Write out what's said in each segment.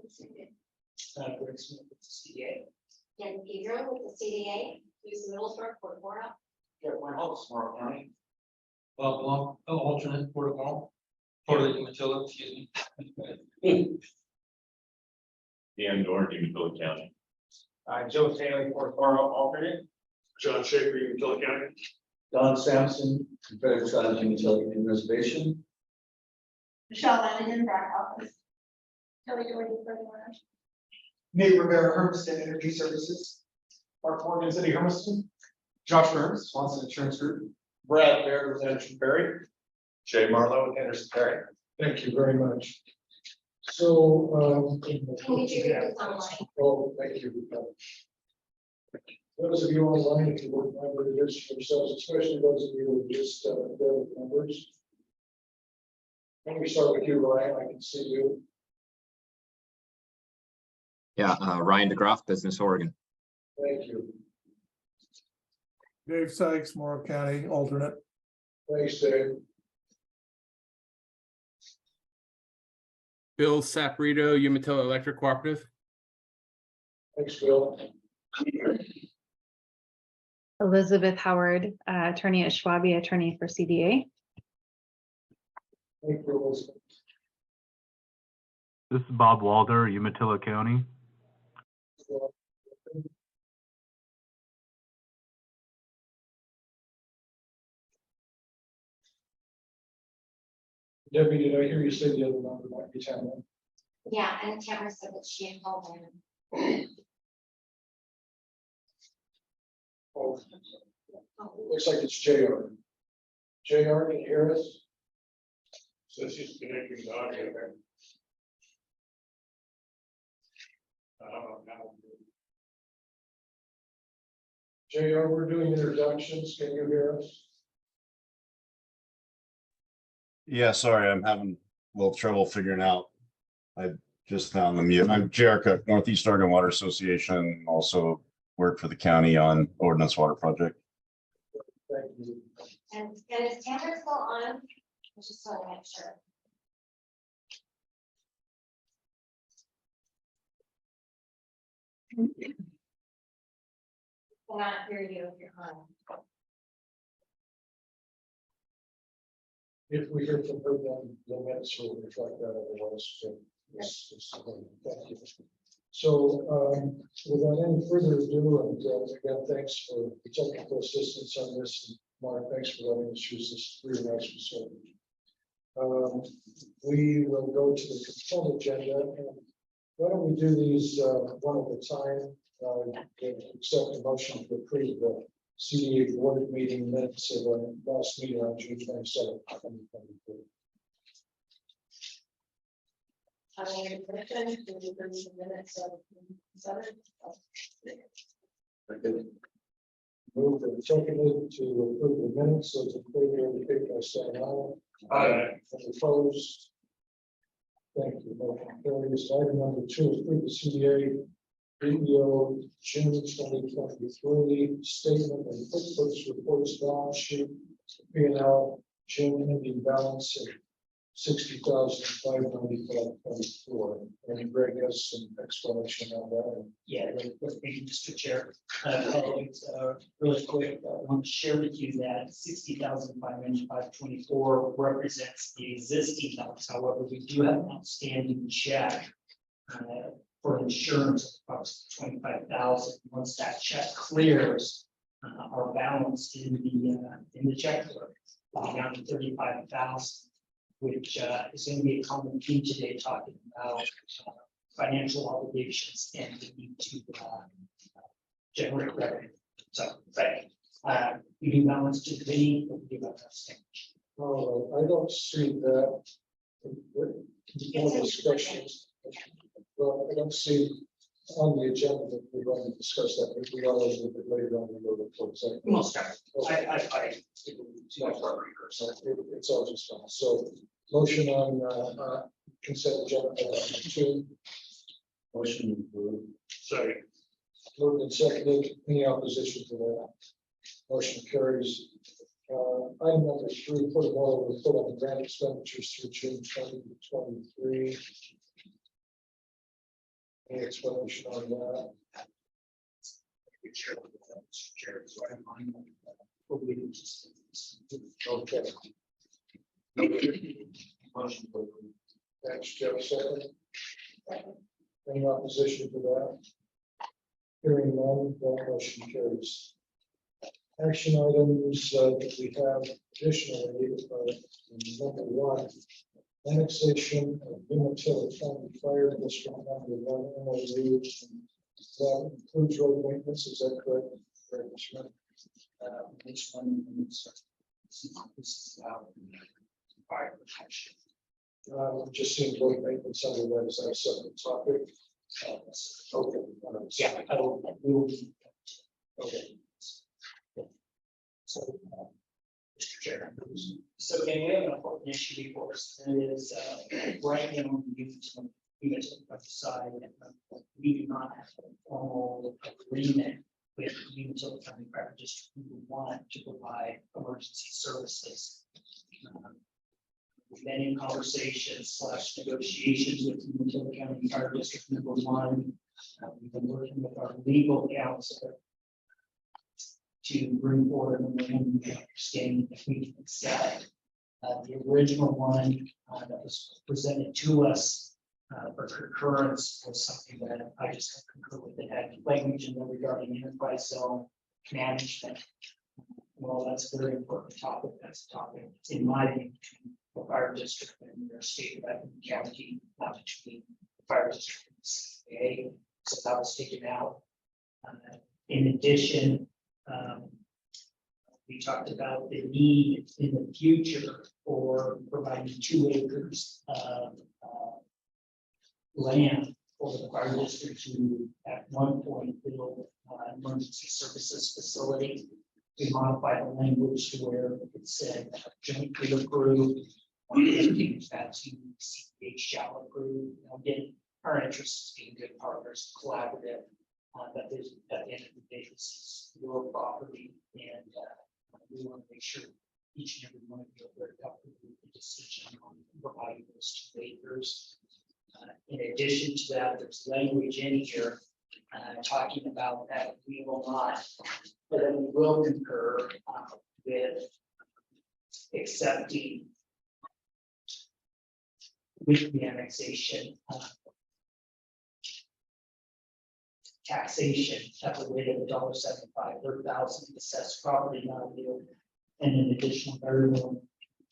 Greg Smith with the CDA. Ken Pedro with the CDA, who's Middlesbrough, Port Mora. Get one house, Morrow County. Bob Blum, alternate Port of Mall. Port of Umatilla, excuse me. Dan Dorn, Umatilla County. Joe Taylor, Port Morrow, alternate. John Schaefer, Umatilla County. Don Sampson, Confederate Side Umatilla Indian Reservation. Michelle Lanigan, back office. Kelly Doherty, Port Mora. Nate Rivera, Hermiston Energy Services. Mark Morgan, City Hermiston. Josh Burns, Swanson Insurance Group. Brad Baird with Anderson Perry. Jay Marlowe with Anderson Perry. Thank you very much. So, Can you do this online? oh, thank you. Those of you online, if you would remember to register yourselves, especially those of you who are just dead members. Let me start with you, Ryan. I can see you. Yeah, Ryan DeGroff, Business Oregon. Thank you. Dave Sykes, Morrow County, alternate. Thanks, Dave. Bill Saporito, Umatilla Electric Cooperative. Thanks, Bill. Elizabeth Howard, attorney at Schwabi, attorney for CDA. Thank you, Elizabeth. This is Bob Walder, Umatilla County. Debbie, did I hear you say the other number might be 10? Yeah, and Tamara said that she had called in. Oh, looks like it's JR. JR, can you hear us? So she's connecting the audio there. JR, we're doing introductions. Can you hear us? Yeah, sorry, I'm having a little trouble figuring out. I just found the mute. I'm Jared Cook, Northeast Oregon Water Association, also work for the county on ordinance water project. Thank you. And is Tamara still on? I just want to make sure. Cannot hear you if you're on. If we hear from her, then the minutes will reflect that otherwise. So, yes, thank you. So, without any further ado, and again, thanks for the technical assistance on this. And Mark, thanks for letting us use this really nice facility. We will go to the consent agenda, and why don't we do these one at a time? Accept the motion to approve the CDA board meeting minutes of the last meeting on June 27th, 2023. Move and seconded to approve the minutes. Those in favor indicate by saying aye. Aye. Any opposed? Thank you. Motion carries. Item number 2, approve the CDA video June 2023 statement and QuickBooks reports balance sheet P&L June ending balance of $60,595.24. And Greg has some explanation on that. Yeah, with me, Mr. Chair. Really quick, I want to share with you that 60,595.24 represents the existing balance. However, we do have an outstanding check for insurance of approximately 25,000. Once that check clears, our balance in the checkbook will be down to 35,000. Which is going to be a common theme today, talking about financial obligations and the need to generate revenue. So, right, we do balance to the committee, but we do have outstanding. I don't see that. More discussions. Well, I don't see on the agenda that we're going to discuss that. But we are a little bit later on. We go to close. Most I So it's all just fine. So motion on consent agenda item 2. Motion approved. Sorry. Moved and seconded. Any opposition to that? Motion carries. Item number 3, put a model report on the grant expenditures through June 2023. Any explanation on that? Okay. Motion to approve. Thanks, Jeff, second. Any opposition to that? Hearing none, that motion carries. Action items that we have additionally, number one, annexation of Umatilla County Fire District number one, MOU. That includes road maintenance, is that correct? Correct, Mr. Mayor? This one, this is fire protection. Just seems road maintenance under that, is that a separate topic? Okay. Yeah, we will be. Okay. So, Mr. Chair. So again, we have an important issue before us, and it is, right now, we side, we do not have a formal agreement with Umatilla County Fire District. We want to provide emergency services. We've been in conversations / negotiations with Umatilla County Fire District number one. We've been working with our legal counsel to bring forward a memorandum of understanding if we can accept the original one that was presented to us for concurrence was something that I just concur with. It had language in there regarding enterprise zone management. Well, that's a very important topic. That's a topic, in my view, between the fire district and their state of county, not between the fire district and the CDA. So that was taken out. In addition, we talked about the need in the future for providing 2 acres of land for the fire district to at one point build an emergency services facility. We modified the language to where it said jointly approved. That to CDA shall approve. Again, our interest is being good partners, collaborative. That is, at the end of the day, this is your property, and we want to make sure each and every one of you are very comfortable with the decision on providing those 2 acres. In addition to that, there's language in here talking about that we will not, but then we will concur with accepting with the annexation taxation at the rate of $1.75 per thousand assessed property value, and an additional variable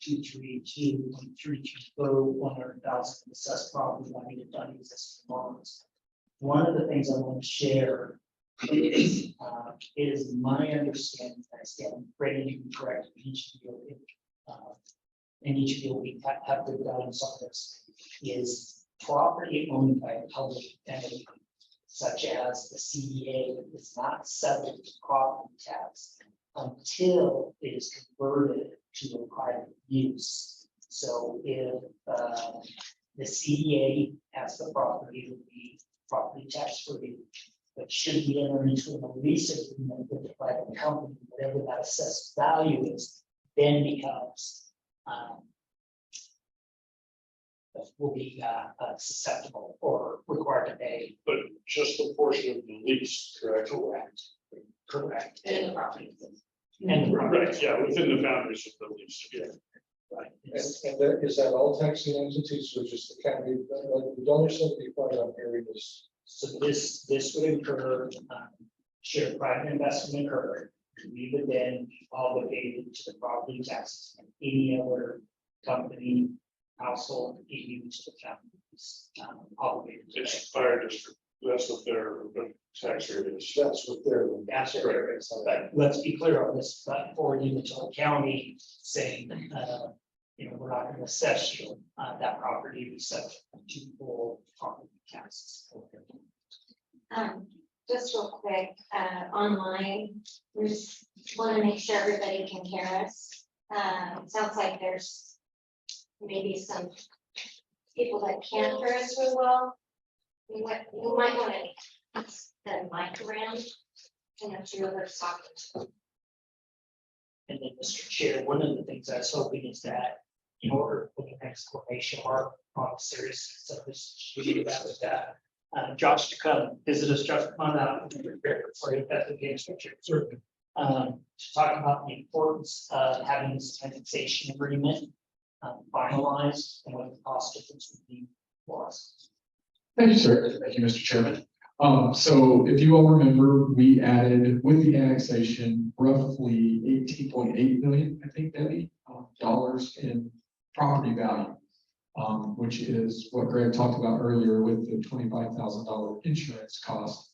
232.320 100,000 assessed property value to done existing bonds. One of the things I want to share is my understanding, I stand ready to be correct, each of you, and each of you will have good guidance on this, is property owned by a public entity, such as the CDA, is not subject to property tax until it is converted to a private use. So if the CDA has the property, it would be property tax free, but should we enter into a lease agreement with the private company, whatever that assessed value is, then becomes will be susceptible or required to pay. But just a portion of the lease, correct? Correct. And the property. And the property. Right, yeah, within the boundaries of the lease, yeah. Right. And that, is that all taxing entities, or just the county? Like the $1.75 on here is. So this would incur share private investment incurred. We would then be obligated to the property taxes and any other company, household, even to the county is obligated to pay. It's fire district, that's what their tax rate is. That's what they're. That's correct. But let's be clear on this, but for Umatilla County saying, we're not going to assess you that property be subject to full property taxes. Just real quick, online, we just want to make sure everybody can hear us. It sounds like there's maybe some people that can't hear us real well. You might want to pass the mic around and if whoever's talking. And then, Mr. Chair, one of the things I was hoping is that in order to put an exclamation mark on the seriousness of this issue, that Josh to come visit us, Josh, come on out. For you, that's the game structure. To talk about the importance of having this annexation agreement finalized and what the cost difference would be for us. Thank you, sir. Thank you, Mr. Chairman. So if you all remember, we added with the annexation roughly 18.8 million, I think, Debbie, dollars in property value, which is what Greg talked about earlier with the $25,000 insurance cost.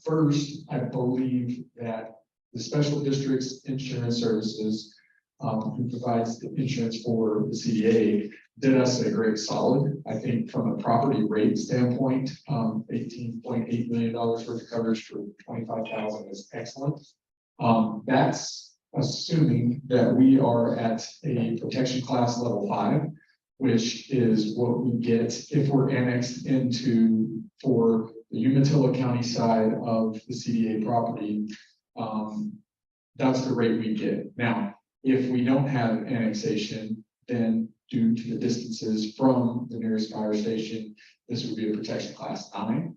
First, I believe that the special district's insurance services, who provides the insurance for the CDA, did us a great solid. I think from a property rate standpoint, $18.8 million worth of coverage for 25,000 is excellent. That's assuming that we are at a protection class level 5, which is what we get if we're annexed into for the Umatilla County side of the CDA property. That's the rate we get. Now, if we don't have annexation, then due to the distances from the nearest fire station, this would be a protection class 9,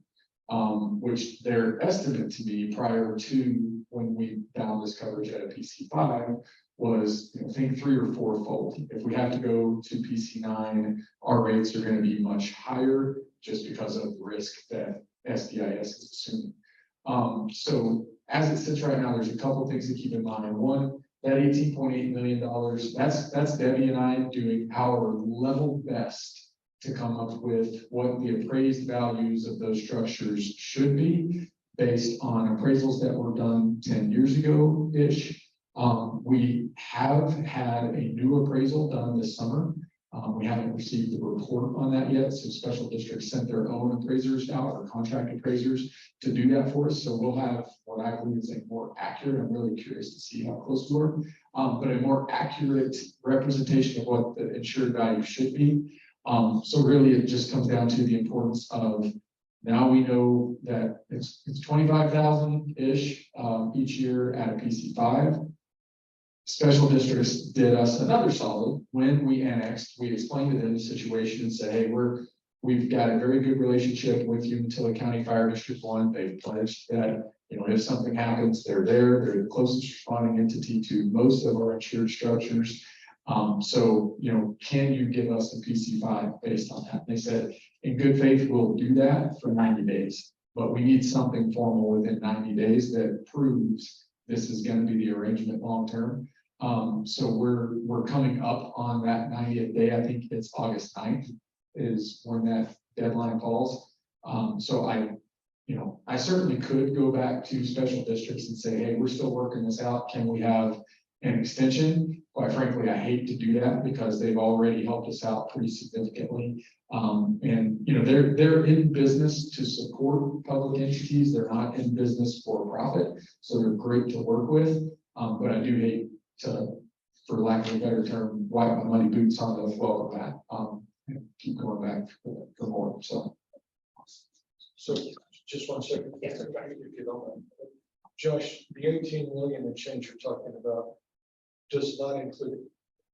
which their estimate to me prior to when we found this coverage at a PC 5 was, I think 3 or 4-fold. If we have to go to PC 9, our rates are going to be much higher just because of the risk that SDIS is assuming. So as it sits right now, there's a couple of things to keep in mind. One, that $18.8 million, that's Debbie and I doing our level best to come up with what the appraised values of those structures should be based on appraisals that were done 10 years ago-ish. We have had a new appraisal done this summer. We haven't received the report on that yet, so special districts sent their own appraisers out, or contract appraisers, to do that for us. So we'll have what I believe is a more accurate, I'm really curious to see how close we are, but a more accurate representation of what the insured value should be. So really it just comes down to the importance of, now we know that it's 25,000-ish each year at a PC 5. Special districts did us another solid when we annexed. We explained to them the situation and said, hey, we've got a very good relationship with Umatilla County Fire District 1. They've pledged that, if something happens, they're there. They're the closest responding entity to most of our insured structures. So, can you give us a PC 5 based on that? And they said, in good faith, we'll do that for 90 days, but we need something formal within 90 days that proves this is going to be the arrangement long-term. So we're coming up on that 90th day. I think it's August 9th is when that deadline falls. So I certainly could go back to special districts and say, hey, we're still working this out. Can we have an extension? Quite frankly, I hate to do that because they've already helped us out pretty significantly. And they're in business to support public entities. They're not in business for profit. So they're great to work with. But I do hate to, for lack of a better term, wipe my muddy boots on the flow of that. And keep going back for more. So just 1 second. If you don't mind. Josh, the 18 million and change you're talking about does not include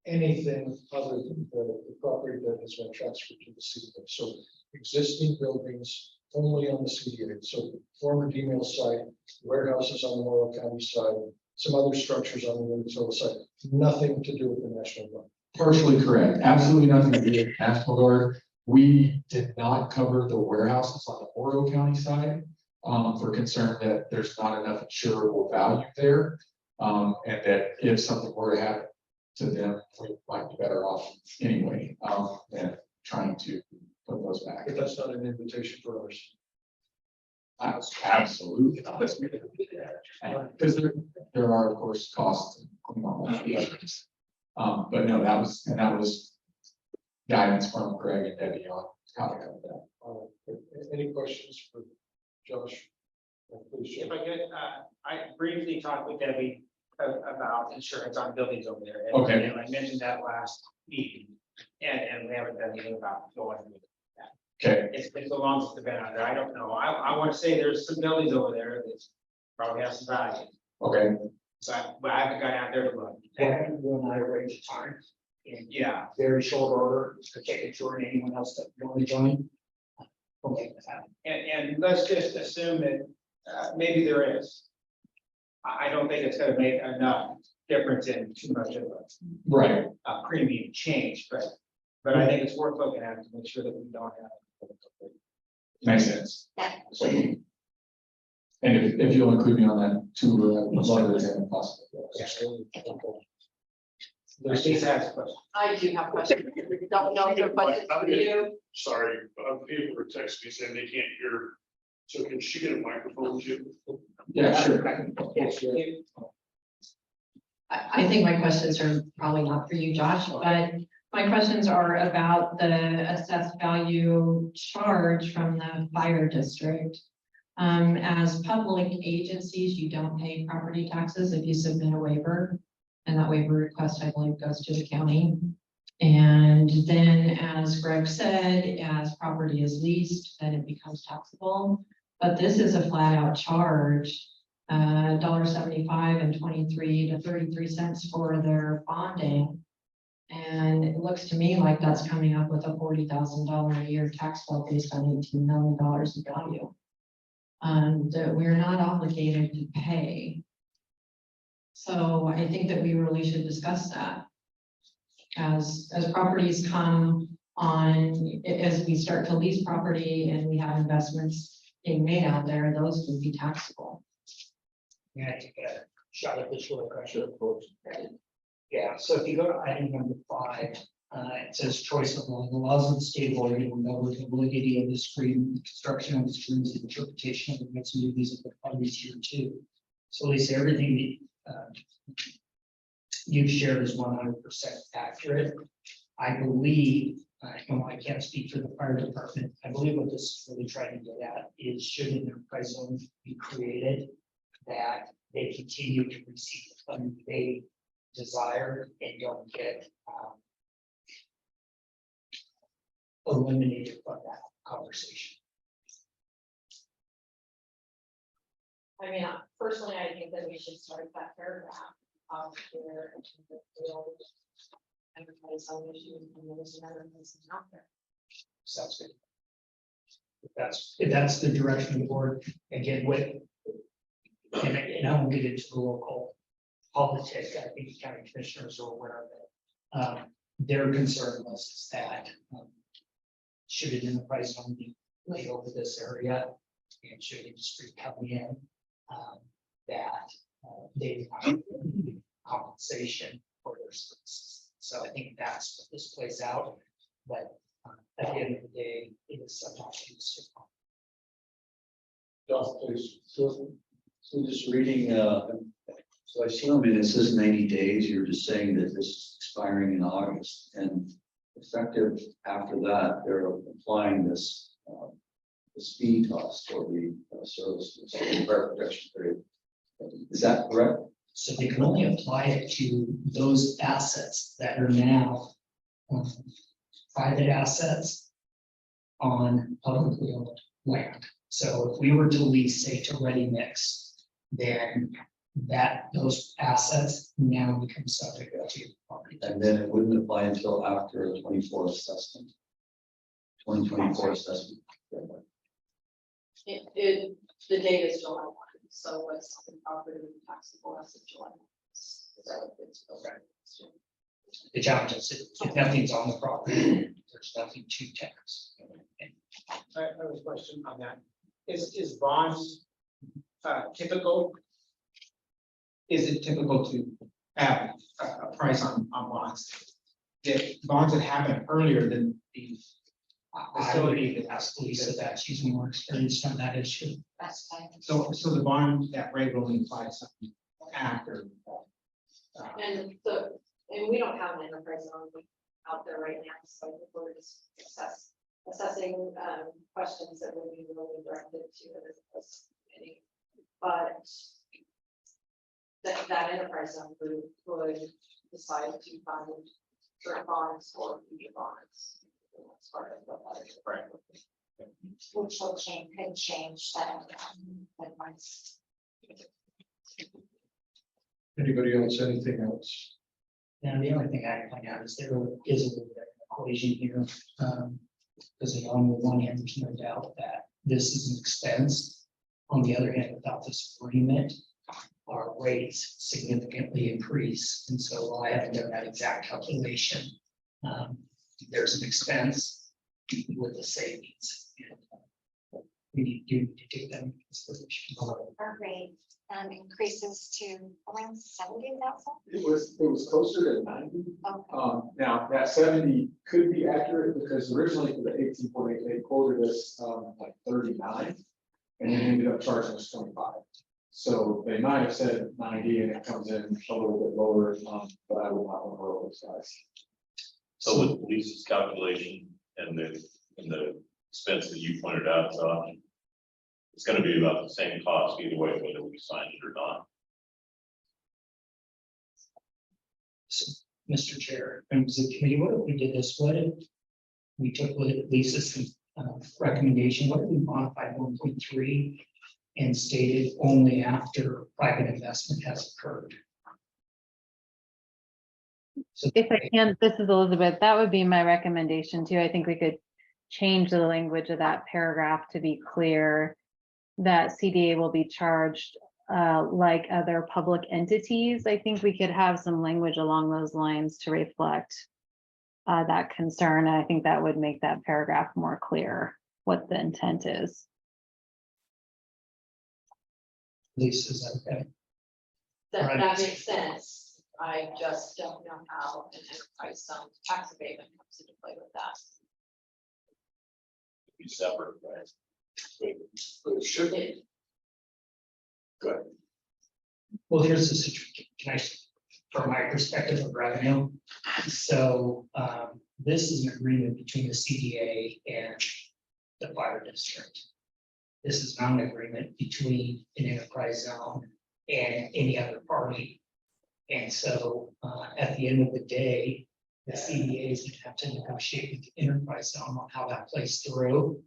anything other than the property that has been transferred to the CDA. So existing buildings only on the CDA. So former D-mill site, warehouses on the Morrow County side, some other structures on the Umatilla side, nothing to do with the National Guard. partially correct. Absolutely nothing to do with National Guard. We did not cover the warehouses on the Morrow County side for concern that there's not enough insurable value there. And that if something were to happen to them, we might be better off anyway than trying to put those back. But that's not an invitation for ours. Absolutely not. Because there are, of course, costs. But no, that was guidance from Greg and Debbie on how to cover that. Any questions for Josh? Please, If I could, I briefly talked with Debbie about insurance on buildings over there. Okay. And I mentioned that last meeting, and we haven't done anything about going with that. Okay. It's been so long since they've been out there. I don't know. I want to say there's some buildings over there that probably have some value. Okay. But I haven't got out there to look. And you and I arrange a time in Yeah. very short order to take it to anyone else that want to join. we'll make that happen. And let's just assume that, maybe there is. I don't think it's gonna make enough difference in too much of Right. a premium change, but I think it's worth looking at to make sure that we don't have. Makes sense. Yeah. So, and if you'll include me on that too, I'd love to have it possible. Lisa has a question. I do have questions. Don't know if they're questions for you. Sorry, people were texting me saying they can't hear. So can she get a microphone too? Yeah, sure. I think my questions are probably not for you, Josh, but my questions are about the assessed value charge from the fire district. As public agencies, you don't pay property taxes if you submit a waiver. And that waiver request, I believe, goes to the county. And then, as Greg said, as property is leased, then it becomes taxable. But this is a flat out charge, $1.75 and 23 to 33 cents for their bonding. And it looks to me like that's coming up with a $40,000 a year tax bill based on $18 million in value. That we're not obligated to pay. So I think that we really should discuss that. As properties come on, as we start to lease property and we have investments being made out there, those would be taxable. Yeah, take a shot at this really quick. Yeah, so if you go to item number 5, it says choice of law. The laws of the state of Oregon will govern the validity of this agreement, the construction of this agreement, and interpretation of the rights and duties of the parties here too. So Lisa, everything that you've shared is 100% accurate. I believe, I can't speak for the fire department. I believe what this is really trying to get at is should an enterprise zone be created that they continue to receive the funding they desire and don't get eliminated from that conversation. I mean, personally, I think that we should start that paragraph where enterprise zone issues and there's another person out there. Sounds good. If that's the direction of the board, again, and I won't get into the local politics, I think the county commissioners are aware of it. Their concern was that should an enterprise zone be laid over this area and should industry come in, that they have compensation for their services. So I think that's what this plays out, but at the end of the day, it is subject to use. Please. So just reading, so I assume it says 90 days, you're just saying that this is expiring in August and effective after that, they're applying this the speed cost or the services, the fire protection period. Is that correct? So they can only apply it to those assets that are now private assets on publicly owned land. So if we were to lease, say, to Ready Mix, then those assets now become subject to property tax. And then it wouldn't apply until after a 24 assessment. 2024 assessment. The date is July 1, so what's the property taxable as of July 1? So it's okay. The challenge is if nothing's on the property, there's nothing to tax. I have a question on that. Is bonds typical? Is it typical to have a price on bonds? The bonds that happen earlier than the facility that has to Lisa, that she's more experienced on that issue. That's fine. So the bond that rate will imply something after. And we don't have an enterprise zone out there right now, so I think we're just assessing questions that would be really directed to this committee. But that enterprise zone group would decide to fund certain bonds or future bonds. As part of the Right. Which will change, could change that. Once. Anybody else, anything else? Now, the only thing I point out is there is a little bit of equation here. Because on the one hand, there's no doubt that this is an expense. On the other hand, without this agreement, our rates significantly increase. And so while I haven't done that exact calculation, there's an expense with the savings. And, we need to do them. Our rate increases to around 70,000. It was closer to 90. Okay. Now that 70 could be accurate because originally for the 18.8, they quoted us like 39 and then ended up charging us 25. So they might have said 90 and it comes in a little bit lower, but I would not want to roll those guys. So with Lisa's calculation and the expense that you pointed out, it's gonna be about the same cost either way, whether we sign it or not. So, Mr. Chair, members of the committee, what if we did this? What if we took Lisa's recommendation, what if we modified 1.3 and stated only after private investment has occurred? So If I can, this is Elizabeth, that would be my recommendation too. I think we could change the language of that paragraph to be clear that CDA will be charged like other public entities. I think we could have some language along those lines to reflect that concern. And I think that would make that paragraph more clear what the intent is. Lisa, is that okay? That Right. makes sense. I just don't know how an enterprise zone tax abatement comes into play with that. Be separate, right? But it should It- Good. Well, here's the situation, can I, from my perspective of revenue. So this is an agreement between the CDA and the fire district. This is not an agreement between an enterprise zone and any other party. And so at the end of the day, the CDA is going to have to negotiate with the enterprise zone on how that plays through.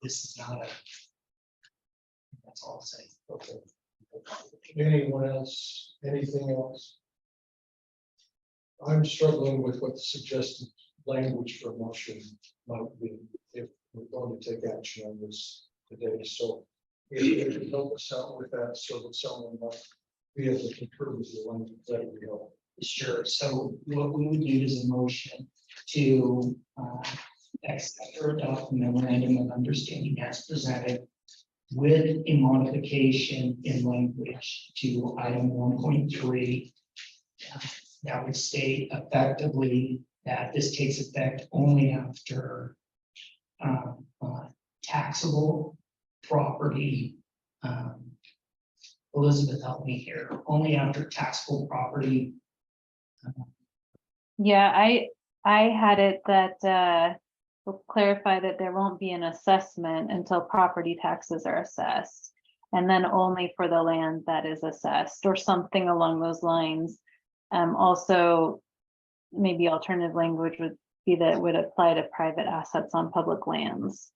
This is not a. That's all I'll say. Okay. Anyone else, anything else? I'm struggling with what the suggested language for motion might be if we're going to take action on this today. So if you could help us out with that so that someone might be able to concur with the language, that would be helpful. Sure, so what we would do is a motion to accept or adopt the memorandum of understanding as presented with a modification in language to item 1.3. That would state effectively that this takes effect only after taxable property. Elizabeth, help me here, only after taxable property. Yeah, I had it that we'll clarify that there won't be an assessment until property taxes are assessed. And then only for the land that is assessed or something along those lines. Also, maybe alternative language would be that it would apply to private assets on public lands.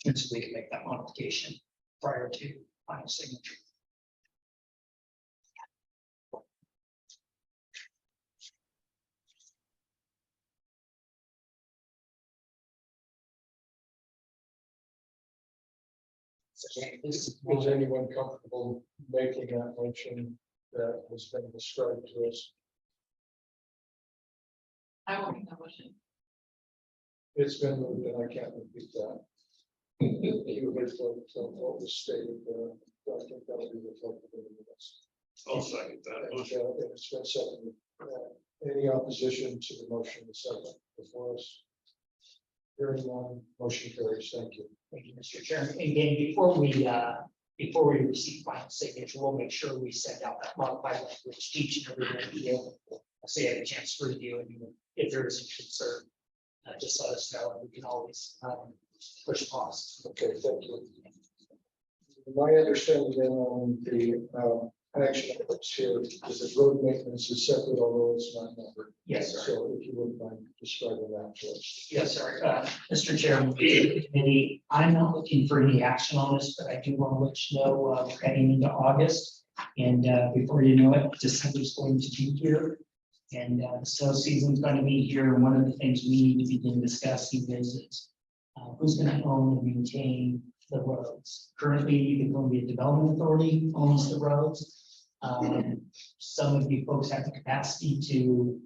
And so we can make that modification prior to final signature. Is anyone comfortable making that motion that has been described to us? I will make that motion. It's been moved and I can't repeat that. You heard what was stated, I think that'll be reflected in the minutes. I'll second that And, motion. and it's been seconded. Any opposition to the motion is second before us? Hearing none, motion carries. Thank you. Thank you, Mr. Chairman. Again, before we receive final signature, we'll make sure we send out that modified language to each and every one of you. So you have a chance to review it. If there is a concern, just let us know and we can always push pause. Okay, thank you. My understanding then on the action items here is that road maintenance is separate, although it's not numbered. Yes, sir. So if you wouldn't mind describing that to us. Yes, sir. Mr. Chairman, committee, I'm not looking for any action on this, but I do want to let you know, we're heading into August. And before you know it, December's going to be here. And the snow season's going to be here. And one of the things we need to begin discussing is who's going to own and maintain the roads. Currently, the Columbia Development Authority owns the roads. Some of you folks have the capacity to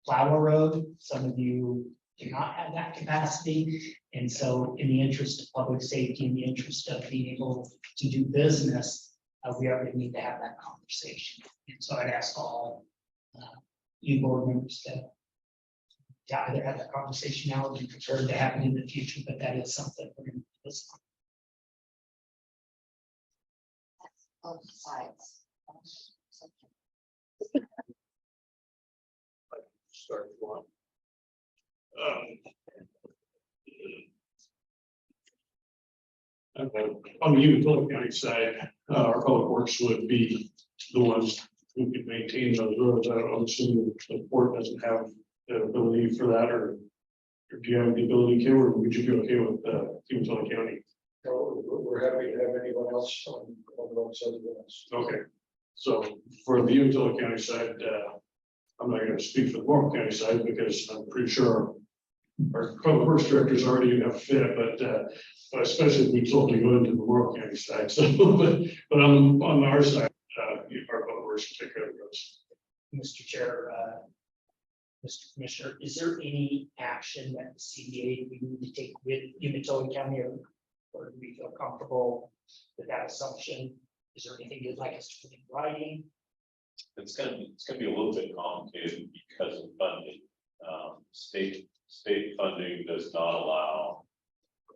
plow a road. Some of you do not have that capacity. And so in the interest of public safety, in the interest of being able to do business, we are going to need to have that conversation. And so I'd ask all you board members to either have that conversation now or be prepared to have it in the future, but that is something we're going to discuss. Both sides. Start one. On the Umatilla County side, our public works would be the ones who could maintain those roads. I'm assuming the port doesn't have the ability for that, or do you have the ability to, or would you be okay with Umatilla County? So we're happy to have anyone else on the road side of this. Okay, so for the Umatilla County side, I'm not going to speak for the Morrow County side because I'm pretty sure our public works directors already have fit, but especially if we told to go into the Morrow County side. So, but on our side, our public works will take care of those. Mr. Chair, Mr. Commissioner, is there any action that the CDA we need to take with Umatilla County, or do we feel comfortable with that assumption? Is there anything you'd like us to put in writing? It's gonna be a little bit complicated because of funding. State funding does not allow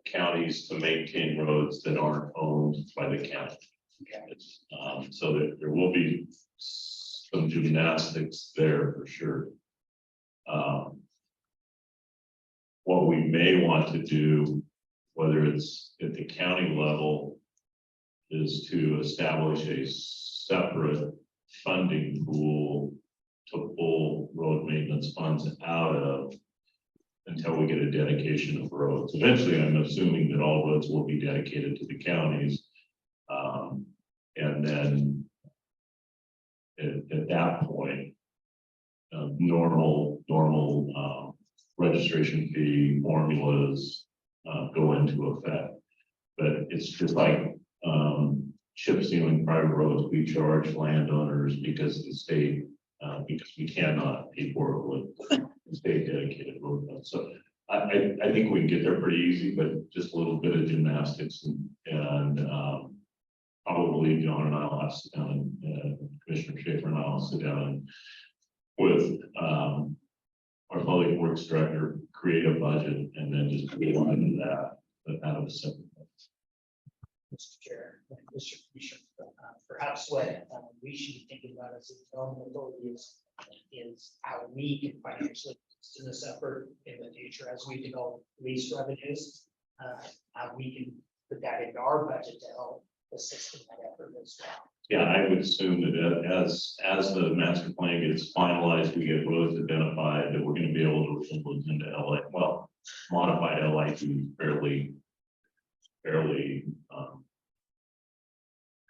counties to maintain roads that aren't owned by the county. So there will be some gymnastics there for sure. What we may want to do, whether it's at the county level, is to establish a separate funding pool to pull road maintenance funds out of until we get a dedication of roads. Eventually, I'm assuming that all roads will be dedicated to the counties. And then at that point, normal registration fee formulas go into effect. But it's just like chip sealing private roads, we charge landowners because the state, because we cannot pay for it with state dedicated road funds. So I think we can get there pretty easy, but just a little bit of gymnastics and probably John and I'll have to sit down and Commissioner Schaefer and I'll sit down with our public works director, create a budget and then just go into that, but out of a separate. Mr. Chair, Mr. Commissioner, perhaps what we should be thinking about as a development authority is how we can financially assist in this effort in the future as we develop lease revenues. How we can put that into our budget to help assist in that effort as well. Yeah, I would assume that as the master plan gets finalized, we get roads identified, that we're going to be able to influence into LI, well, modified LIT fairly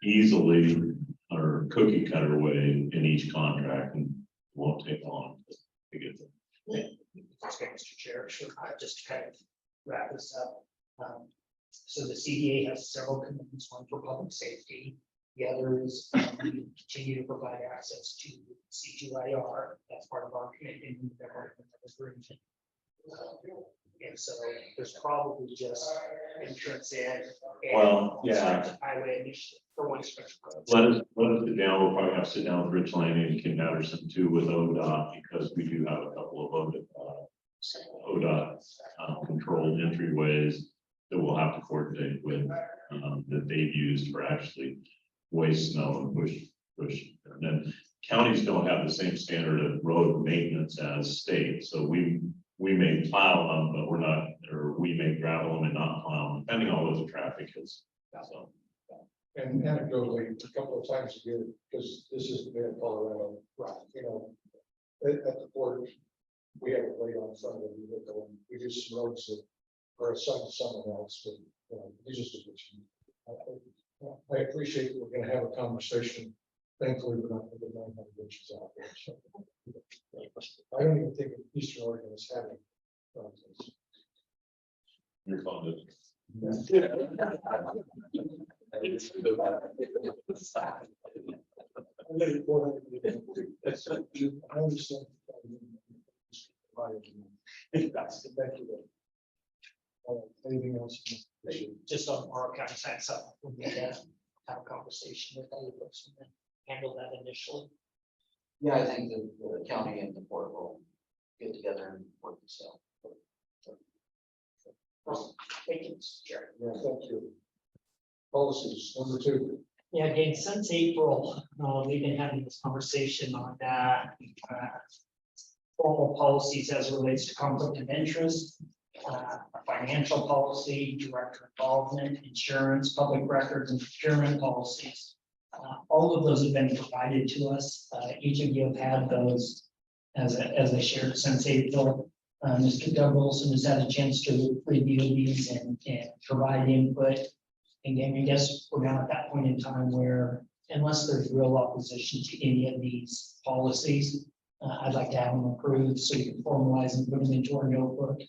easily or cookie cutter way in each contract, and won't take long to get there. That's great, Mr. Chair. Sure. Just to kind of wrap this up. So the CDA has several commitments, one for public safety. The other is we continue to provide access to C2IR. That's part of our commitment in the agreement. And so there's probably just entrance in. And Well, yeah. Highway initiative for one special code. Let us sit down. We'll probably have to sit down with Rich Lanning and Kim Patterson too with ODOT, because we do have a couple of ODOT controlled entryways that we'll have to coordinate with, that they've used for actually waste snow and push. And then counties don't have the same standard of road maintenance as state, so we may plow them, but we're not, or we may gravel them and not plow them, depending on what the traffic is. So. And anecdotally, a couple of times a year, because this is the Colorado, right, you know, at the port, we have a lane on front of it, we do some roads that are assigned to someone else, but, you know, these are the, I appreciate we're gonna have a conversation Thankfully, we're not going to get 900 inches out there. So. I don't even think Eastern Oregon is having. problems. You're funded. I'm gonna be 400 people. I understand. Thank you. Anything else? Just on our kind of side, so we need to have a conversation with other folks and then handle that initially. Yeah, I think the county and the port will get together and work this out. Thank you, Mr. Chair. Yeah, thank you. Policies, number 2. Yeah, again, since April, we've been having this conversation on that. Formal policies as it relates to conflict of interest, financial policy, director involvement, insurance, public records, and procurement policies. All of those have been provided to us. Each of you have had those as I shared since April. Mr. Doug Olson has had a chance to review these and provide input. Again, I guess we're now at that point in time where unless there's real opposition to any of these policies, I'd like to have them approved so we can formalize and put them into our notebook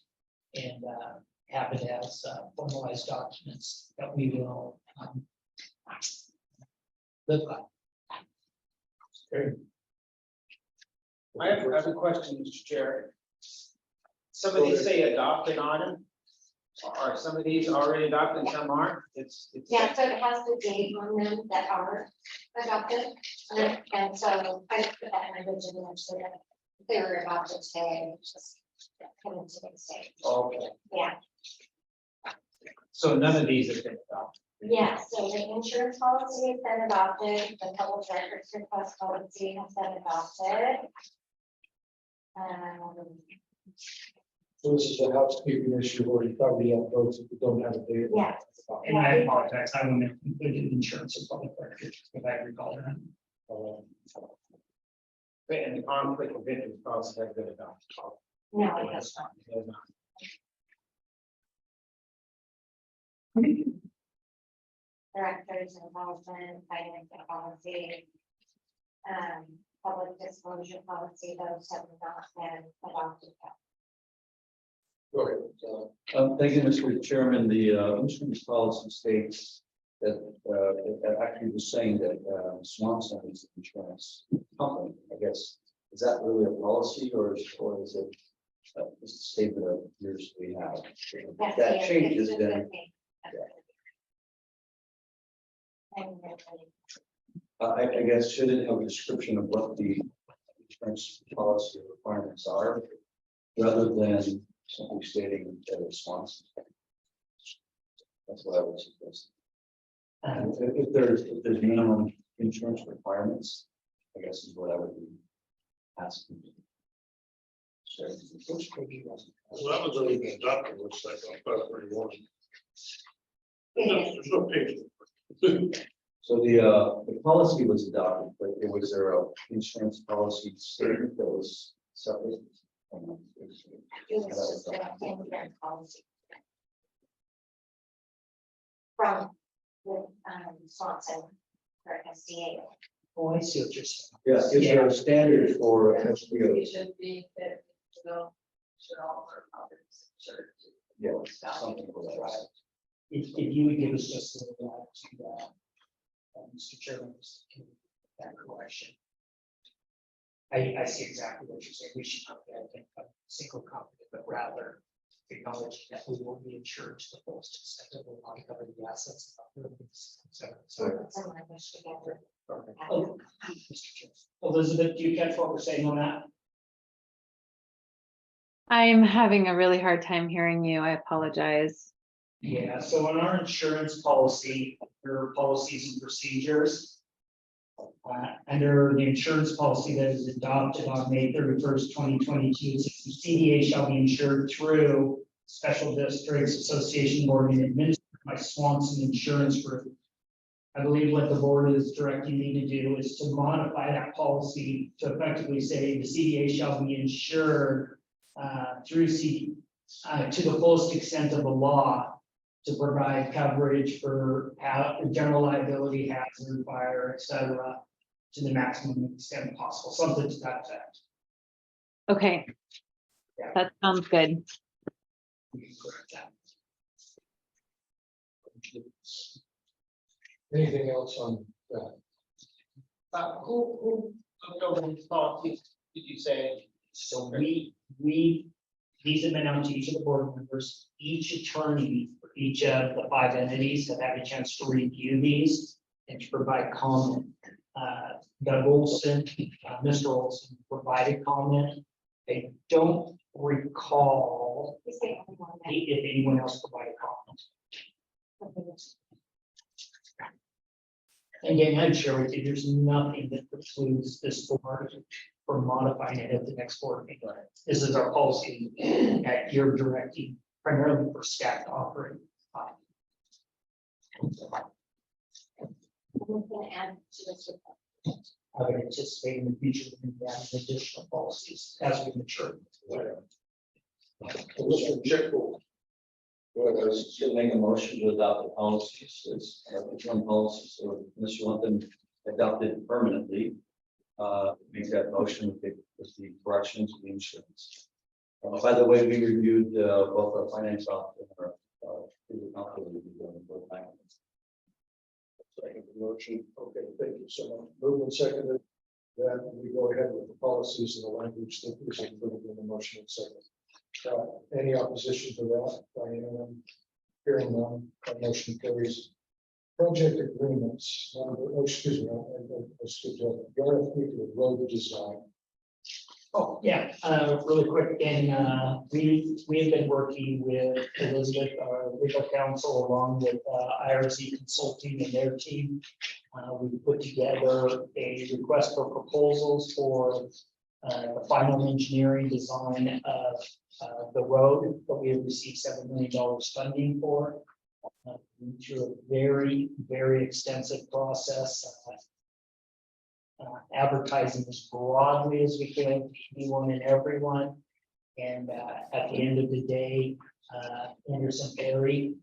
and have it as formalized documents that we will live by. Okay. I have a question, Mr. Chair. Some of these say adopted on them. Are some of these already adopted, some aren't? It's. Yeah, so it has the date on them that are adopted, and so I just put that in my vision so that they were adopted today, just come into the state. Okay, Yeah, so none of these have been adopted. yeah, so the insurance policy has been adopted, the public records request policy has been adopted. So this is a housekeeping issue where you probably have votes if you don't have a date. Yeah. And I apologize, I wouldn't have included insurance or public records if I recall that. And the conflict of interest policy has been adopted. No, it does not. It has not. Directors involvement, financial policy. Public disclosure policy, those have not been adopted yet. Go ahead. Thank you, Mr. Chairman. The insurance policy states that it actually was saying that Swanson is an insurance company. I guess, is that really a policy or is it just a statement of yours we have? That's That the- changes it's then. I guess should it have a description of what the insurance policy requirements are, rather than simply stating that it's Swanson? That's what I would suggest. If there's minimum insurance requirements, I guess is what I would be asking. So that was already been adopted, looks like on 531. There's no page. So the policy was adopted, but was there a insurance policy statement that was separate? It was just a insurance policy. From the Swanson for SDA. Oh, I see what you're saying. Yeah, is there a standard for It SBO? should be that, should all our others, sure. Yeah, something for that. If you would give us just a little to Mr. Chairman, that correction. I see exactly what you're saying. We should not be, I think, a single company, but rather acknowledge that we will be insured to the fullest extent of the law, cover the assets. So, It's in my wish together. oh, Mr. Chairman. Elizabeth, do you catch what we're saying on that? I'm having a really hard time hearing you. I apologize. Yeah, so in our insurance policy, there are policies and procedures. Under the insurance policy that is adopted on May 31st, 2022, the CDA shall be insured through Special Districts Association Board and administered by Swanson Insurance Group. I believe what the board is directing me to do is to modify that policy to effectively say the CDA shall be insured through to the fullest extent of the law to provide coverage for general liability, hazard, fire, etc. to the maximum extent possible, something to that effect. Okay. Yeah. That sounds good. We can correct that. Anything else on that? Who looked over these policies, did you say? So these have been out to each of the board members, each attorney for each of the 5 entities have had a chance to review these and to provide comment. Doug Olson, Mr. Olson provided comment. I don't recall He's the only one that- if anyone else provided comment. And again, I'd share with you, there's nothing that precludes this board from modifying it at the next board meeting. This is our policy at your directing, primarily for staff to operate. I'm gonna add to this report. I would anticipate in the future, we're going to add additional policies as we mature. Mr. Jekyll. Well, I was going to make a motion to adopt the policies, as one policy, so unless you want them adopted permanently, make that motion with the corrections of the insurance. By the way, we reviewed both our finance officer and our legal counsel reviewed them both times. Second motion. Okay, thank you so much. Moved and seconded. Then we go ahead with the policies and the language that was included in the motion and second. Any opposition to that? Diane, hearing none, that motion carries. Project agreements, excuse me, the RFP for road design. Oh, yeah, really quick, and we have been working with Elizabeth, our legal counsel, along with IRC Consulting and their team. We put together a request for proposals for the final engineering design of the road that we have received $7 million funding for. Through a very, very extensive process. Advertising as broadly as we can, anyone and everyone. And at the end of the day, Anderson Perry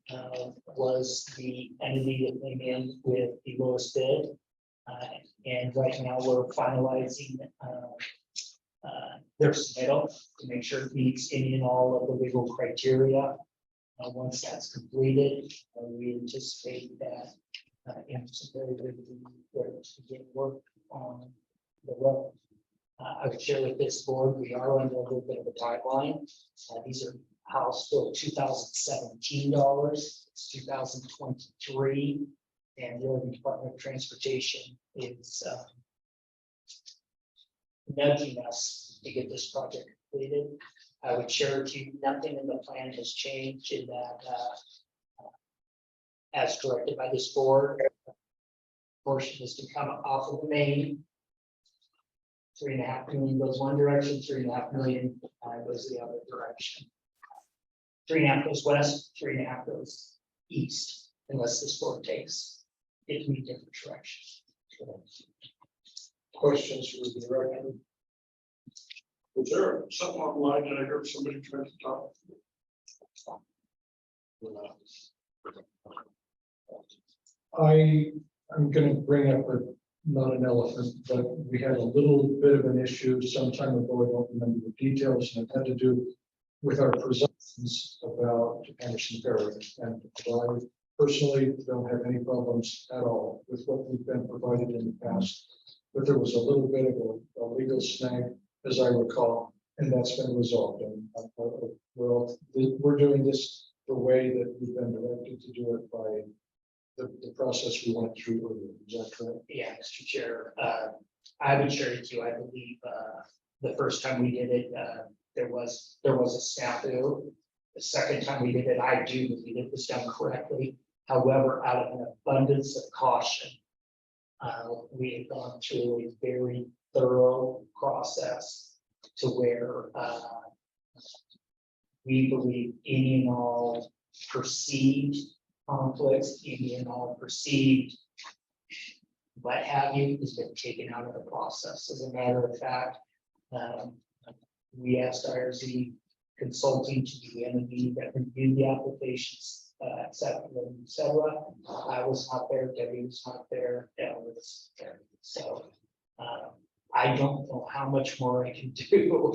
was the entity that came in with the lowest bid. And right now we're finalizing their submittal to make sure it meets any and all of the legal criteria. Once that's completed, we anticipate that Anderson Perry will be ready to begin work on the road. I would share with this board, we are under a little bit of a timeline. These are House Bill 2017 dollars, it's 2023, and the Oregon Department of Transportation is nudging us to get this project completed. I would share with you, nothing in the plan has changed in that, as directed by this board. Portion is to come off of the main. 3.5 million goes one direction, 3.5 million goes the other direction. 3.5 goes west, 3.5 goes east, unless this board takes it in a different direction. Questions for the director? Was there something online that I heard somebody trying to talk? I'm going to bring up not an elephant, but we had a little bit of an issue some time ago. I don't remember the details, and it had to do with our presumptions about Anderson Perry. And I personally don't have any problems at all with what we've been provided in the past. But there was a little bit of a legal snag, as I recall, and that's been resolved. And we're doing this the way that we've been directed to do it by the process we went through earlier. Is that correct? Yeah, Mr. Chair, I would share with you, I believe, the first time we did it, there was a snafu. The second time we did it, I do believe it was done correctly. However, out of an abundance of caution, we have gone through a very thorough process to where we believe any and all perceived conflicts, any and all perceived what have you has been taken out of the process. As a matter of fact, we asked IRC Consulting to be the entity that reviewed the applications, et cetera, et cetera. I was not there, Debbie was not there, Dale was there. So I don't know how much more I can do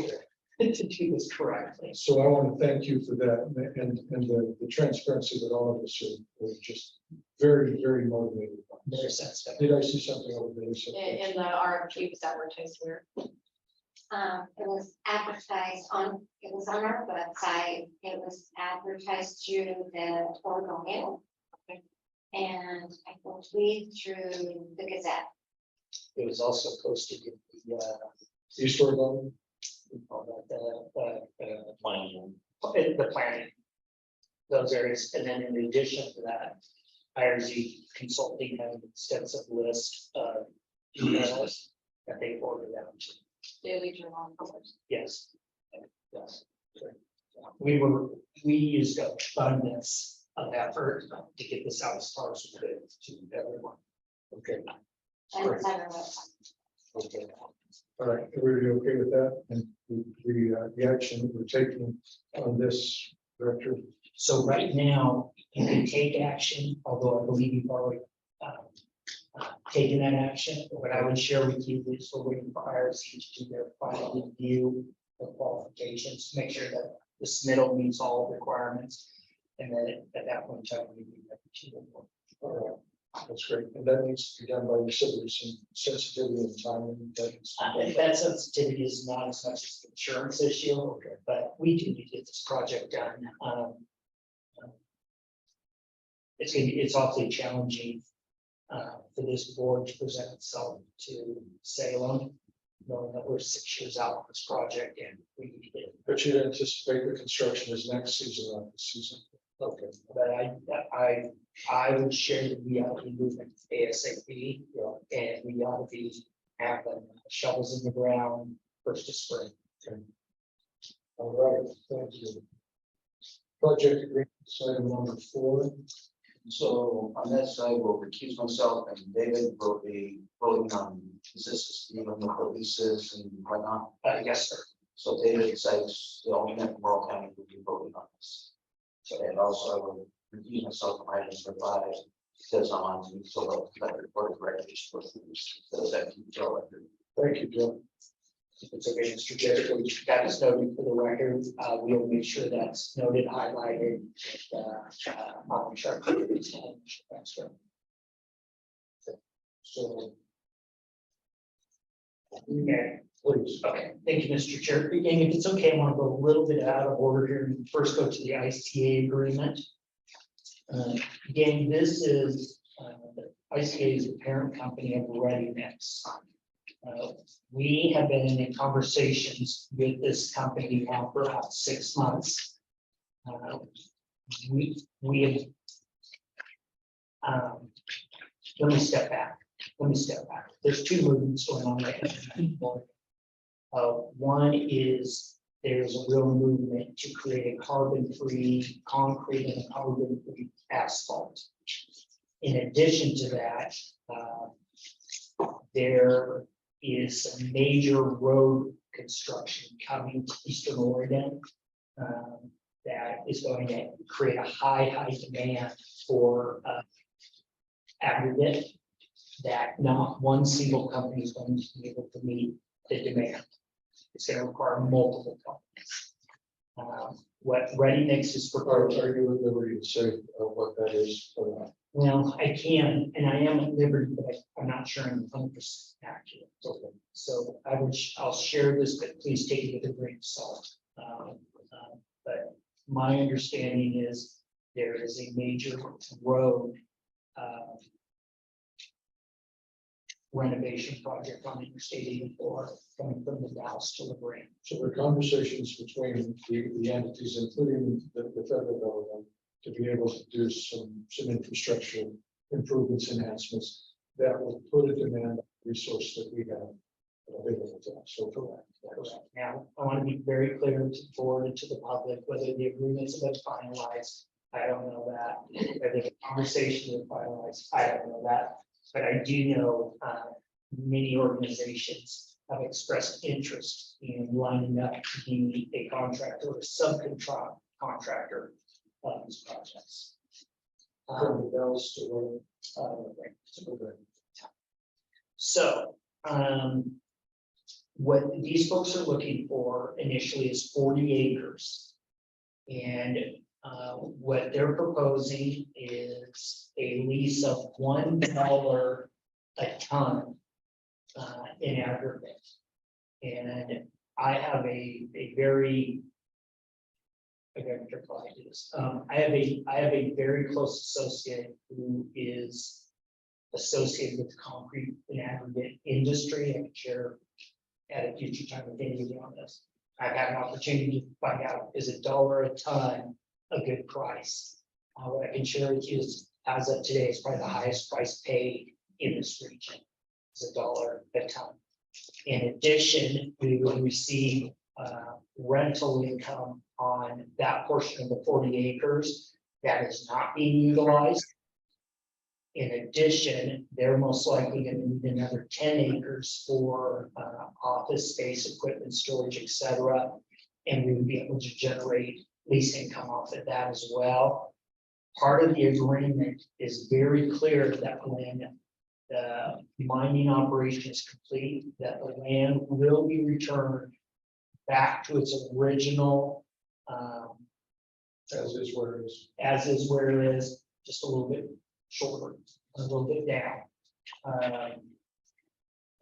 to do this correctly. So I want to thank you for that and the transparency that all of us are just very, very motivated. by. Very sensitive. Did I see something over there? So- In the RFQ was advertised where? It was advertised on, it was on our website, it was advertised through the Oregon Mail. And I believe through the Gazette. It was also posted in the, East Oregon, we call that the planning. Those areas, and then in addition to that, IRZ Consulting had an extensive list of emails that they forwarded out to. Daily Journal. Yes. Yes. We used abundance of effort to get this out as far as we could to everyone. okay, And it's on our website. okay. All right, everybody okay with that? And the action that we're taking on this, Director? So right now, you can take action, although I believe you've already taken that action. What I would share with you is we're waiting for IRC to do their final review of qualifications, make sure that the submittal meets all requirements. And then at that point, in time, we need to. All right, that's great. And that needs to be done by the citizen sensitivity and timing. That sensitivity is not as much as the insurance issue, but we do need to get this project done. It's awfully challenging for this board to present itself to Salem, knowing that we're 6 years out on this project and we need to get it. But you'd anticipate the construction is next season, not this season. Okay. But I would share that we ought to be moving ASAP, and we ought to be having shovels in the ground first of spring. Okay. All right, thank you. Project agreement, item number 4. So on that side, we'll recuse myself and David will be voting on, is this even with the leases and whatnot? Yes, sir. So David decides the alternate from Morrow County will be voting on this. So and also I will recuse myself from items for 5 because I'm on to so that report of regulation for that detail record. Thank you, Joe. If it's okay, Mr. Chair, we got this noted for the record. We'll make sure that's noted, highlighted. On chart. Thanks, sir. So, Okay. please. Okay, thank you, Mr. Chair. And if it's okay, I want to go a little bit out of order here and first go to the ICA agreement. Again, this is, the ICA is the parent company of Ready Mix. We have been in conversations with this company now for about 6 months. We have, let me step back. There's 2 movements going on right now. One is there's a real movement to create a carbon-free concrete and a carbon-free asphalt. In addition to that, there is some major road construction coming to Eastern Oregon that is going to create a high demand for aggregate that not one single company is going to be able to meet the demand. It's going to require multiple companies. What Ready Mix is proposing. Are you at liberty to say what that is? Well, I can, and I am at liberty, but I'm not sure I'm 100% accurate. So I'll share this, but please take it with a grain of salt. But my understanding is there is a major road renovation project on Interstate 84 coming from the Dallas to LaGrange. So there are conversations between the entities, including the federal government, to be able to do some infrastructure improvements, enhancements that will put a demand on the resource that we have available to us. So correct. Now, I want to be very clear to the board and to the public, whether the agreements have been finalized, I don't know that. Whether the conversation is finalized, I don't know that. But I do know many organizations have expressed interest in lining up to be a contractor or subcontract contractor of these projects. So what these folks are looking for initially is 40 acres. And what they're proposing is a lease of $1 a ton in aggregate. And I have a very, I gotta reply to this. I have a very close associate who is associated with the concrete and aggregate industry. I can share at a future time with any of you on this. I've had an opportunity to find out, is $1 a ton a good price? What I can share with you is, as of today, it's probably the highest price paid in this region. It's $1 a ton. In addition, we will receive rental income on that portion of the 40 acres that is not being utilized. In addition, they're most likely going to need another 10 acres for office space, equipment, storage, etc. And we would be able to generate lease income off of that as well. Part of the agreement is very clear that when the mining operation is complete, that the land will be returned back to its original As is where it is. as is where it is, just a little bit shorter, a little bit down.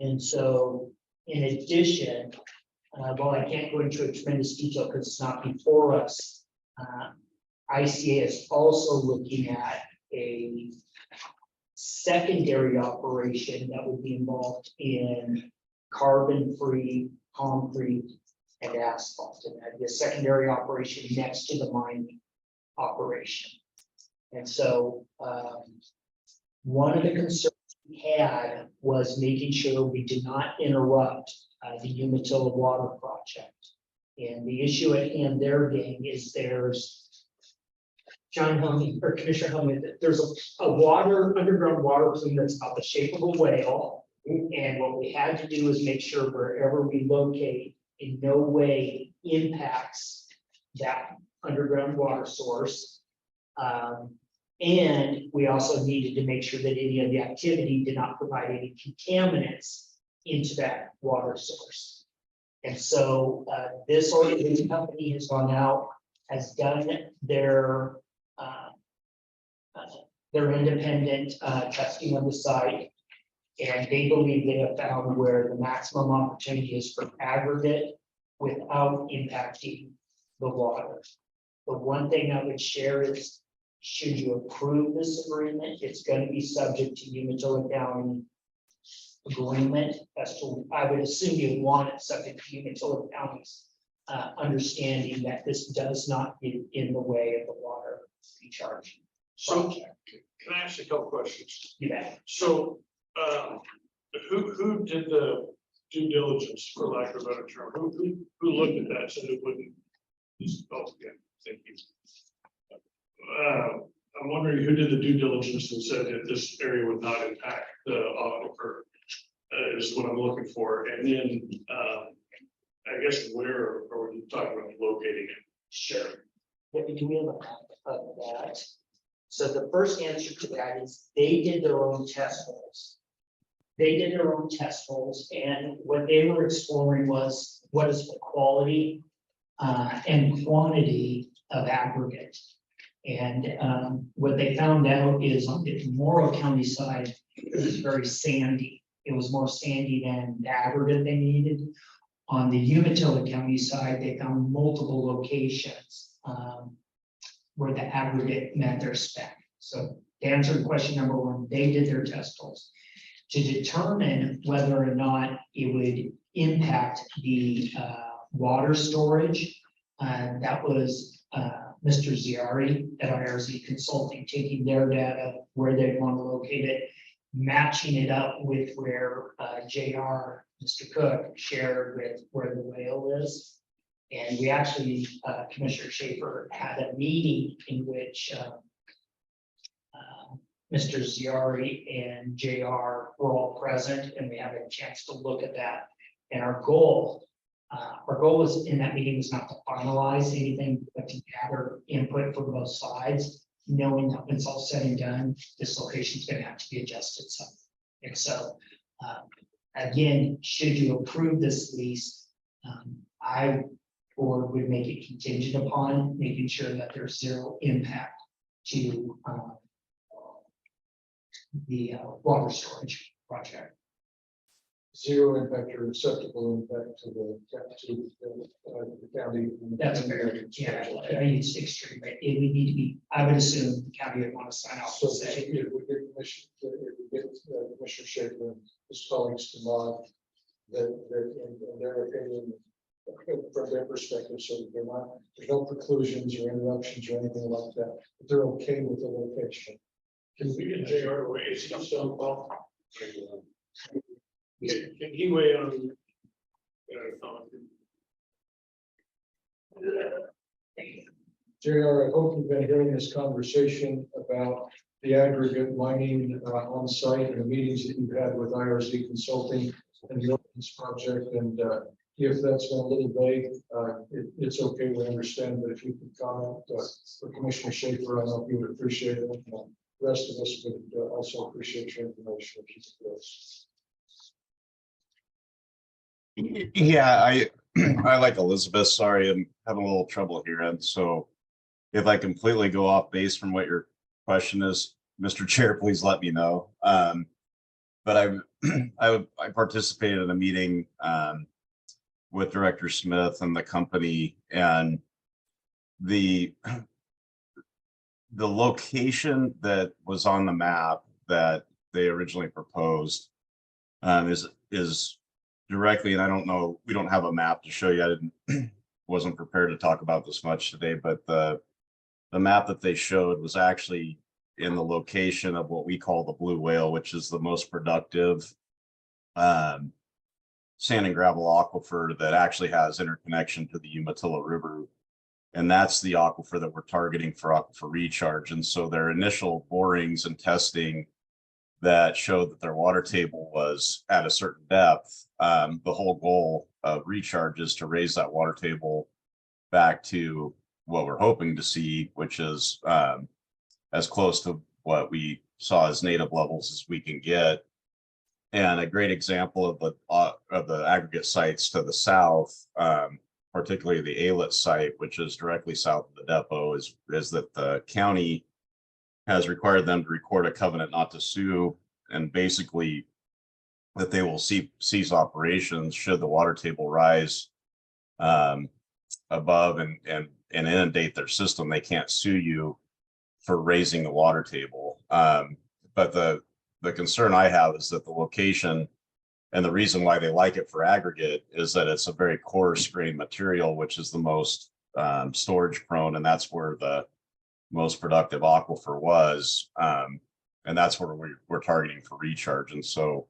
And so, in addition, while I can't go into a tremendous detail because it's not before us, ICA is also looking at a secondary operation that would be involved in carbon-free concrete and asphalt. And that'd be a secondary operation next to the mining operation. And so one of the concerns we had was making sure we did not interrupt the Umatilla water project. And the issue at hand there being is there's John Helmy or Commissioner Helmy, there's a underground water plume that's about the shape of a whale. And what we had to do is make sure wherever we locate in no way impacts that underground water source. And we also needed to make sure that any of the activity did not provide any contaminants into that water source. And so this organization company has gone out, has done their independent testing on the site. And they believe they have found where the maximum opportunity is for aggregate without impacting the water. The one thing I would share is, should you approve this agreement, it's going to be subject to Umatilla County agreement as to, I would assume you want it subject to Umatilla County's understanding that this does not get in the way of the water recharge. So can I ask you a couple questions? You bet. So who did the due diligence, for lack of a better term? Who looked at that, said it wouldn't? Oh, yeah, thank you. I'm wondering who did the due diligence and said that this area would not impact the aquifer, is what I'm looking for. And then I guess where are we talking about locating it? Sure. Yeah, do we have a map of that? So the first answer to that is they did their own test holes. They did their own test holes, and what they were exploring was what is the quality and quantity of aggregate. And what they found out is on the Morrow County side, it was very sandy. It was more sandy than the aggregate they needed. On the Umatilla County side, they found multiple locations where the aggregate met their spec. So to answer question number one, they did their test holes. To determine whether or not it would impact the water storage, that was Mr. Ziari at IRZ Consulting, taking their data, where they want to locate it, matching it up with where JR, Mr. Cook, shared with where the whale is. And we actually, Commissioner Schaefer had a meeting in which Mr. Ziari and JR were all present, and we had a chance to look at that. And our goal was in that meeting was not to finalize anything, but to gather input from both sides, knowing that when it's all said and done, this location is going to have to be adjusted some. And so Again, should you approve this lease, I board would make it contingent upon making sure that there's zero impact to the water storage project. Zero impact or acceptable impact to the county. That's very, yeah, I use extreme, right? It would need to be, I would assume the county would want to sign off So and say, if we get Commissioner Schaefer and his colleagues to nod, that in their opinion, from their perspective, so that there's no preclusions or interruptions or anything like that, but they're okay with the location. Can we get JR away? Is he still involved? Can he weigh on? JR, I hope you've been hearing this conversation about the aggregate mining on site and the meetings that you've had with IRC Consulting and the Opens project. And if that's been a little vague, it's okay, we understand, but if you could comment for Commissioner Schaefer, I know he would appreciate it. And the rest of us would also appreciate your information. If you could give us. Yeah, I like Elizabeth. Sorry, I'm having a little trouble here. And so if I completely go off base from what your question is, Mr. Chair, please let me know. But I participated in a meeting with Director Smith and the company, and the location that was on the map that they originally proposed is directly, and I don't know, we don't have a map to show you. I wasn't prepared to talk about this much today, but the map that they showed was actually in the location of what we call the Blue Whale, which is the most productive sand and gravel aquifer that actually has interconnection to the Umatilla River. And that's the aquifer that we're targeting for aquifer recharge. And so their initial borings and testing that showed that their water table was at a certain depth. The whole goal of recharge is to raise that water table back to what we're hoping to see, which is as close to what we saw as native levels as we can get. And a great example of the aggregate sites to the south, particularly the Aylet site, which is directly south of the depot, is that the county has required them to record a covenant not to sue, and basically that they will cease operations should the water table rise above and inundate their system. They can't sue you for raising the water table. But the concern I have is that the location, and the reason why they like it for aggregate, is that it's a very coarse grain material, which is the most storage prone, and that's where the most productive aquifer was. And that's where we're targeting for recharge. And so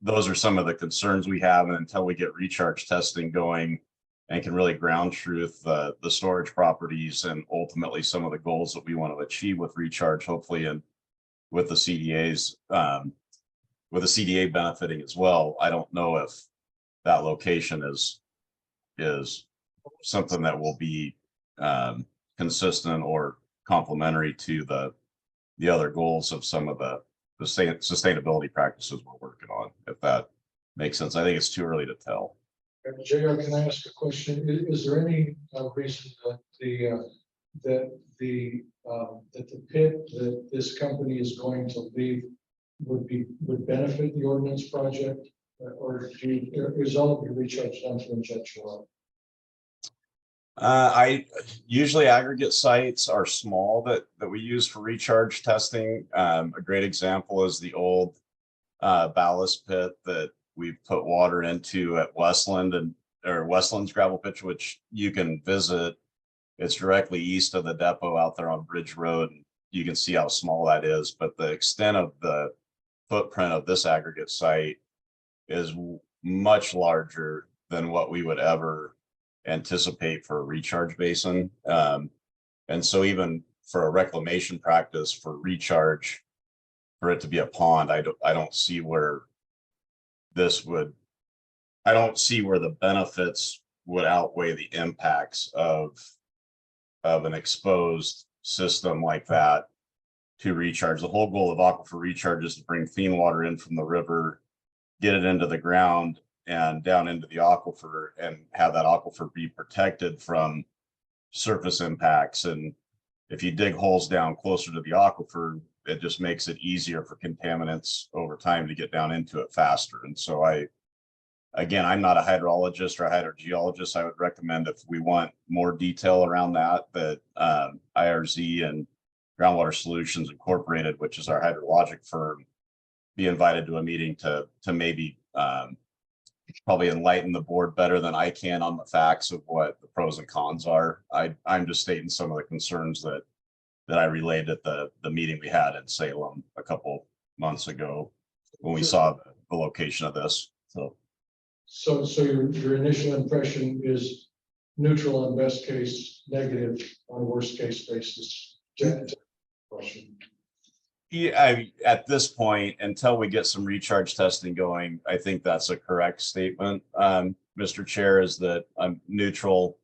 those are some of the concerns we have. And until we get recharge testing going and can really ground truth the storage properties and ultimately some of the goals that we want to achieve with recharge, hopefully, and with the CDAs, with the CDA benefiting as well, I don't know if that location is something that will be consistent or complementary to the other goals of some of the sustainability practices we're working on, if that makes sense. I think it's too early to tell. JR, can I ask a question? Is there any reason that the pit that this company is going to leave would benefit the ordinance project, or is all of your recharge done through injection well? I usually aggregate sites are small that we use for recharge testing. A great example is the old ballast pit that we put water into at Westland's gravel pit, which you can visit. It's directly east of the depot out there on Bridge Road. You can see how small that is, but the extent of the footprint of this aggregate site is much larger than what we would ever anticipate for a recharge basin. And so even for a reclamation practice for recharge, for it to be a pond, I don't see where the benefits would outweigh the impacts of an exposed system like that to recharge. The whole goal of aquifer recharge is to bring clean water in from the river get it into the ground and down into the aquifer and have that aquifer be protected from surface impacts. And if you dig holes down closer to the aquifer, it just makes it easier for contaminants over time to get down into it faster. And so again, I'm not a hydrologist or a hydrogeologist. I would recommend, if we want more detail around that IRZ and Groundwater Solutions Incorporated, which is our hydrologic firm, be invited to a meeting to maybe probably enlighten the board better than I can on the facts of what the pros and cons are. I'm just stating some of the concerns that I relayed at the meeting we had in Salem a couple months ago when we saw the location of this. So your initial impression is neutral on best case, negative on worst case basis. Question. Yeah, at this point, until we get some recharge testing going, I think that's a correct statement. Mr. Chair, is that I'm neutral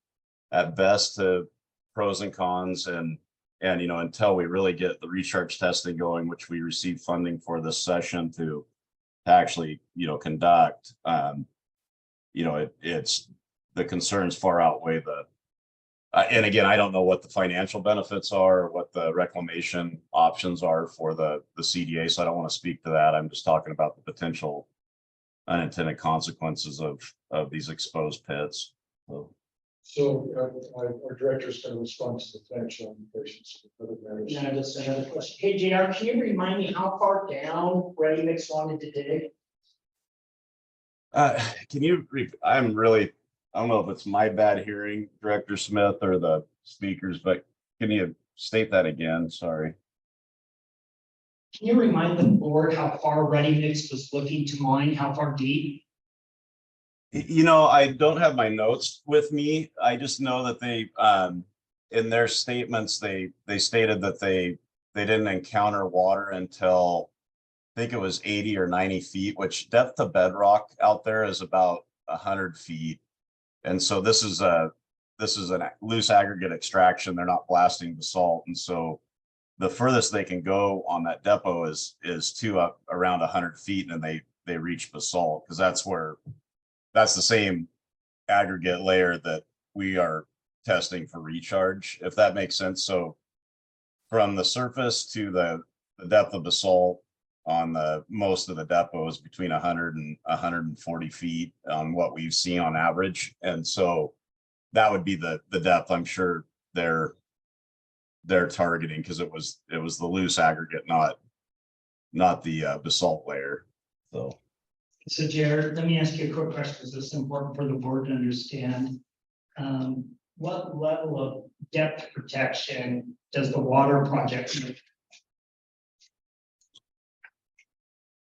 at best to pros and cons, and until we really get the recharge testing going, which we received funding for this session to actually conduct, it's the concerns far outweigh the. And again, I don't know what the financial benefits are, or what the reclamation options are for the CDA, so I don't want to speak to that. I'm just talking about the potential unintended consequences of these exposed pits. So our director's going to respond to the financial implications of other matters. Now, just another question. Hey, JR, can you remind me how far down Ready Mix wanted to dig? Can you, I don't know if it's my bad hearing, Director Smith, or the speakers, but can you state that again? Sorry. Can you remind the board how far Ready Mix was looking to mine, how far deep? I don't have my notes with me. I just know that they, in their statements, they stated that they didn't encounter water until, I think it was 80 or 90 feet, which depth to bedrock out there is about 100 feet. And so this is a loose aggregate extraction. They're not blasting basalt. And so the furthest they can go on that depot is to up around 100 feet, and they reach basalt, because that's the same aggregate layer that we are testing for recharge, if that makes sense. So from the surface to the depth of basalt on most of the depots between 100 and 140 feet on what we've seen on average. And so that would be the depth I'm sure they're targeting, because it was the loose aggregate, not the basalt layer. So Jared, let me ask you a quick question, because this is important for the board to understand. What level of depth protection does the water project need?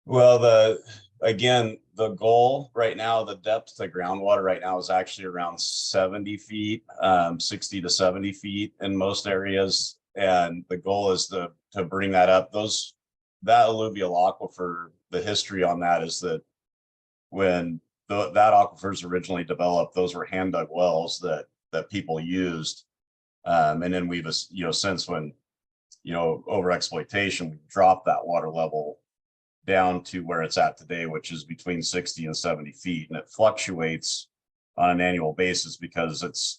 Well, again, the goal right now, the depth to groundwater right now is actually around 70 feet, 60 to 70 feet in most areas. And the goal is to bring that up. That alluvial aquifer, the history on that is that when that aquifer is originally developed, those were hand dug wells that people used. And then we've, since when, over exploitation, we dropped that water level down to where it's at today, which is between 60 and 70 feet. And it fluctuates on an annual basis because it's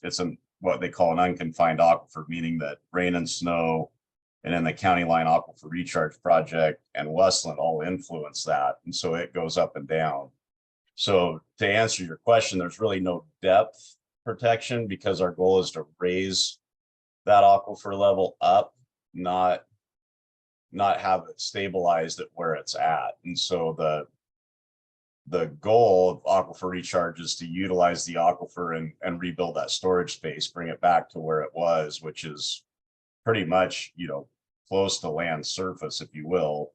what they call an unconfined aquifer, meaning that rain and snow and then the county line aquifer recharge project and Westland all influence that. And so it goes up and down. So to answer your question, there's really no depth protection, because our goal is to raise that aquifer level up, not have it stabilized at where it's at. And so the goal of aquifer recharge is to utilize the aquifer and rebuild that storage space, bring it back to where it was, which is pretty much, close to land surface, if you will,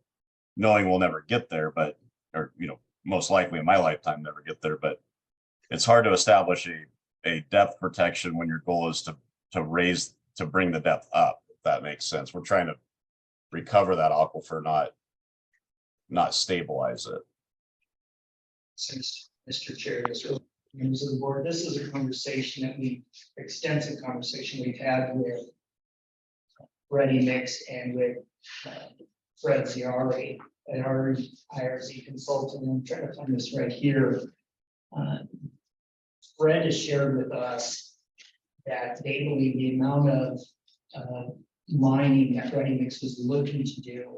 knowing we'll never get there, or most likely in my lifetime never get there. But it's hard to establish a depth protection when your goal is to bring the depth up, if that makes sense. We're trying to recover that aquifer, not stabilize it. Since Mr. Chair, members of the board, this is a conversation extensive conversation we've had with Ready Mix and with Fred Ziari at our IRZ consultant, I'm trying to find this right here. Fred has shared with us that they believe the amount of mining that Ready Mix was looking to do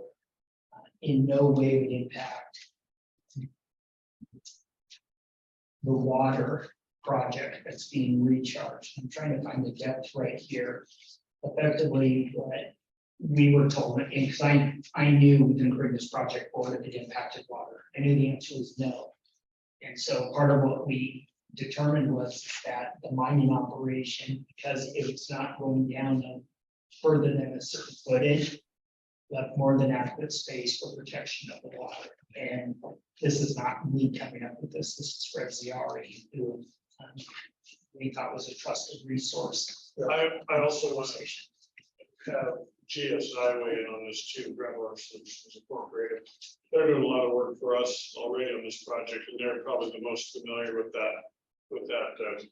in no way would impact the water project that's being recharged. I'm trying to find the depth right here. Effectively, what we were told, and because I knew we didn't bring this project forward if it impacted water. I knew the answer was no. And so part of what we determined was that the mining operation, because it was not going down further than a certain footage, left more than adequate space for protection of the water. And this is not me coming up with this. This is Fred Ziari, who we thought was a trusted resource. I also want to have GSI weigh in on this too, Groundwater Solutions Incorporated. They're doing a lot of work for us already on this project, and they're probably the most familiar with that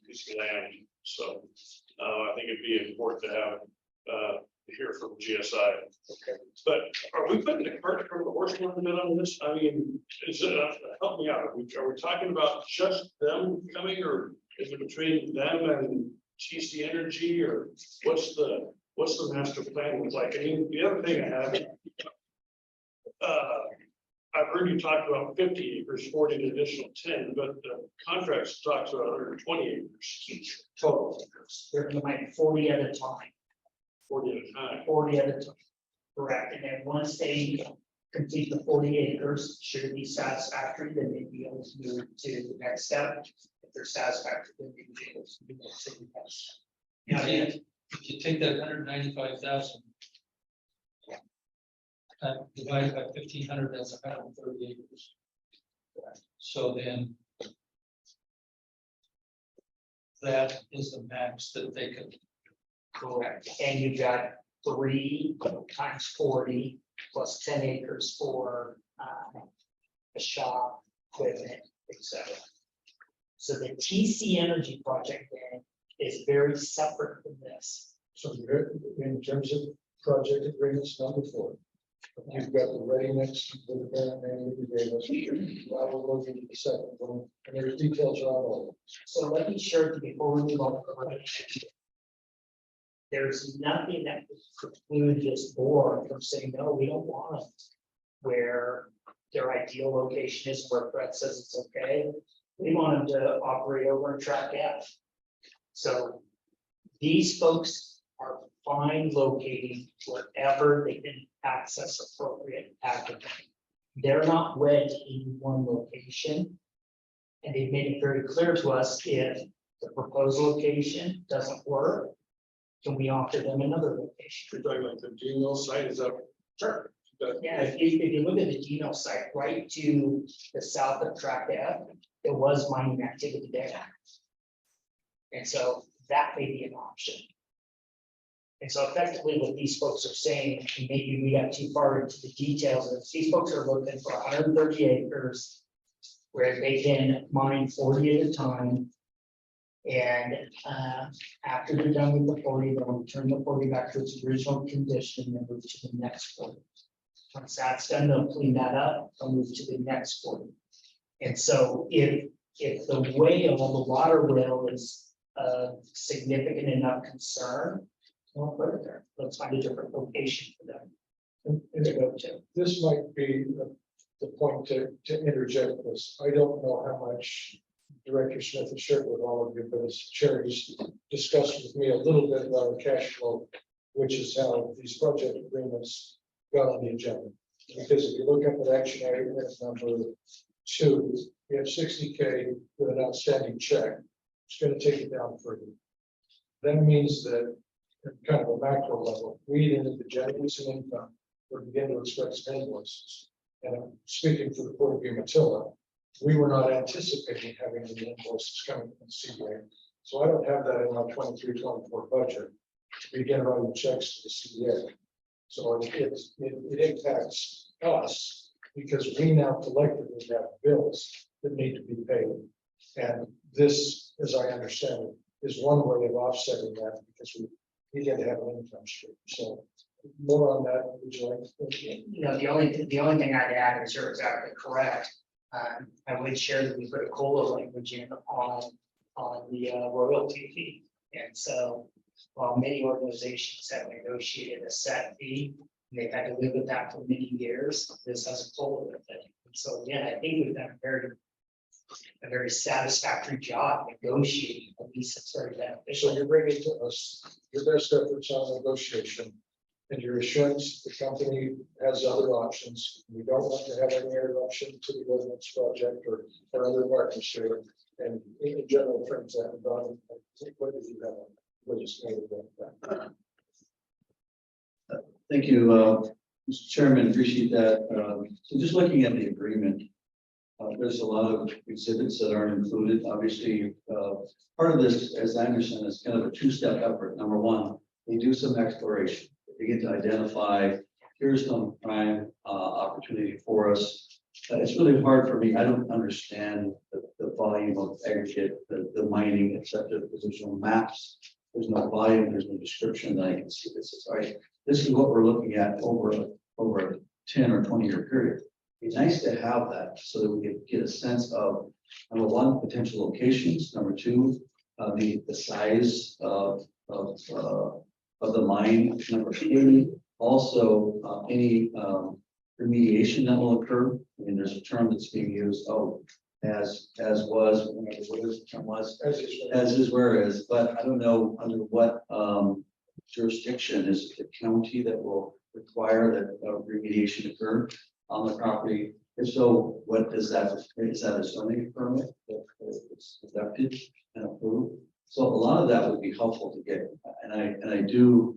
piece of land. So I think it'd be important to have hear from GSI. Okay. But are we putting the cart before the horse a little bit on this? I mean, is it, help me out. Are we talking about just them coming, or is it between them and TC Energy, or what's the master plan look like? I mean, the other thing I have, I've heard you talk about 50 acres, 40 an additional 10, but the contract talks about 120 acres each Total acres. They're going to mine 40 at a time. 40 at a time. 40 at a time. Correct. And then once they complete the 40 acres, should it be satisfactory, then they'd be able to move to the next step. If they're satisfactory, then they'd be able to move to the next step. Yeah, if you take that 195,000. Divided by 1,500, that's 130 acres. So then. That is the max that they could. Correct. And you've got 3 times 40 plus 10 acres for a shop, equipment, etc. So the TC Energy project then is very separate from this. So in terms of project agreements, number 4. You've got the ready mix, the parent name that you gave us. I will look into the second one, and there's details on all. So let me share it before we move on. There's nothing that would preclude this board from saying, no, we don't want them. Where their ideal location is where Brett says it's okay. We want them to operate over in track F. So these folks are fine locating wherever they can access appropriate activity. They're not wed to any one location. And they've made it very clear to us, if the proposed location doesn't work, can we offer them another location? You're talking like the Gmail site, is that? Sure. Yeah, if you look at the Geno site, right to the south of track F, there was mining activity there. And so that may be an option. And so effectively what these folks are saying, and maybe we got too far into the details, is these folks are looking for 130 acres where they can mine 40 at a time. And after they're done with the 40, they'll return the 40 back to its original condition and move to the next 40. Once that's done, they'll clean that up, they'll move to the next 40. And so if the whale, the water whale is a significant enough concern, we'll put it there. Let's find a different location for them to go to. This might be the point to interject this. I don't know how much Director Smith has shared with all of you, but as Cherry's discussed with me a little bit about our cash flow, which is how these project agreements got on the agenda. Because if you look up at action item number 2, we have 60K with an outstanding check. It's going to take it down further. That means that at kind of a macro level, we into the generating some income, we're beginning to expect some invoices. And I'm speaking for the Port of Umatilla, we were not anticipating having any invoices coming from CDA. So I don't have that in my 23-24 budget to begin writing checks to the CDA. So it impacts us because we now collectively have bills that need to be paid. And this, as I understand it, is one way of offsetting that because we begin to have an income stream. So more on that, would you like? You know, the only thing I'd add is you're exactly correct. I would share that we put a COLA language in on the royalty fee. And so while many organizations have negotiated a set fee, they've had to live with that for many years, this has a COLA with it. And so again, I think we've done a very satisfactory job negotiating, at least it's very So beneficial. you're bringing to us your best efforts on negotiation. And your assurance the company has other options. We don't want to have any interruption to the ordinance project or other partners here. And in general terms, that Don, what did you have? What just made it that? Thank you, Mr. Chairman, appreciate that. So just looking at the agreement, there's a lot of exhibits that aren't included. Obviously, part of this, as I understand, is kind of a two-step effort. Number one, they do some exploration. They begin to identify, here's some prime opportunity for us. It's really hard for me. I don't understand the volume of aggregate, the mining, et cetera, because there's no maps. There's no volume, there's no description that I can see. This is right. This is what we're looking at over a 10 or 20-year period. It's nice to have that so that we can get a sense of, number one, potential locations. Number two, the size of the mine. Number three, also any remediation that will occur. I mean, there's a term that's being used. As was, what is the term was? As is, where is, but I don't know under what jurisdiction. Is it the county that will require that remediation occur on the property? If so, what is that? Is that a zoning permit that is conducted and approved? So a lot of that would be helpful to get, and I do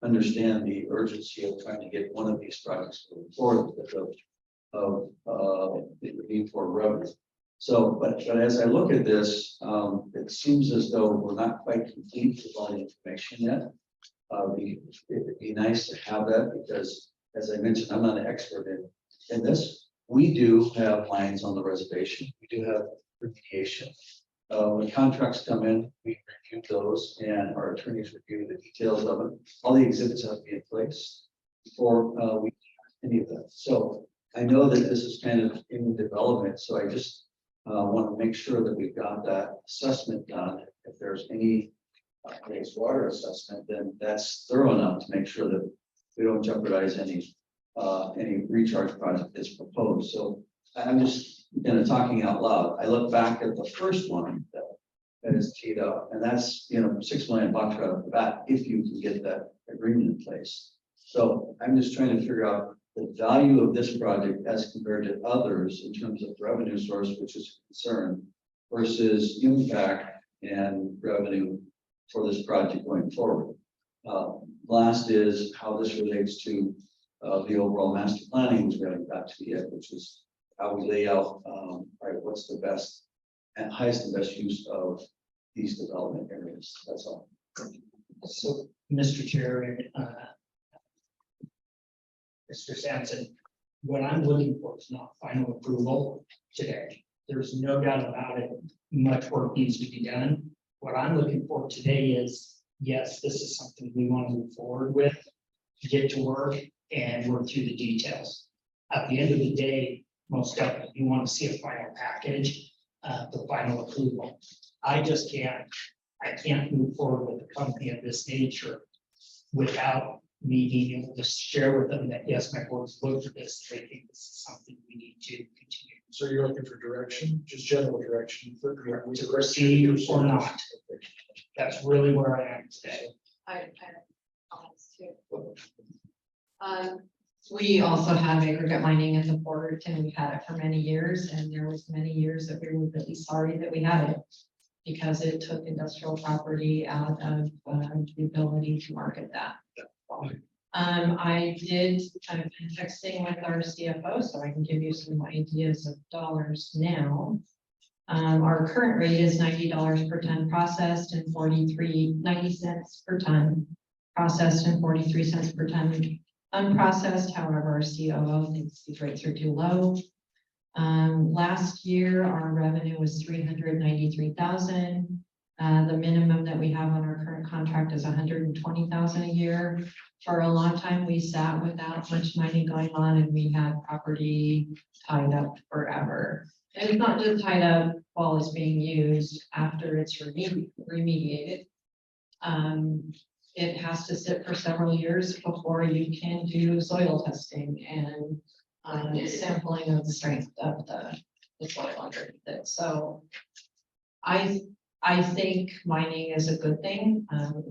understand the urgency of trying to get one of these projects moving forward because of the need for revenue. So, but as I look at this, it seems as though we're not quite complete with all the information yet. It'd be nice to have that because, as I mentioned, I'm not an expert in this. We do have lines on the reservation. We do have remediation. When contracts come in, we review those and our attorneys review the details of it. All the exhibits have to be in place before we do any of that. So I know that this is kind of in development, so I just want to make sure that we've got that assessment done. If there's any wastewater assessment, then that's thorough enough to make sure that we don't jeopardize any recharge project that's proposed. So I'm just kind of talking out loud. I look back at the first one that is teed up, and that's $6 million right off the bat if you can get that agreement in place. So I'm just trying to figure out the value of this project as compared to others in terms of revenue source, which is a concern, versus impact and revenue for this project going forward. Last is how this relates to the overall master planning, which we haven't got to yet, which is how we lay out what's the best and highest and best use of these development areas. That's all. So, Mr. Chair, Mr. Sampson, what I'm looking for is not final approval today. There's no doubt about it. Much work needs to be done. What I'm looking for today is, yes, this is something we want to move forward with, get to work and work through the details. At the end of the day, most definitely, you want to see a final package, the final approval. I can't move forward with a company of this nature without me being able to share with them that, yes, my board's looked at this, they think this is something we need to continue. So you're looking for direction, just general direction To proceed or not. That's really where I am today. I have comments too. We also have aggregate mining at the port and we've had it for many years, and there was many years that we were really sorry that we had it because it took industrial property out of the ability to market that. I did kind of been texting with our CFO, so I can give you some ideas of dollars now. Our current rate is $90 per ton processed and 90 cents per ton processed and 43 cents per ton unprocessed. However, our COO thinks these rates are too low. Last year, our revenue was $393,000. The minimum that we have on our current contract is 120,000 a year. For a long time, we sat without much mining going on and we had property tied up forever. And it's not just tied up while it's being used after it's remediated. It has to sit for several years before you can do soil testing and sampling of the strength of the soil underneath it. So I think mining is a good thing.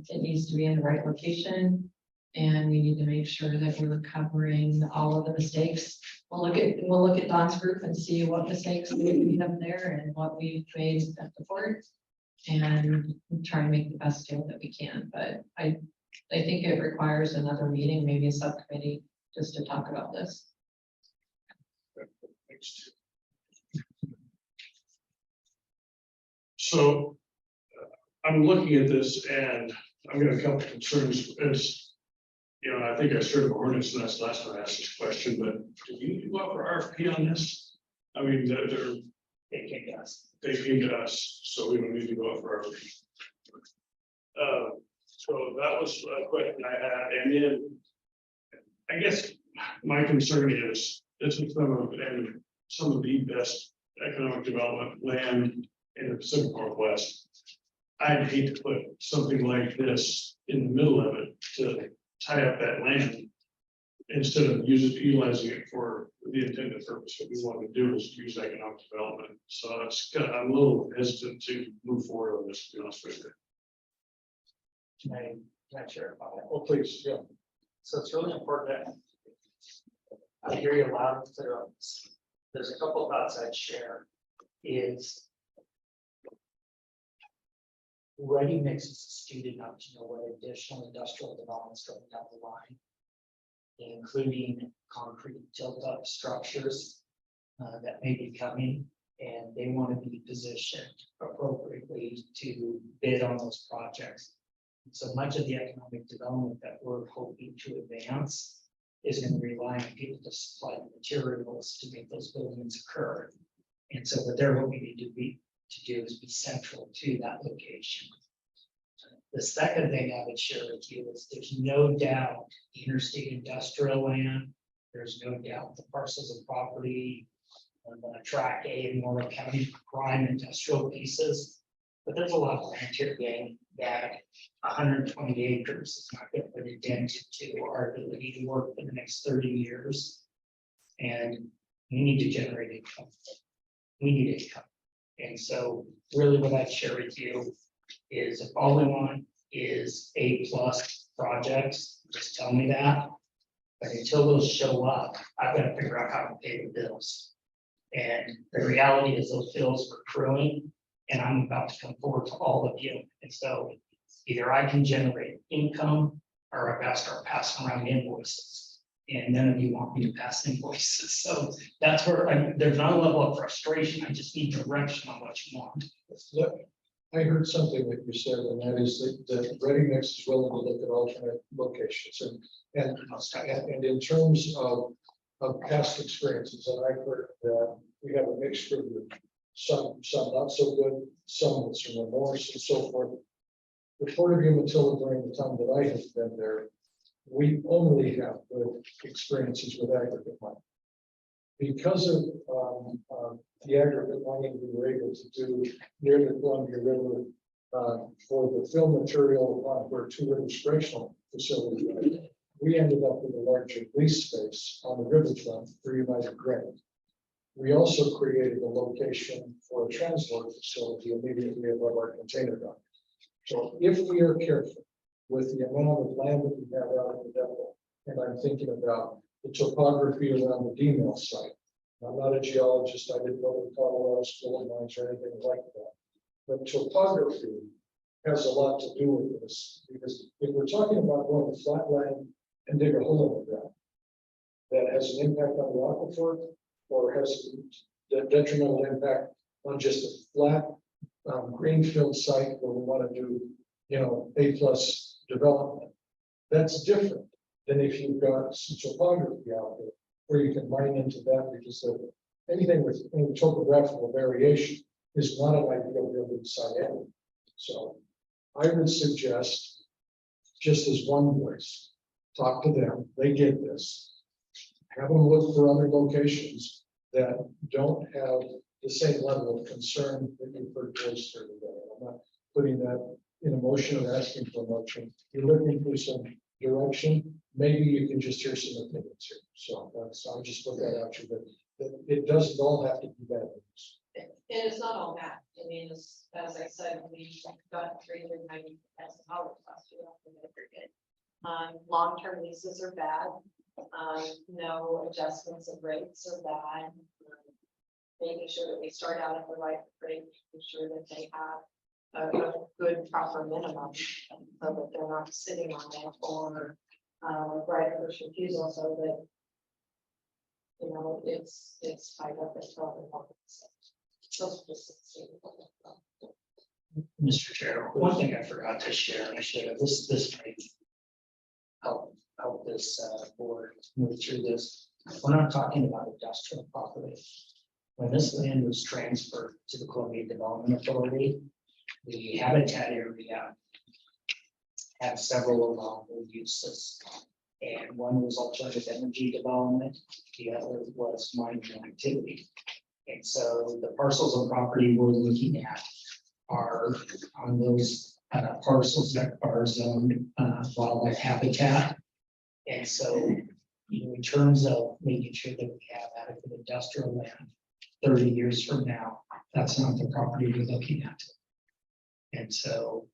It needs to be in the right location. And we need to make sure that we're covering all of the mistakes. We'll look at Don's group and see what mistakes we have there and what we've made at the port. And try and make the best deal that we can. But I think it requires another meeting, maybe a subcommittee, just to talk about this. So I'm looking at this and I've got a couple of concerns. As you know, I think I started a hornet's nest last time I asked this question, but do you need to go out for RFP on this? I mean, They came to us. they came to us, so we don't need to go out for RFP. So that was a question I had, and then I guess my concern is this is some of the best economic development land in the Pacific Northwest. I'd hate to put something like this in the middle of it to tie up that land instead of utilizing it for the intended purpose that we want to do is use economic development. So it's kind of, I'm a little hesitant to move forward on this, to be honest with you. Can I share about that? Oh, please, yeah. So it's really important that I hear you loud and clear on this. There's a couple of thoughts I'd share is ready mix is astute enough to know what additional industrial developments going down the line, including concrete tilt-up structures that may be coming, and they want to be positioned appropriately to bid on those projects. So much of the economic development that we're hoping to advance is going to rely on people to supply the materials to make those buildings occur. And so what they're hoping to do is be central to that location. The second thing I would share with you is there's no doubt interstate industrial land. There's no doubt the parcels of property on track A in Morrow County, prime industrial pieces. But there's a lot of land here, gang, that 120 acres is not going to put a dent into our ability to work for the next 30 years. And we need to generate income. We need income. And so really what I'd share with you is if all we want is A+ projects, just tell me that. But until those show up, I've got to figure out how to pay the bills. And the reality is those bills were accruing, and I'm about to come forward to all of you. And so either I can generate income or I've got to start passing around invoices. And none of you want me to pass invoices. So that's where there's not a level of frustration. I just need direction on what you want. Look, I heard something that you said, and that is that Ready Mix is willing to look at alternate locations. And in terms of past experiences, and I've heard that we have a mixture of some not so good, some with some remorse and so forth. The Port of Umatilla during the time that I have been there, we only have good experiences with aggregate mining. Because of the aggregate mining we were able to do near the Columbia River for the fill material on where Two Rivers Correctional Facility, we ended up with a larger lease space on the riverfront for United Grain. We also created a location for a transload facility immediately above our container dock. So if we are careful with the amount of land that we have out in the depot, and I'm thinking about the topography around the D-mill site. I'm not a geologist, I didn't go to the Colorado School of Mines or anything like that. But topography has a lot to do with this, because if we're talking about going to flat land and dig a hole in the ground, that has an impact on the aquifer, or has a detrimental impact on just a flat greenfield site where we want to do, A+ development. That's different than if you've got some topography out there where you can mine into that, because anything with any topographical variation is not an ideal building site anyway. So I would suggest, just as one voice, talk to them, they get this. Have them look for other locations that don't have the same level of concern that you've heard voiced here today. I'm not putting that in a motion or asking for a motion. You're looking for some direction. Maybe you can just hear some opinions here. So that's, I'll just put that out to you, that it doesn't all have to be bad news. And it's not all that, I mean, as I said, we got $390,000 last year. Off the aggregate. Long-term leases are bad. No adjustments of rates are bad. Making sure that we start out at the right rate, making sure that they have a good proper minimum, so that they're not sitting on it or right of first refusal, so that you know it's tied up as well. Mr. Chair, one thing I forgot to share, I should have, this might help this board move through this. We're not talking about industrial property. When this land was transferred to the Columbia Development Authority, the habitat area had several allowable uses. And one was alternative energy development, the other was mining activity. And so the parcels of property we're looking at are on those parcels that are zoned wildlife habitat. And so, you know, in terms of making sure that we have adequate industrial land 30 years from now, that's not the property we're looking at. And so,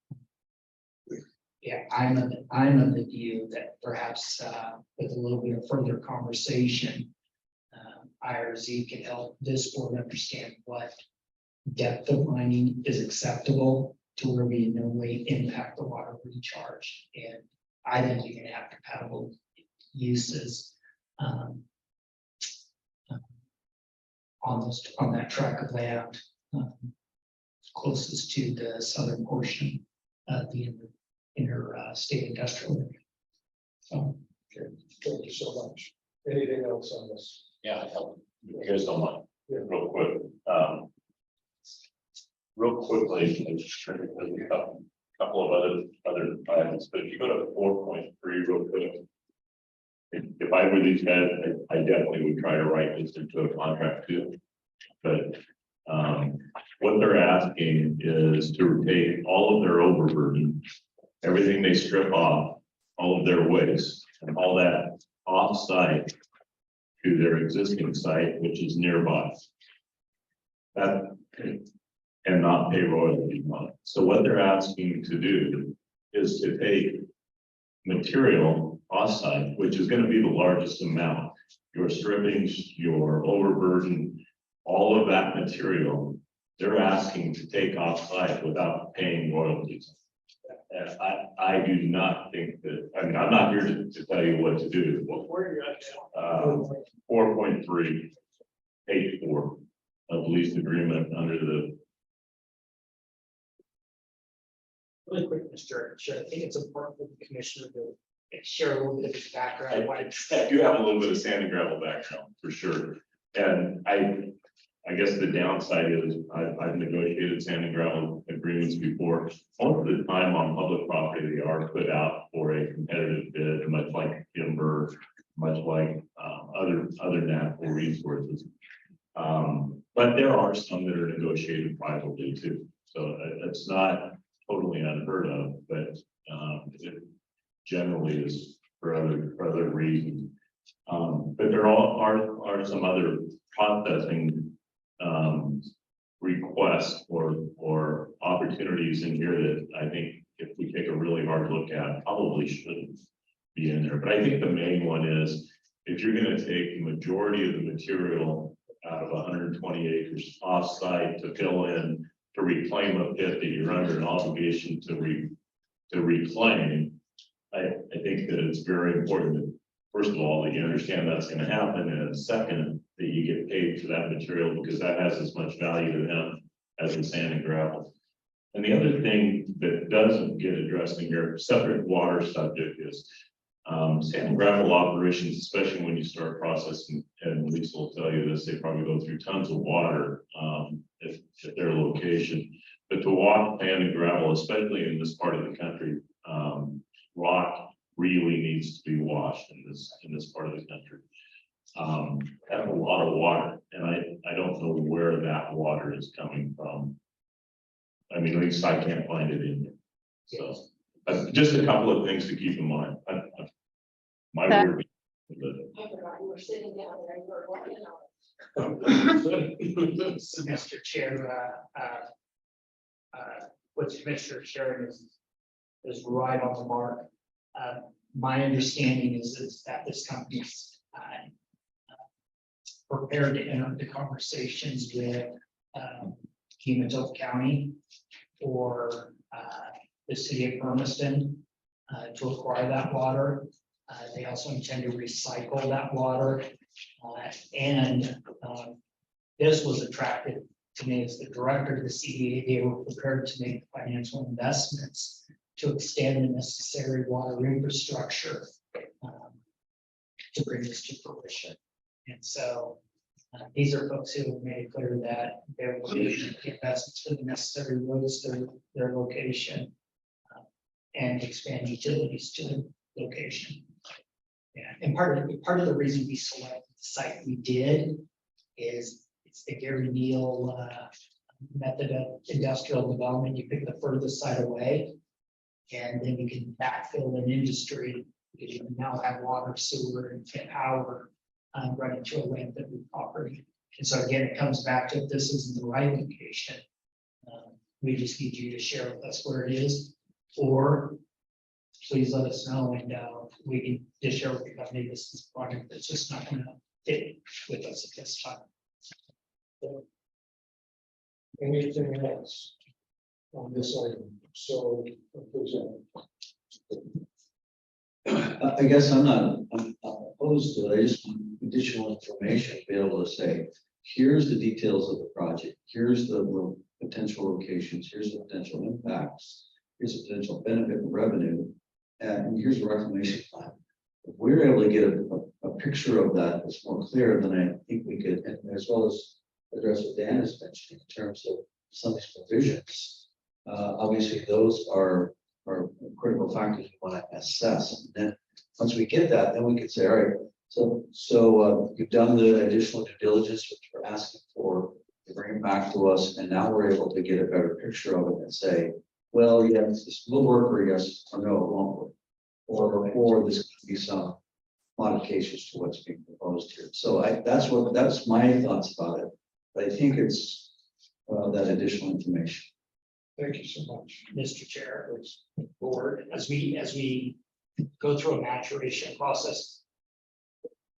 yeah, I'm of the view that perhaps with a little bit of further conversation, IRZ can help this board understand what depth of mining is acceptable to where we in no way impact the water recharge. And I think you're gonna have compatible uses on that tract of land closest to the southern portion of the interstate industrial area. So, Okay, thank you so much. Anything else on this? Yeah, here's the one, Yeah. real quick. Real quickly, there's a couple of other items, but if you go to 4.3 real quick. If I were these guys, I definitely would try to write this into a contract too. But what they're asking is to take all of their overburden, everything they strip off, all of their waste and all that off-site to their existing site, which is nearby. That and not pay royalties on it. So what they're asking to do is to take material off-site, which is going to be the largest amount, your strippings, your overburden, all of that material, they're asking to take off-site without paying royalties. And I do not think that, I mean, I'm not here to tell you what to do. Where are you at now? 4.3, page 4 of lease agreement under the. really quick, Mr. Chair, I think it's important for the commissioner to share a little bit of his background. Why I do have a little bit of sand and gravel background for sure. And I guess the downside is I've negotiated sand and gravel agreements before. Most of the time on public property, they are put out for a competitive bid, much like timber, much like other natural resources. But there are some that are negotiated privately too. So it's not totally unheard of, but it generally is for other reasons. But there are some other processing requests or opportunities in here that I think if we take a really hard look at, probably shouldn't be in there. But I think the main one is if you're going to take the majority of the material out of 120 acres off-site to fill in to reclaim a pit that you're under an obligation to reclaim, I think that it's very important that, first of all, that you understand that's going to happen, and second, that you get paid for that material because that has as much value to them as the sand and gravel. And the other thing that doesn't get addressed in your separate water subject is sand and gravel operations, especially when you start processing, and Lisa will tell you this, they probably go through tons of water at their location. But to walk sand and gravel, especially in this part of the country, rock really needs to be washed in this part of the country. Have a lot of water, and I don't know where that water is coming from. I mean, at least I can't find it in here. So, just a couple of things to keep in mind. My That- word. I forgot you were sitting down there, you were working on So, Mr. Chair, what Commissioner sharing is right on the mark. My understanding is that this company's prepared to enter into conversations with Umatilla County or the city of Hermiston to acquire that water. They also intend to recycle that water. And this was attractive to me as the director of the CDA. They were prepared to make financial investments to extend the necessary water infrastructure to bring this to fruition. And so these are folks who have made it clear that they're willing to make investments for the necessary roads to their location and expand utilities to the location. Yeah, and part of the reason we selected the site we did is it's the Gary Neal method of industrial development. You pick the furthest side away, and then you can backfill an industry because you can now have water, sewer, and power running to a landfill property. And so again, it comes back to if this isn't the right location, we just need you to share with us where it is, or please let us know, and we can just share with the company this is a project that's just not going to fit with us at this time. Anything else on this item? So, please, I guess I'm not opposed to it. I just want additional information to be able to say, here's the details of the project. Here's the potential locations. Here's the potential impacts. Here's the potential benefit and revenue. And here's the reclamation plan. If we're able to get a picture of that that's more clear, then I think we could, and as well as address what Dan is mentioning in terms of some of these provisions. Obviously, those are critical factors we want to assess. And then once we get that, then we can say, all right, so you've done the additional due diligence, which we're asking for, you bring it back to us, and now we're able to get a better picture of it and say, well, yes, this will work, or yes, or no, it won't work. Or this could be some modifications to what's being proposed here. So that's my thoughts about it. But I think it's that additional information. thank you so much. Mr. Chair, board, as we go through a maturation process,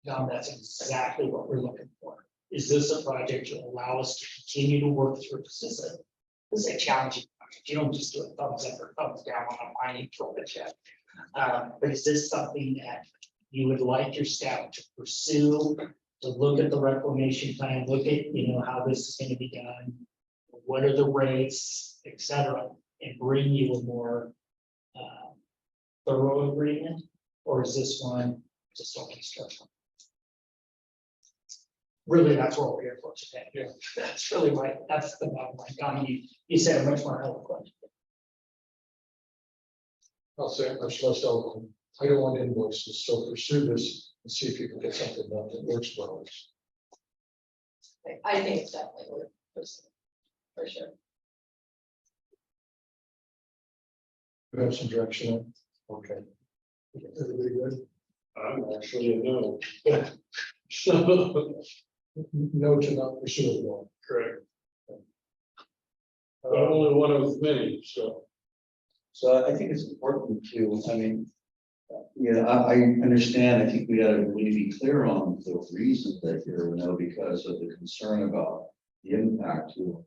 that's exactly what we're looking for. Is this a project to allow us to continue to work through? This is a challenging project. You don't just do a thumbs up or thumbs down on a mining project. But is this something that you would like your staff to pursue, to look at the reclamation plan, look at, how this is going to be done, what are the rates, et cetera, and bring you a more thorough agreement? Or is this one just all construction? Really, that's what we're here for today. Yeah. That's really that's the bottom line. Donnie, you said it much more eloquent. I'll say it much less eloquent. I don't want invoices, so pursue this and see if you can get something done that works well. I think it's definitely worth pursuing, for sure. We have some direction. Okay. Everybody good? Actually, no. No to not pursue it well. Correct. Only one of many, so. So I think it's important to, I understand. I think we got to really be clear on the reason that you're because of the concern about the impact to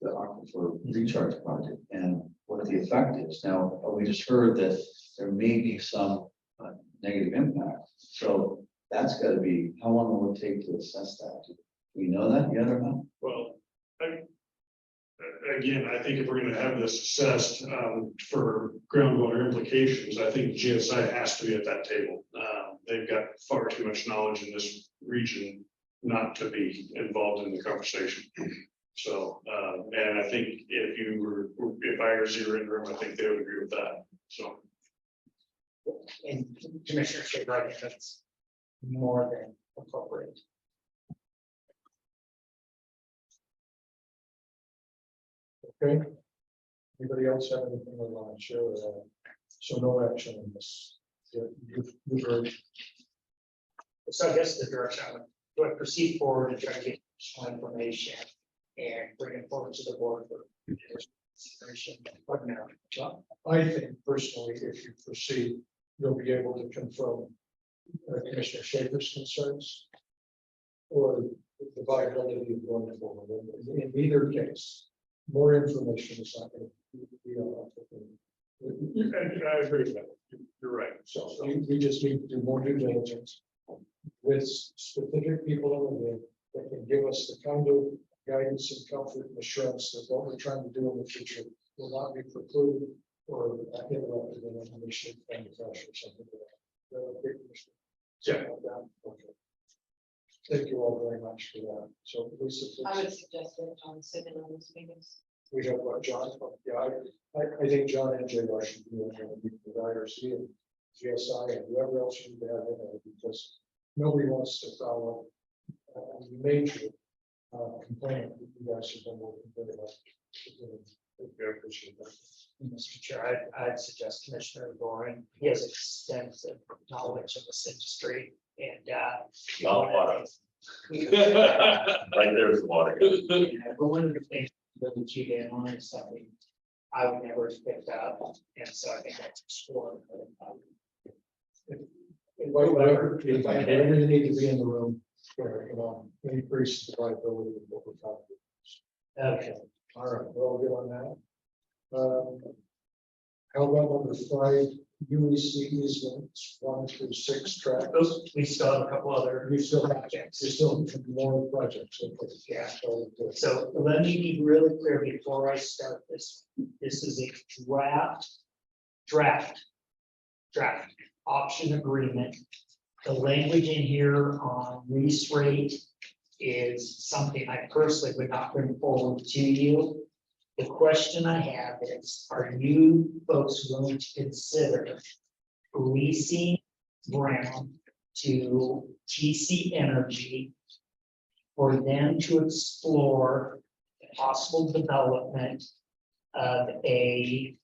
the aquifer recharge project and what the effect is. Now, we just heard that there may be some negative impact. So that's got to be, how long will it take to assess that? Do we know that yet or not? Well, again, I think if we're gonna have this assessed for groundwater implications, I think GSI has to be at that table. They've got far too much knowledge in this region not to be involved in the conversation. So, and I think if I were you in the room, I think they would agree with that, so. And Commissioner Shaver, I think that's more than appropriate. Okay. Anybody else have anything they want to share? So no action on this. You've heard. So I guess the direction I would, do I proceed forward and try to get additional information and bring it forward to the board for consideration? What now? Well, I think personally, if you proceed, you'll be able to confirm Commissioner Schaefer's concerns or the viability of going forward. In either case, more information is not going to be allowed. I agree with that. You're right. So we just need to do more due diligence with specific people in the room that can give us the kind of guidance and comfort and assurance that what we're trying to do in the future will not be precluded or interrupted in any shape, form, or fashion or something like that. Yeah. Okay. Thank you all very much for that. So Lisa, I would suggest that John sit in on those meetings. we have John. Yeah, I think John and Jay should be the IRC and GSI and whoever else you need to have in there because nobody wants to follow a major complaint that you guys have been working very hard. I appreciate that. Mr. Chair, I'd suggest Commissioner Gorin. He has extensive knowledge of this industry and Water. Right there's the water. but one of the things that the CDA on is something I would never have picked up, and so I think that's a score. Whatever you need to be in the room, increase the liability of what we're talking about. Okay. All right, we're all good on that. How about number 5, UEC easements, 1 through 6 tracks? We still have a couple other You still have projects. more projects. Yeah. So let me be really clear before I start this. This is a draft option agreement. The language in here on lease rate is something I personally would not bring forward to you. The question I have is, are you folks willing to consider leasing ground to TC Energy for them to explore the possible development of a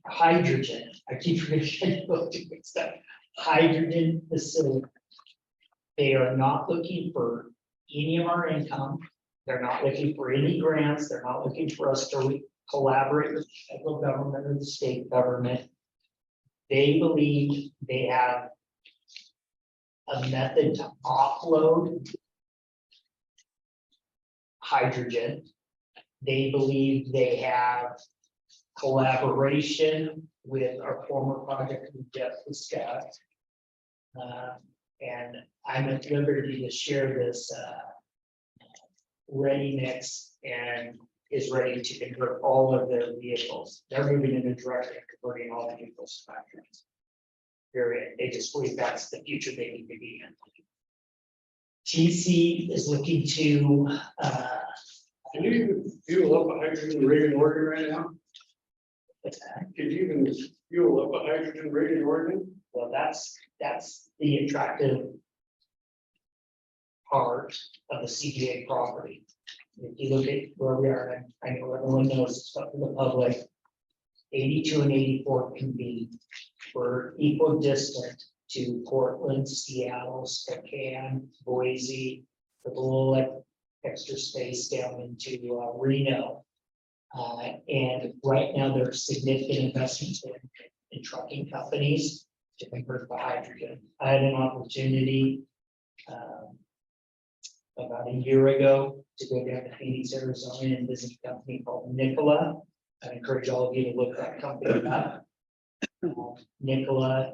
hydrogen, I keep forgetting what to stuff, hydrogen facility. They are not looking for any of our income. They're not looking for any grants. They're not looking for us to collaborate with the federal government or the state government. They believe they have a method to offload hydrogen. They believe they have collaboration with our former project we just discussed. And I'm at liberty to share this ready mix and is ready to convert all of their vehicles. They're moving in a direction of converting all the vehicles to batteries. Period. They just believe that's the future they need to be in. TC is looking to Can you even fuel up a hydrogen rig in Oregon right now? Could you even fuel up a hydrogen rig in Oregon? well, that's the attractive part of the CDA property. If you look at where we are, and I know everyone knows it's up to the public. 82 and 84 can be, we're equidistant to Portland, Seattle, Spokane, Boise, with a little extra space down into Reno. And right now there's significant investments in trucking companies to convert to hydrogen. I had an opportunity about a year ago to go down to Phoenix, Arizona and visit a company called Nikola. I encourage all of you to look that company up. Nikola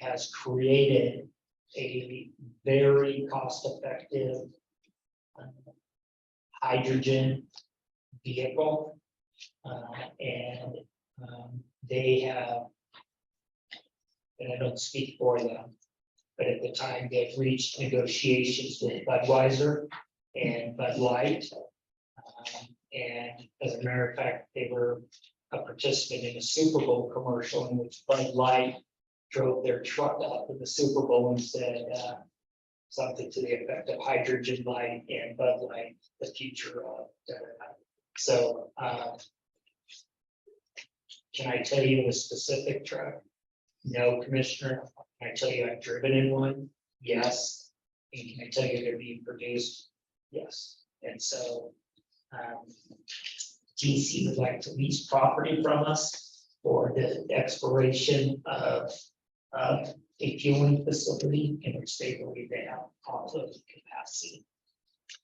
has created a very cost-effective hydrogen vehicle, and they have, and I don't speak for them, But at the time, they've reached negotiations with Budweiser and Bud Light. And as a matter of fact, they were a participant in a Super Bowl commercial in which Bud Light drove their truck up in the Super Bowl and said something to the effect of hydrogen light and Bud Light, the future of. So can I tell you a specific truck? No, Commissioner. Can I tell you I've driven in one? Yes. And can I tell you they're being produced? Yes. And so GC would like to lease property from us for the exploration of a fueling facility in which they believe they have offload capacity.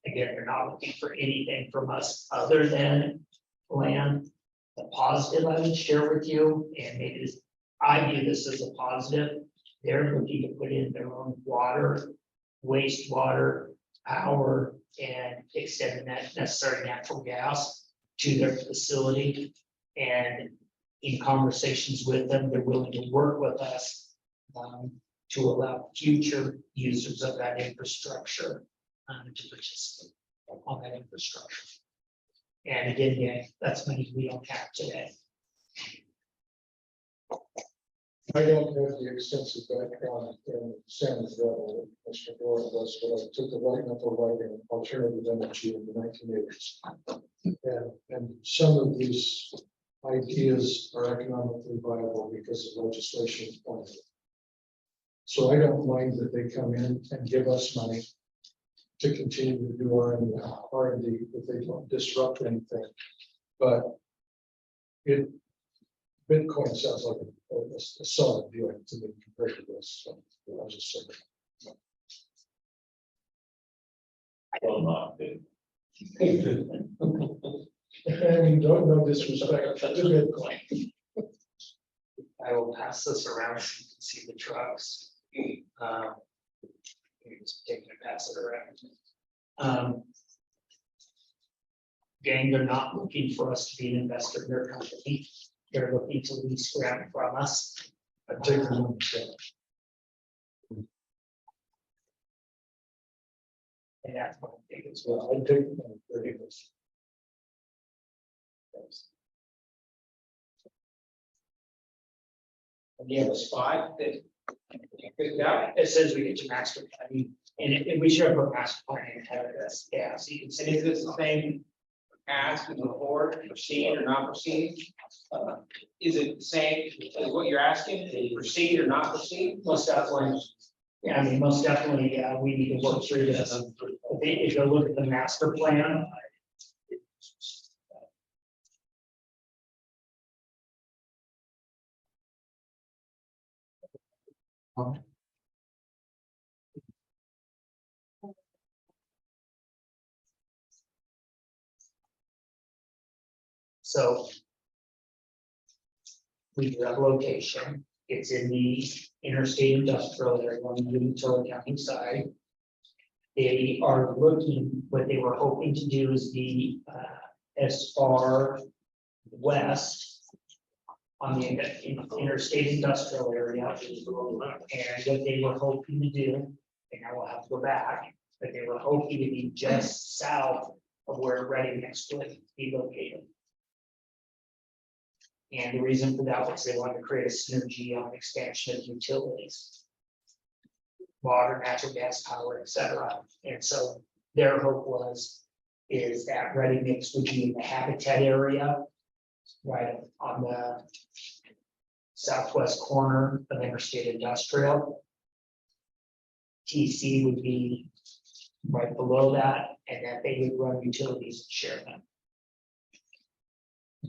Again, they're not looking for anything from us other than land. The positive I would share with you, and maybe this, I view this as a positive. They're looking to put in their own water, wastewater, power, and extending that necessary natural gas to their facility. And in conversations with them, they're willing to work with us to allow future users of that infrastructure to participate on that infrastructure. And again, yeah, that's money we don't have today. I don't have the extensive background in San Antonio, Mr. Doran does, but I took the right mental right in alternative energy in the 1980s. And some of these ideas are economically viable because of legislation. So I don't mind that they come in and give us money to continue to do R&D if they don't disrupt anything. But Bitcoin sounds like a solid deal to me compared to this. So I'll just say that. Well, not good. I mean, no disrespect to Bitcoin. I will pass this around so you can see the trucks. Just taking a pass it around. Gang, they're not looking for us to be an investor in their company. They're looking to lease ground from us. I take the money. And that's what I think as Well, well. I take the money. Very good. And you have a spot that you picked out. It says we get to master plan, and we should have a master plan ahead of this. Yeah, so you can And see is this the same ask as before, proceed or not proceed? Is it the same as what you're asking, proceed or not proceed? most definitely. Yeah, I mean, most definitely, yeah, we need to work through this. If you look at the master plan. So. We do have location, it's in the interstate industrial area on the Umatilla County side. They are looking, what they were hoping to do is be as far west on the interstate industrial area. And what they were hoping to do, and I will have to go back, but they were hoping to be just south of where Reading next would be located. And the reason for that was they wanted to create a synergy on expansion of utilities. Water, natural gas, power, et cetera. And so their hope is that Ready Mix would be in the habitat area, right on the southwest corner of interstate industrial. TC would be right below that, and that they would run utilities and share them.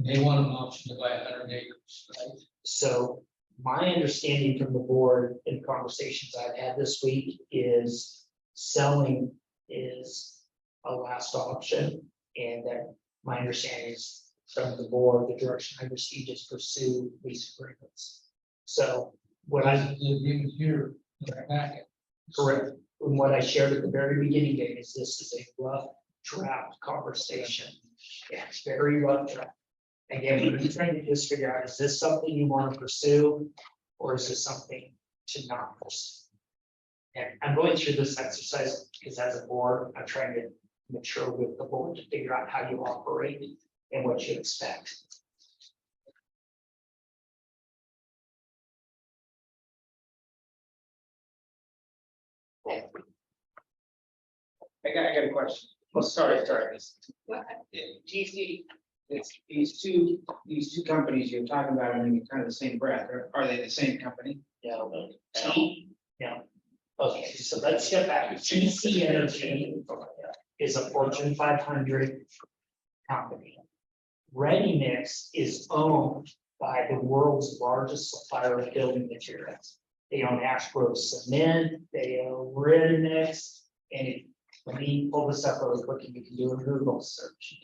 They want an option to buy 100 acres, right? So my understanding from the board in conversations I've had this week is selling is a last option. And that my understanding is from the board, the direction I received is pursue lease agreements. So what I here, back. correct, and what I shared at the very beginning, Dave, is this is a rough draft conversation. Yeah, it's very rough draft. Again, we're trying to just figure out, is this something you want to pursue? Or is this something to not pursue? And I'm going through this exercise because as a board, I'm trying to mature with the board to figure out how you operate and what you expect. I got a question. Oh, sorry. TC, it's these two companies you're talking about are in kind of the same breath. Are they the same company? Yeah. Yeah. Okay, so let's get back. TC Energy is a Fortune 500 company. Ready Mix is owned by the world's largest supplier of building materials. They own Ash Grove Cement, they own Ready Mix, and if, let me pull this up really quick, and you can do a Google search.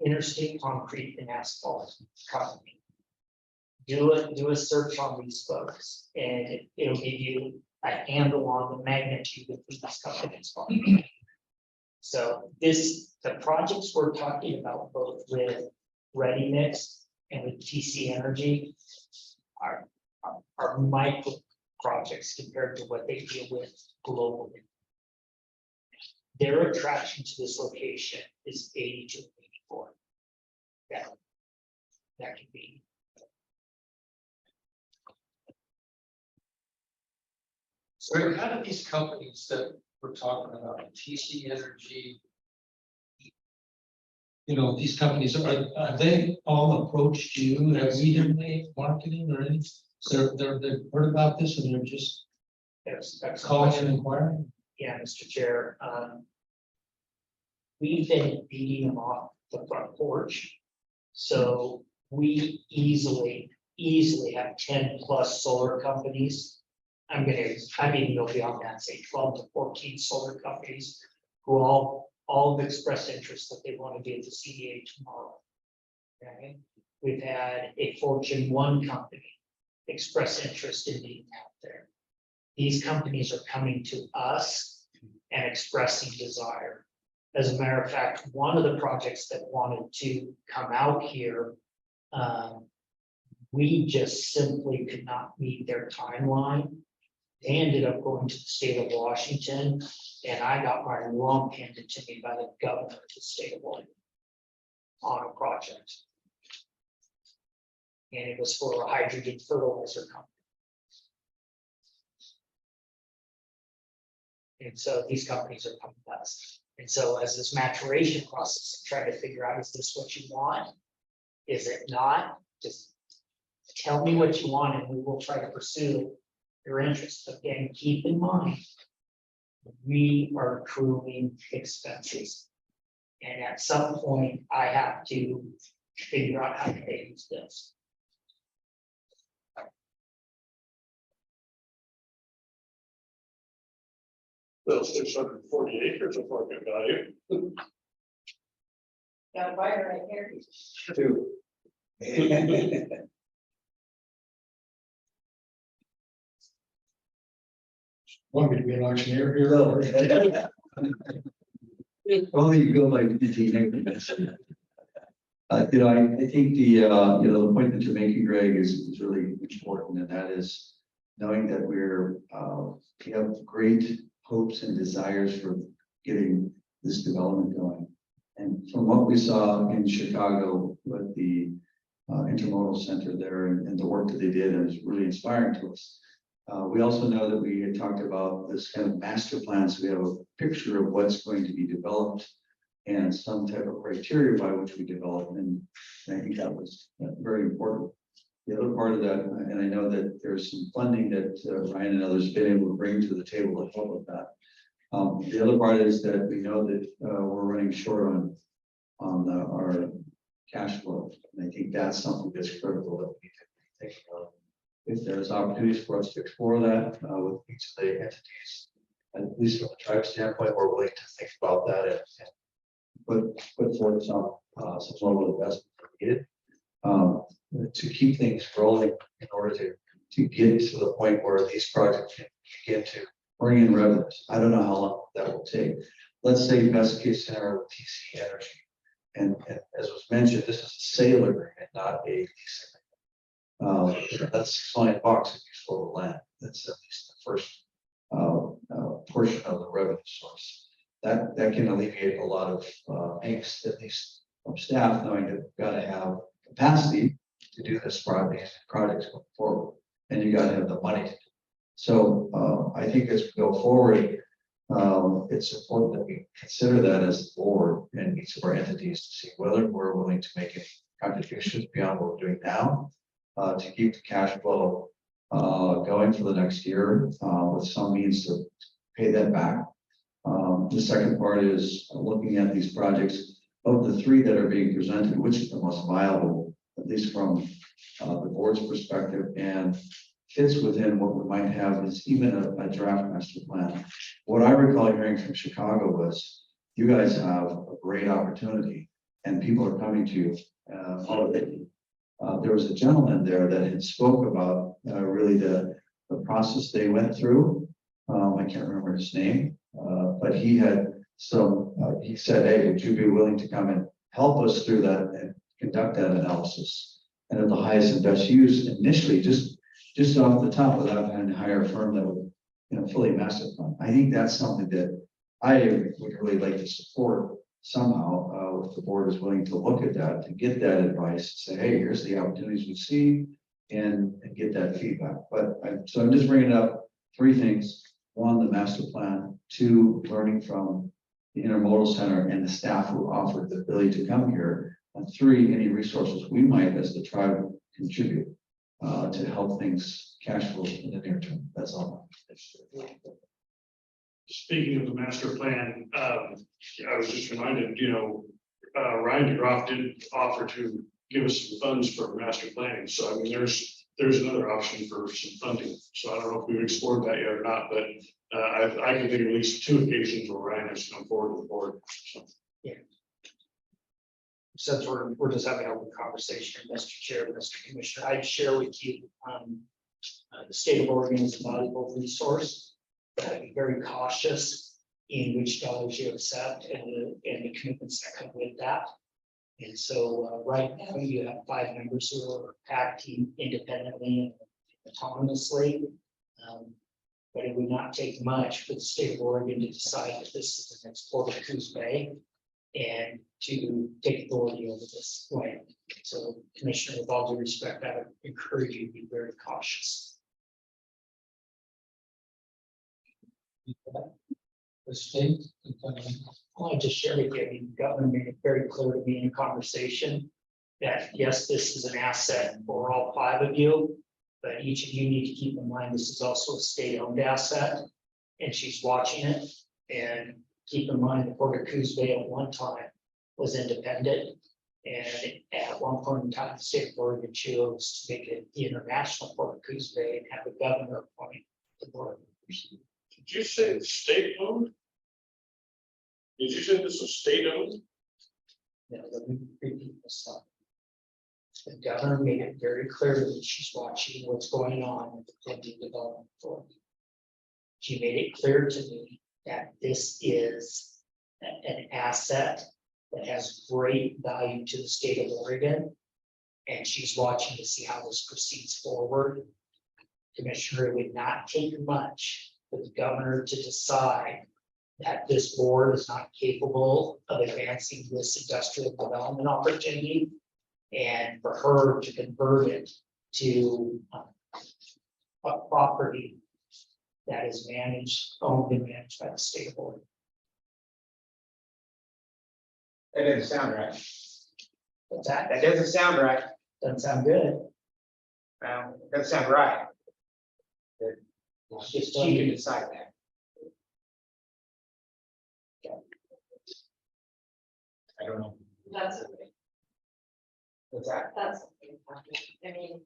Interstate Concrete and Asphalt Company. Do a search on these folks, and it'll give you a handle on the magnitude of these companies. So the projects we're talking about, both with Ready Mix and with TC Energy, are micro projects compared to what they deal with globally. Their attraction to this location is 80 to 84. That could be. So how do these companies that we're talking about, TC Energy, these companies, are they all approached you? Have we done any marketing or anything? So they've heard about this and they're just calling and inquiring? Yeah, Mr. Chair, we've been beating them off the front porch. So we easily have 10 plus solar companies. I'm even go beyond that, say 12 to 14 solar companies who all have expressed interest that they want to be at the CDA tomorrow. Okay, we've had a Fortune 1 company express interest in being out there. These companies are coming to us and expressing desire. As a matter of fact, one of the projects that wanted to come out here, we just simply could not meet their timeline. They ended up going to the state of Washington, and I got my rump handed to me by the governor of the state of Washington on a project. And it was for a hydrogen fertilizer company. And so these companies are coming to us. And so as this maturation process, I'm trying to figure out, is this what you want? Is it not? Just tell me what you want and we will try to pursue your interest. Again, keep in mind, we are accruing expenses. And at some point, I have to figure out how to pay these bills. Well, 640 acres of market value. Got a buyer right here. Two. Want me to be an auctioneer here? Only you go by 15 acres. I think the point that you're making, Greg, is really important, and that is knowing that we have great hopes and desires for getting this development going. And from what we saw in Chicago with the intermodal center there and the work that they did, it was really inspiring to us. We also know that we had talked about this kind of master plan, so we have a picture of what's going to be developed and some type of criteria by which we develop, and I think that was very important. The other part of that, and I know that there's some funding that Ryan and others have been able to bring to the table to help with that. The other part is that we know that we're running short on our cash flow, and I think that's something that's critical that we need to think about. If there's opportunities for us to explore that with each of the entities, at least from a tribe standpoint, we're willing to think about that and put forth some level of investment needed to keep things rolling in order to get to the point where these projects can begin to bring in revenues. I don't know how long that will take. Let's say best case scenario with TC Energy, and as was mentioned, this is a sale agreement, not a lease agreement. That's $6 million if you sold the land. That's at least the first portion of the revenue source. That can alleviate a lot of angst, at least from staff, knowing that we've got to have capacity to do this projects going forward, and you got to have the money to do it. So I think as we go forward, it's important that we consider that as the board and each of our entities to see whether we're willing to make any contributions beyond what we're doing now to keep the cash flow going for the next year with some means to pay that back. The second part is looking at these projects. Of the three that are being presented, which is the most viable, at least from the board's perspective, and fits within what we might have is even a draft master plan. What I recall hearing from Chicago was, you guys have a great opportunity and people are coming to you already. There was a gentleman there that had spoke about really the process they went through. I can't remember his name, but he had he said, hey, would you be willing to come and help us through that and conduct that analysis? And at the highest and best use initially, just off the top, without having to hire a firm that would, fully master plan. I think that's something that I would really like to support somehow, if the board is willing to look at that, to get that advice, say, hey, here's the opportunities we see, and get that feedback. But so I'm just bringing up three things. One, the master plan. Two, learning from the intermodal center and the staff who offered the ability to come here. And three, any resources we might as the tribe contribute to help things cash flow in the near term. That's all. Speaking of the master plan, I was just reminded, Ryan DeGroff did offer to give us some funds for master planning. So I mean, there's another option for some funding. So I don't know if we've explored that yet or not, but I can think of at least two occasions where Ryan has come forward with the board. So. Since we're just having a conversation, Mr. Chair, Mr. Commissioner, I'd share with you the state of Oregon is a valuable resource. But be very cautious in which dollars you accept and the commitments that come with that. And so right now you have 5 members who are acting independently and autonomously. But it would not take much for the state of Oregon to decide that this is the next Port of Coos Bay and to take authority over this land. So, Commissioner, with all due respect, I would encourage you to be very cautious. The state. I just share with you, the governor made it very clear to me in a conversation that yes, this is an asset for all 5 of you, but each of you need to keep in mind this is also a state-owned asset, and she's watching it. And keep in mind the Port of Coos Bay at one time was independent, and at one point in time, the state of Oregon chose to make it the international Port of Coos Bay and have the governor appoint the board members. Did you say it's state owned? Did you say this was state owned? Let me repeat this. The governor made it very clear that she's watching what's going on with the pending development authority. She made it clear to me that this is an asset that has great value to the state of Oregon, and she's watching to see how this proceeds forward. Commissioner, it would not take much for the governor to decide that this board is not capable of advancing this industrial development opportunity, and for her to convert it to a property that is owned and managed by the state of Oregon. That doesn't sound right. What's that? That doesn't sound right. Doesn't sound good. It doesn't sound right. Just She can decide that. I don't know. That's okay. What's that? That's okay. I mean,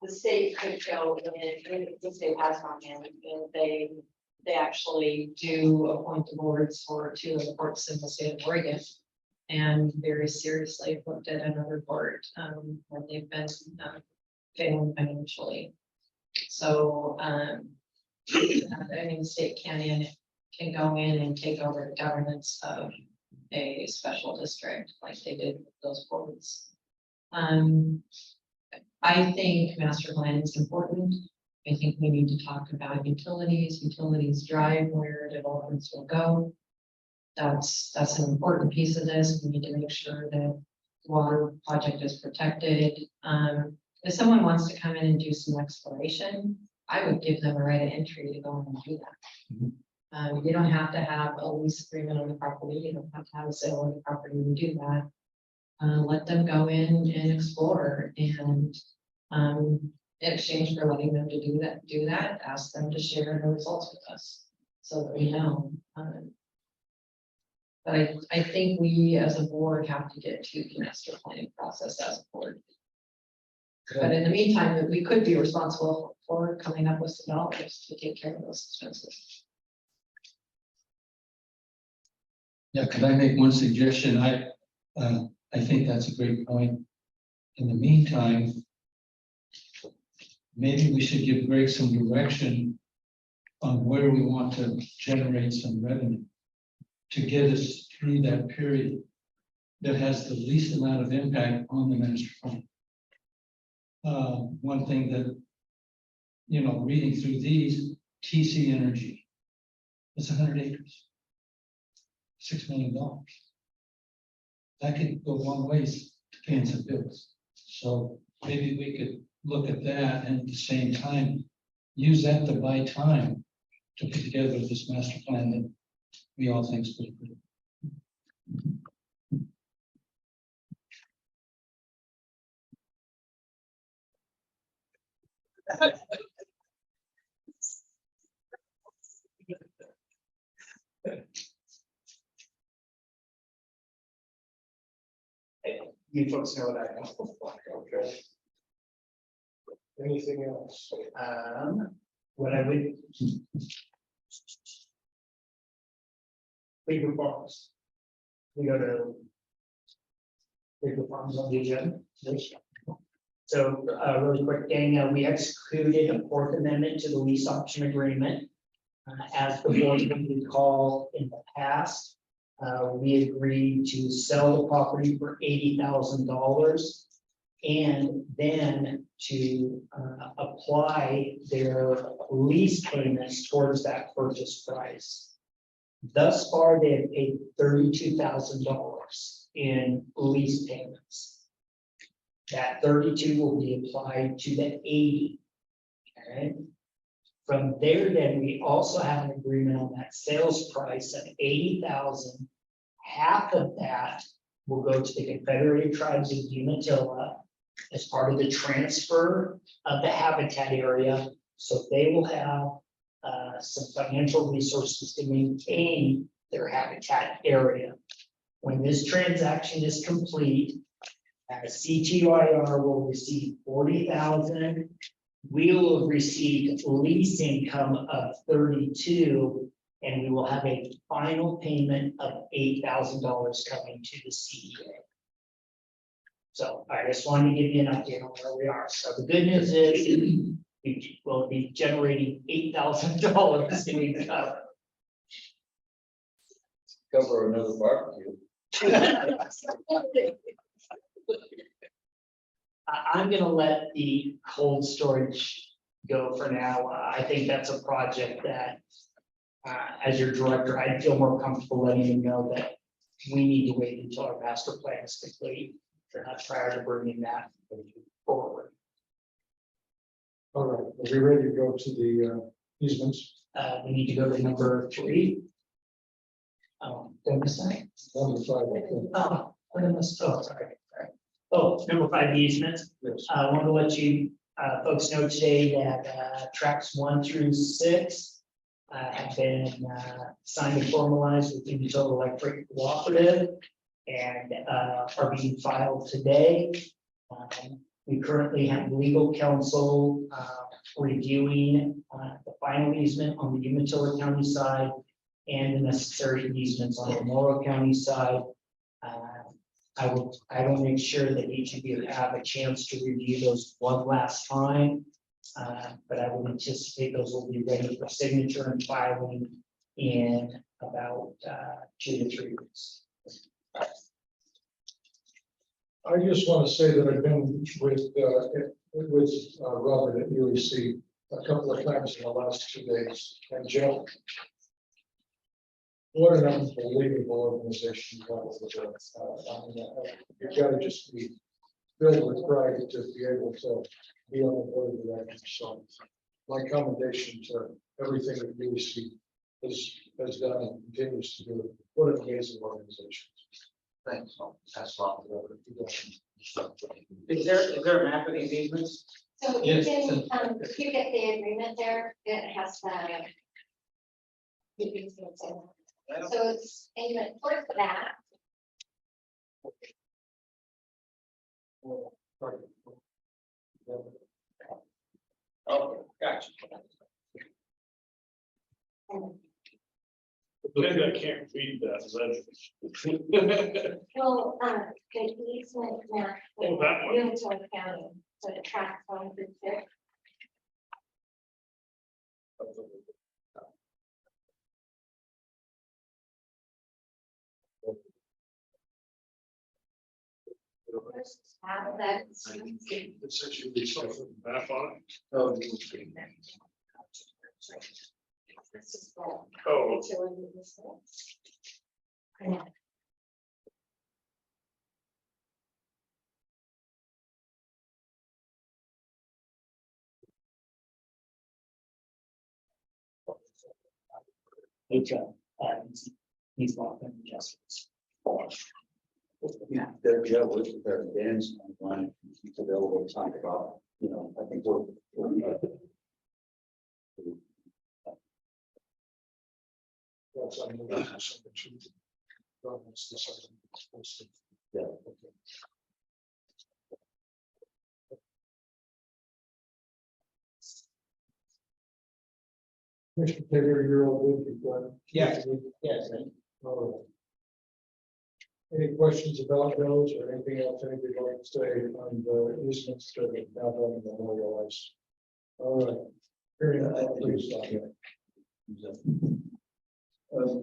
the state could go in, the state has gone in, and they actually do appoint the boards for 2 of the courts in the state of Oregon. And very seriously looked at another board when they've been failing financially. So I mean, the state can go in and take over the governance of a special district like they did with those boards. I think master plan is important. I think we need to talk about utilities. Utilities drive where developments will go. That's an important piece of this. We need to make sure that water project is protected. If someone wants to come in and do some exploration, I would give them a right of entry to go and do that. You don't have to have a lease agreement on the property. You don't have to have a sale on the property to do that. Let them go in and explore, and in exchange for letting them to do that, ask them to share the results with us so that we know. But I think we as a board have to get to the master planning process as a board. But in the meantime, we could be responsible for coming up with some dollars to take care of those expenses. Yeah, could I make one suggestion? I think that's a great point. In the meantime, maybe we should give Greg some direction on where we want to generate some revenue to get us through that period that has the least amount of impact on the master plan. One thing that, reading through these, TC Energy, it's 100 acres, $6 million. That could go long ways to paying some bills. So maybe we could look at that and at the same time, use that to buy time to put together this master plan that we all think is pretty good. You folks know what I know. Okay. Anything else? What I would. Legal farms. We go to. Legal farms on the agenda. So, really quick, Daniel, we executed a fourth amendment to the lease option agreement. As the board will recall in the past, we agreed to sell the property for $80,000 and then to apply their lease payments towards that purchase price. Thus far, they have paid $32,000 in lease payments. That 32 will be applied to the 80. Okay. From there, then we also have an agreement on that sales price of 80,000. Half of that will go to the Confederated Tribes of Umatilla as part of the transfer of the habitat area. So they will have some financial resources to maintain their habitat area. When this transaction is complete, CTYR will receive 40,000. We will have received lease income of 32, and we will have a final payment of $8,000 coming to the CDA. So I just wanted to give you an update on where we are. So the good news is we will be generating $8,000 in income. Cover another barbecue. I'm gonna let the cold storage go for now. I think that's a project that, as your director, I'd feel more comfortable letting you know that we need to wait until our master plan is complete prior to bringing that forward. All right, are we ready to go to the easements? We need to go to number 3. Don't miss that. Number 5, I think. Sorry. Oh, number 5 easements. Yes. I want to let you folks know today that tracks 1 through 6 have been signed and formalized with the Umatilla Electric Cooperative and are being filed today. We currently have legal counsel reviewing the final easement on the Umatilla County side and the necessary easements on the Morrow County side. I will make sure that each of you have a chance to review those one last time. But I would anticipate those will be ready for signature and filing in about 2 to 3 weeks. I just want to say that I've been with Robert at UEC a couple of times in the last 2 days, and Jeff. What an unbelievable organization. You've got to just be filled with pride to be able to be on the board of directors. So my commendation to everything that UEC has done and continues to do. What an amazing organization. Thanks. That's a lot. Is there a map of these easements? So you can, if you get the agreement there, it has the. You can see what's in there. So it's in the towards the back. Okay, gotcha. Maybe I can't read that, is that? Well, the easement map. Oh, that one. Umatilla County, so it tracks 136. It's actually something back on it. This is the Oh, utility easement. Yeah. He's locked in adjustments. Yeah, there, Dan's online, he's available to talk about, I think That's unbelievable. Yeah. Mr. Taylor, you're all good. You've got. Yes, yes. All right. Any questions about those or anything else anybody would like to say on the easements that have now been memorialized? All right. Hearing none, please,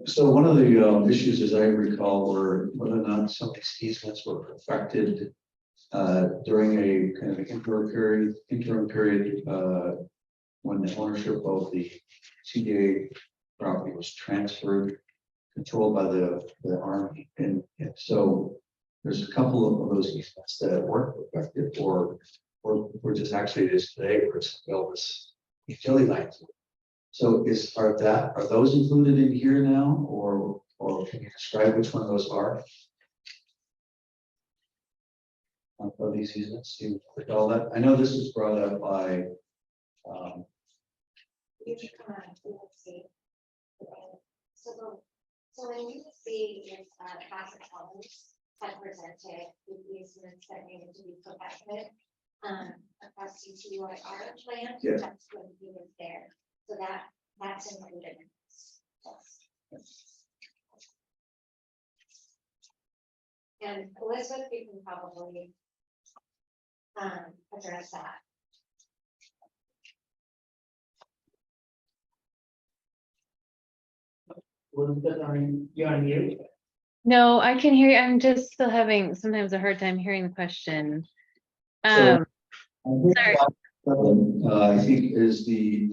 So one of the issues, as I recall, were whether or not some of these easements were perfected during a kind of interim period when the ownership of the CDA property was transferred, controlled by the Army, and so there's a couple of those easements that weren't perfected, or just actually it is today, where it's Elvis utility lines. So are those included in here now, or can you describe which one of those are? Of these easements, do you recall that? I know this was brought up by. So when you see if Casa Collins had presented the easements that needed to be perfected across CTUR plan, Yeah. that's what he was there. So that's included. Yes. And Elizabeth, you can probably address that. Elizabeth, you on mute? No, I can hear you. I'm just still having sometimes a hard time hearing the question. So- Sorry. I think is the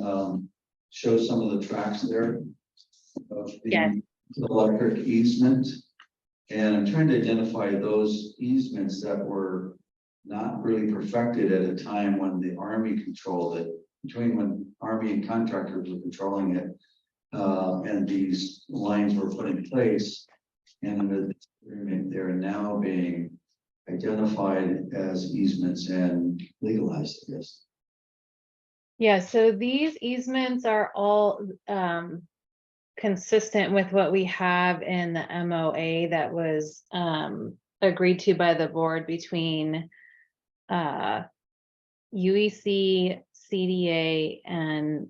show some of the tracks there of Yes. the electric easement. And I'm trying to identify those easements that were not really perfected at a time when the Army controlled it, between when Army and contractors were controlling it. And these lines were put in place, and they're now being identified as easements and legalized, I guess. Yeah, so these easements are all consistent with what we have in the MOA that was agreed to by the board between UEC, CDA, and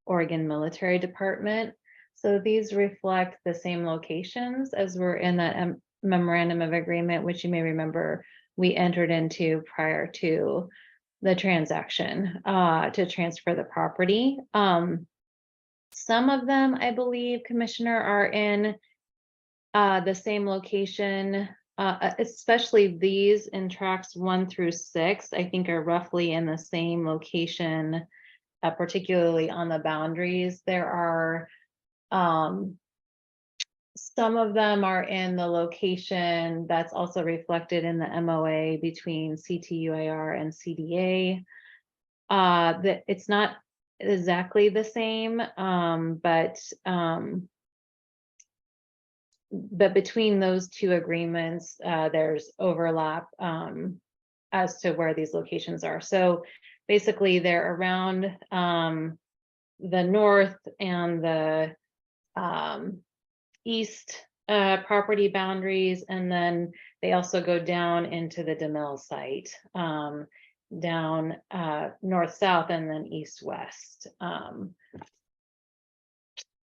Oregon Military Department. So these reflect the same locations as were in that memorandum of agreement, which you may remember we entered into prior to the transaction to transfer the property. Some of them, I believe, Commissioner, are in the same location especially these in tracks 1 through 6, I think are roughly in the same location, particularly on the boundaries. There are, some of them are in the location that's also reflected in the MOA between CTUAR and CDA. That it's not exactly the same, but between those two agreements, there's overlap as to where these locations are. So basically, they're around the north and the east property boundaries, and then they also go down into the DeMille site, down north-south and then east-west.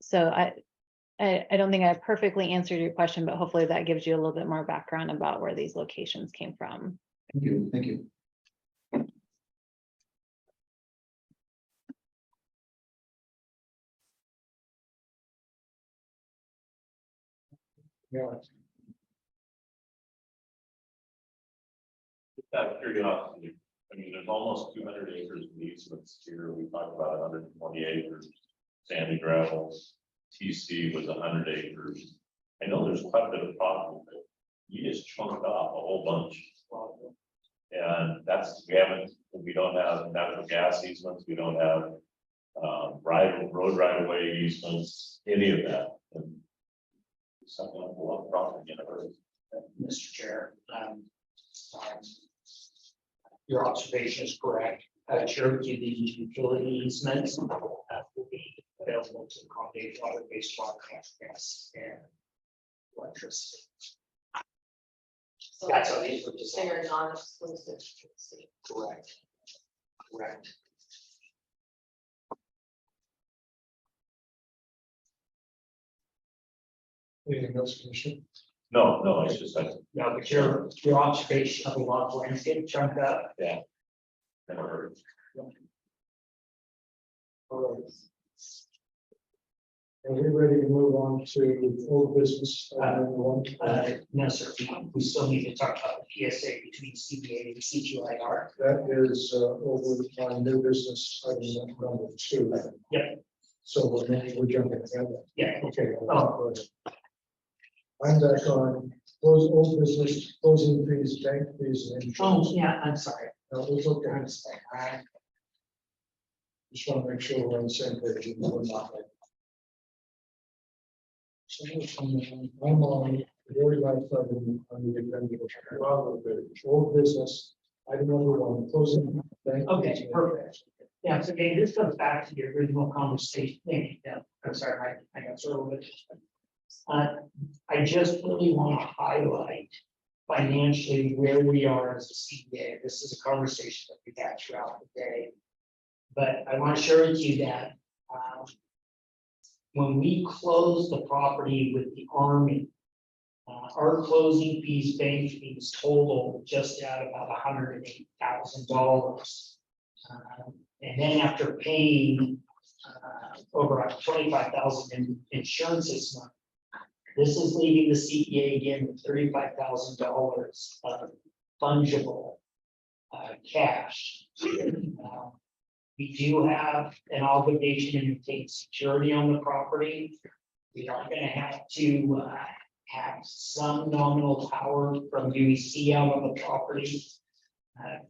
So I don't think I perfectly answered your question, but hopefully that gives you a little bit more background about where these locations came from. Thank you, thank you. Yeah, Just out of curiosity, I mean, there's almost 200 acres of easements here. We talked about 120 acres, sandy gravel. TC was 100 acres. I know there's quite a bit of property, but you just chunked off a whole bunch. And that's, we don't have natural gas easements, we don't have road right of way easements, any of that. And something like a lot of property in it. Mr. Chair, your observation is correct. Cherokee, these utility easements will be available to accommodate water, wastewater, natural gas, and electricity. So That's how these were designed. they're non-exclusive. Correct. Correct. anything else, Commissioner? No, it's just like, No, but your observation of a lot of landscape chunk up. yeah. Never heard. All right. Are we ready to move on to old business? No, sir, we still need to talk about the PSA between CDA and CTUIR. That is over on new business item number 2. Yep. So we're jumping ahead. Yeah. Okay. Oh. I'm back on close old business, closing fees, bank fees, and insurance. Oh, yeah, I'm sorry. No, it's okay. Just want to make sure we're on the same page. We're not. So I'm on the very last item on the agenda. Old business, item number 1, closing bank. Okay, perfect. Yeah, so again, this comes back to the original conversation. Yeah, I'm sorry, I got sort of a bit. I just really want to highlight financially where we are as a CDA. This is a conversation that we've had throughout the day. But I want to share with you that when we closed the property with the Army, our closing fees, bank fees total just at about $108,000. And then after paying over $25,000 in insurance this month, this is leaving the CPA again with $35,000 of fungible cash. We do have an obligation to maintain security on the property. We are going to have to have some nominal power from UEC out on the property.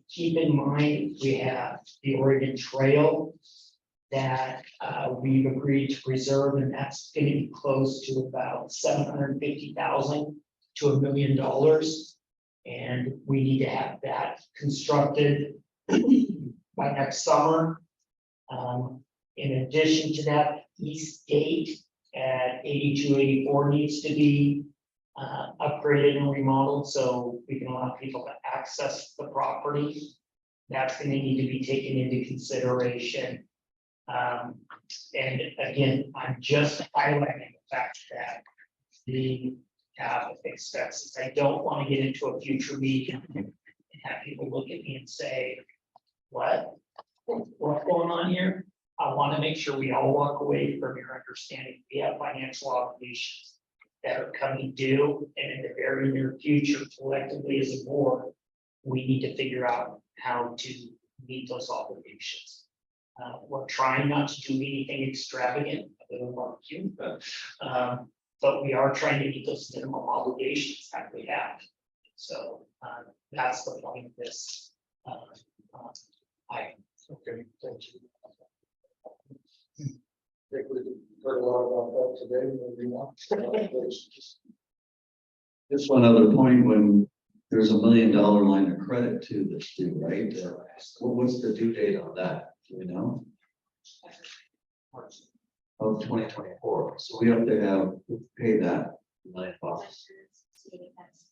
Keep in mind, we have the Oregon Trail that we've agreed to preserve, and that's going to be close to about $750,000 to $1 million. And we need to have that constructed by next summer. In addition to that, East Gate at 8284 needs to be upgraded and remodeled so we can allow people to access the property. That's going to need to be taken into consideration. And again, I'm just highlighting the fact that the expenses. I don't want to get into a future meeting and have people look at me and say, what's going on here? I want to make sure we all walk away from your understanding. We have financial obligations. that are coming due, and in the very near future, collectively as a board, we need to figure out how to meet those obligations. We're trying not to do anything extravagant, other than barbecue, but we are trying to meet those minimum obligations that we have. So, that's the point of this. Okay, thank you. I think we've heard a lot about that today, maybe not. Just one other point, when there's $1 million line of credit to this due, right? What's the due date on that? Do we know? Of 2024. So we have to pay that $1 million.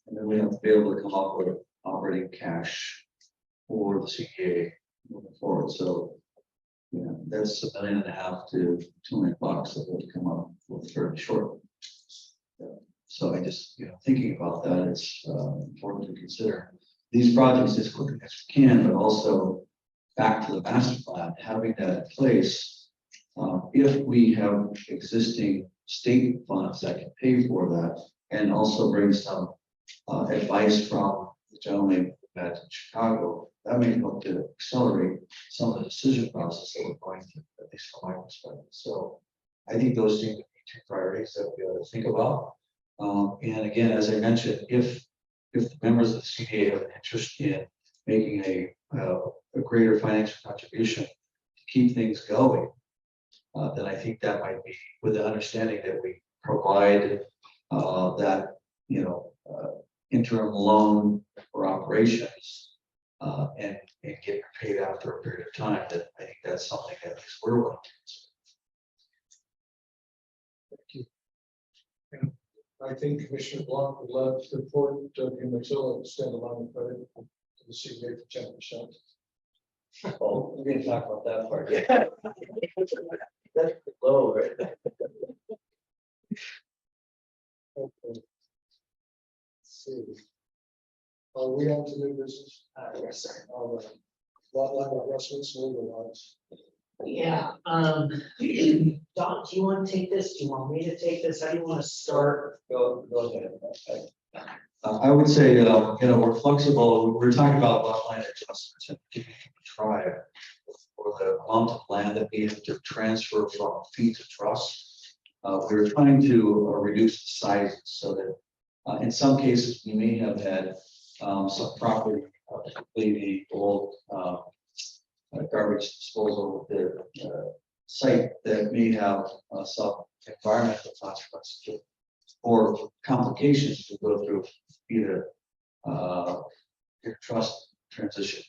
And then we have to be able to come up with operating cash for the CDA moving forward. So, you know, that's $1.5 million to $2 million that will come up with very short. So I just, thinking about that, it's important to consider these projects as quickly as we can, but also back to the master plan, having that in place. If we have existing state funds that can pay for that, and also bring some advice from the gentleman at Chicago, that may help to accelerate some of the decision process that we're going through, at least from my perspective. So I think those seem to be two priorities that we ought to think about. And again, as I mentioned, if the members of the CDA have an interest in making a greater financial contribution to keep things going, then I think that might be with the understanding that we provide that interim loan for operations and get paid after a period of time. That I think that's something that at least we're willing to consider. Thank you. I think Commissioner Blanc would love to report Umatilla standalone credit to the CDA for 10%. Oh, we didn't talk about that part yet. That's low, right? Okay. Let's see. Are we on to new business? Yes, sir. All right. Lot line adjustments, legal lines. Yeah, Don, do you want to take this? Do you want me to take this? How do you want to start? Go ahead. I would say, we're flexible. We're talking about lot line adjustments and giving it a try for the amount of land that needed to transfer from fee to trust. We were trying to reduce the sizes so that in some cases we may have had some property, particularly the old garbage disposal of the site that may have some environmental consequences or complications to go through either your trust transition.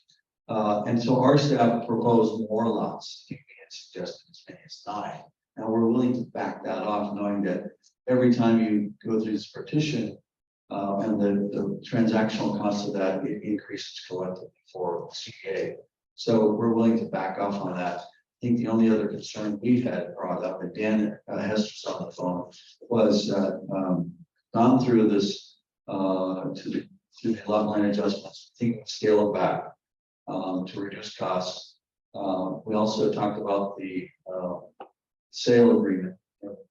And so our staff proposed more lots. I think we had suggested as many as 9. And we're willing to back that off, knowing that every time you go through this partition and the transactional cost of that, it increases collectively for CDA. So we're willing to back off on that. I think the only other concern we had brought up, and Dan has on the phone, was gone through this through the lot line adjustments, I think scale them back to reduce costs. We also talked about the sale agreement,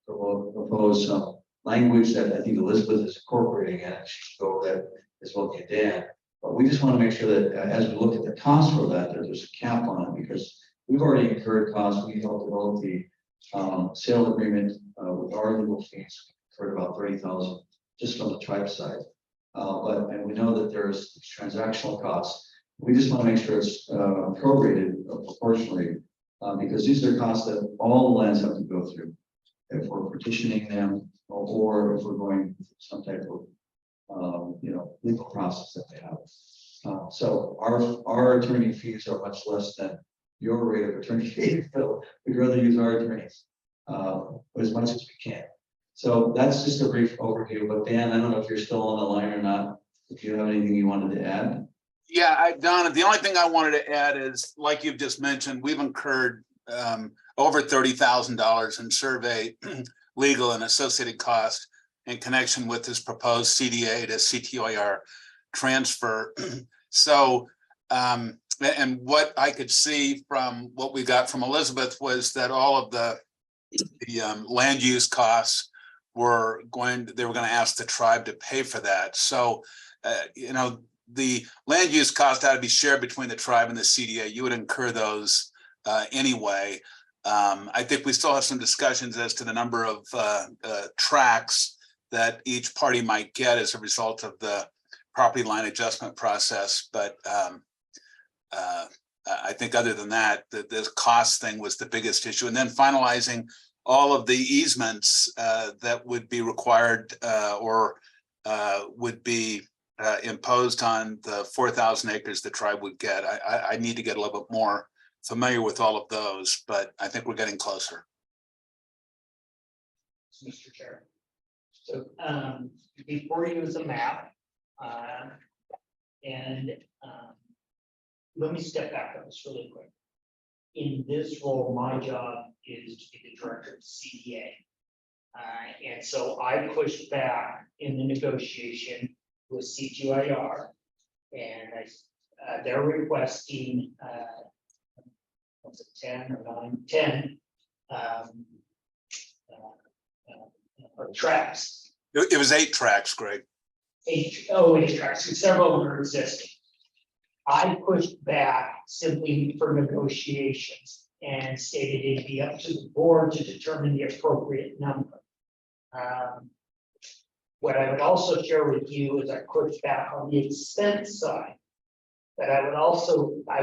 propose some language that I think Elizabeth is incorporating, and she should go over that as well as Dan. But we just want to make sure that as we look at the cost for that, there's a cap on it, because we've already incurred costs. We helped develop the sale agreement with our legal fees, incurred about $30,000 just from the tribe side. And we know that there's transactional costs. We just want to make sure it's prorated proportionally, because these are costs that all the lands have to go through if we're petitioning them, or if we're going through some type of legal process that they have. So our attorney fees are much less than your rate of attorney fee. So we'd rather use our attorneys as much as we can. So that's just a brief overview. But Dan, I don't know if you're still on the line or not. If you have anything you wanted to add. Yeah, Donna, the only thing I wanted to add is, like you've just mentioned, we've incurred over $30,000 in survey, legal, and associated costs in connection with this proposed CDA to CTOIR transfer. So, and what I could see from what we got from Elizabeth was that all of the land use costs they were gonna ask the tribe to pay for that. So, the land use cost had to be shared between the tribe and the CDA. You would incur those anyway. I think we still have some discussions as to the number of tracks that each party might get as a result of the property line adjustment process. But I think other than that, the cost thing was the biggest issue. And then finalizing all of the easements that would be required or would be imposed on the 4,000 acres the tribe would get. I need to get a little bit more familiar with all of those, but I think we're getting closer. Mr. Chair. So before you is a map. And let me step back on this really quick. In this role, my job is to be the director of CDA. And so I pushed back in the negotiation with CGIR, and they're requesting what's it, 10 or 9, 10 or tracks. It was 8 tracks, Greg. 8 tracks, and several of them are existing. I pushed back simply for negotiations and stated it'd be up to the board to determine the appropriate number. What I would also share with you is I pushed back on the expense side. But I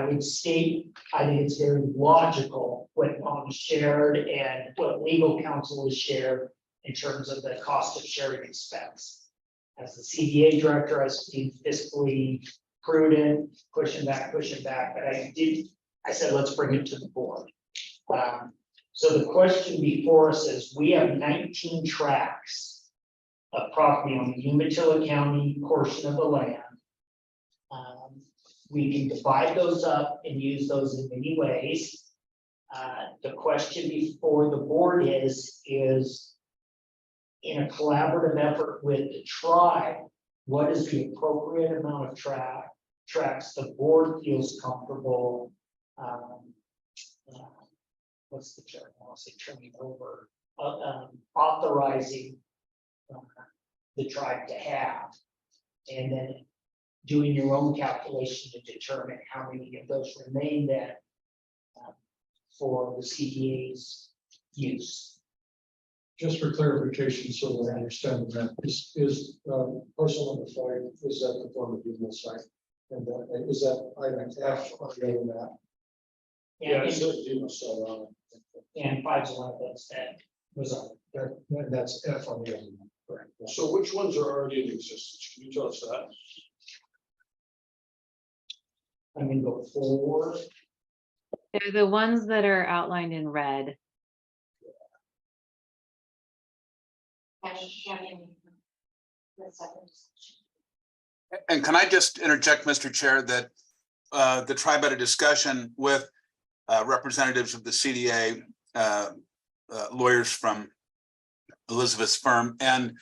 would state, I think it's very logical what Tom shared and what legal counsel has shared in terms of the cost of sharing expense. As the CDA director, I was being fiscally prudent, pushing back, but I said, let's bring it to the board. So the question before us is, we have 19 tracts of property on the Umatilla County portion of the land. We can divide those up and use those in many ways. The question before the board is in a collaborative effort with the tribe, what is the appropriate amount of tracks the board feels comfortable? What's the term? I'll say turning over, authorizing the tribe to have, and then doing your own calculation to determine how many of those remain that for the CDA's use. Just for clarification, so that I understand that is parcel number 5, is that the former Google site? And is that item F on the other map? And, So and 5's one of those that was on. that's F on the other map. Correct. So which ones are already in existence? Can you tell us that? I'm gonna go forward. They're the ones that are outlined in red. And can I just interject, Mr. Chair, that the tribe had a discussion with representatives of the CDA, lawyers from Elizabeth's firm, and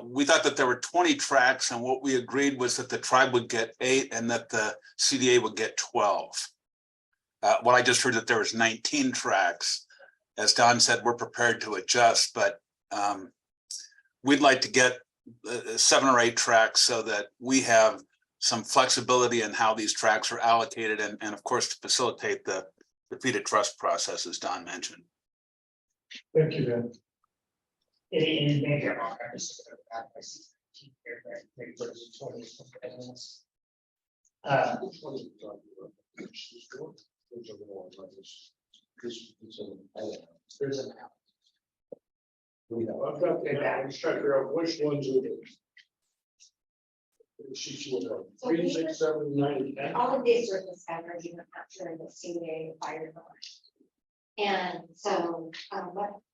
we thought that there were 20 tracks, and what we agreed was that the tribe would get 8 and that the CDA would get 12. Well, I just heard that there was 19 tracks. As Don said, we're prepared to adjust, but we'd like to get 7 or 8 tracks so that we have some flexibility in how these tracks are allocated, and of course, to facilitate the defeated trust process, as Don mentioned. Thank you, Ben. In maybe I'm wrong, I just looked at the back, I see 19 here, right? Maybe there's 20 something else. Which one are you talking about? Which are the ones like this? There's an out. I've got the map. I'm just trying to figure out which ones are the. Three, 6, 7, 9, and 10. All of these were discovered even after the CDA fire door. And so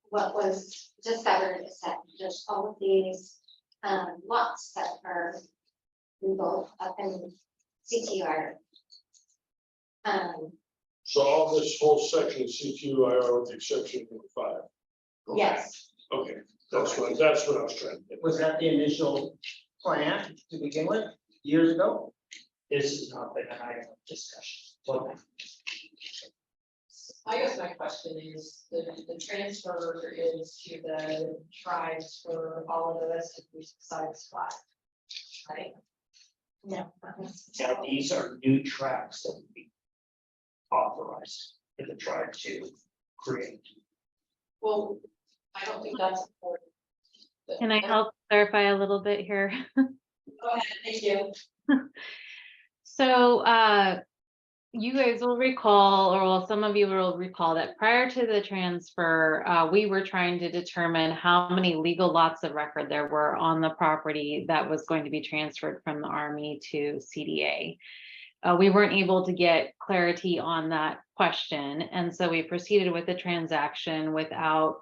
what was discovered is that just all of these lots that are legal up in CTR. So all this whole section is CQIR with the exception of 5. Yes. Okay, that's what I was trying to get. Was that the initial plan to begin with, years ago? This has not been an item of discussion. I guess my question is, the transfer is to the tribes for all of the rest of these sites flat, right? No. Now, these are new tracks that would be authorized for the tribe to create. Well, I don't think that's important. Can I help clarify a little bit here? Go ahead, thank you. So, you guys will recall, or well, some of you will recall that prior to the transfer, we were trying to determine how many legal lots of record there were on the property that was going to be transferred from the Army to CDA. We weren't able to get clarity on that question, and so we proceeded with the transaction without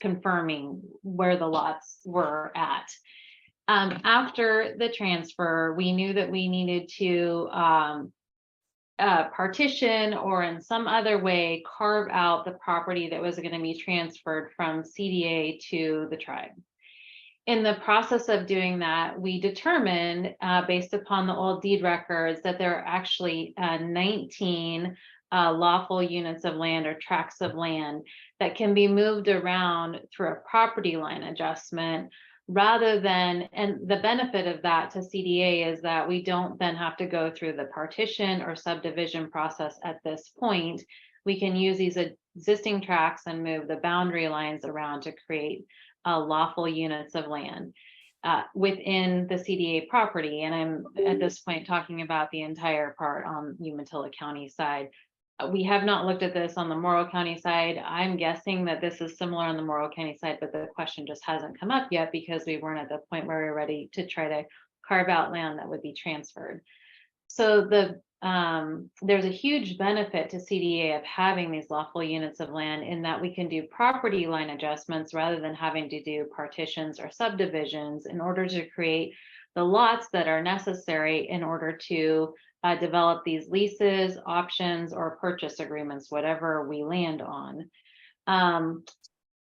confirming where the lots were at. After the transfer, we knew that we needed to partition or in some other way carve out the property that was going to be transferred from CDA to the tribe. In the process of doing that, we determined, based upon the old deed records, that there are actually 19 lawful units of land or tracts of land that can be moved around through a property line adjustment rather than, and the benefit of that to CDA is that we don't then have to go through the partition or subdivision process at this point. We can use these existing tracts and move the boundary lines around to create lawful units of land within the CDA property. And I'm at this point talking about the entire part on Umatilla County side. We have not looked at this on the Morrow County side. I'm guessing that this is similar on the Morrow County side, but the question just hasn't come up yet because we weren't at the point where we're ready to try to carve out land that would be transferred. So there's a huge benefit to CDA of having these lawful units of land in that we can do property line adjustments rather than having to do partitions or subdivisions in order to create the lots that are necessary in order to develop these leases, options, or purchase agreements, whatever we land on.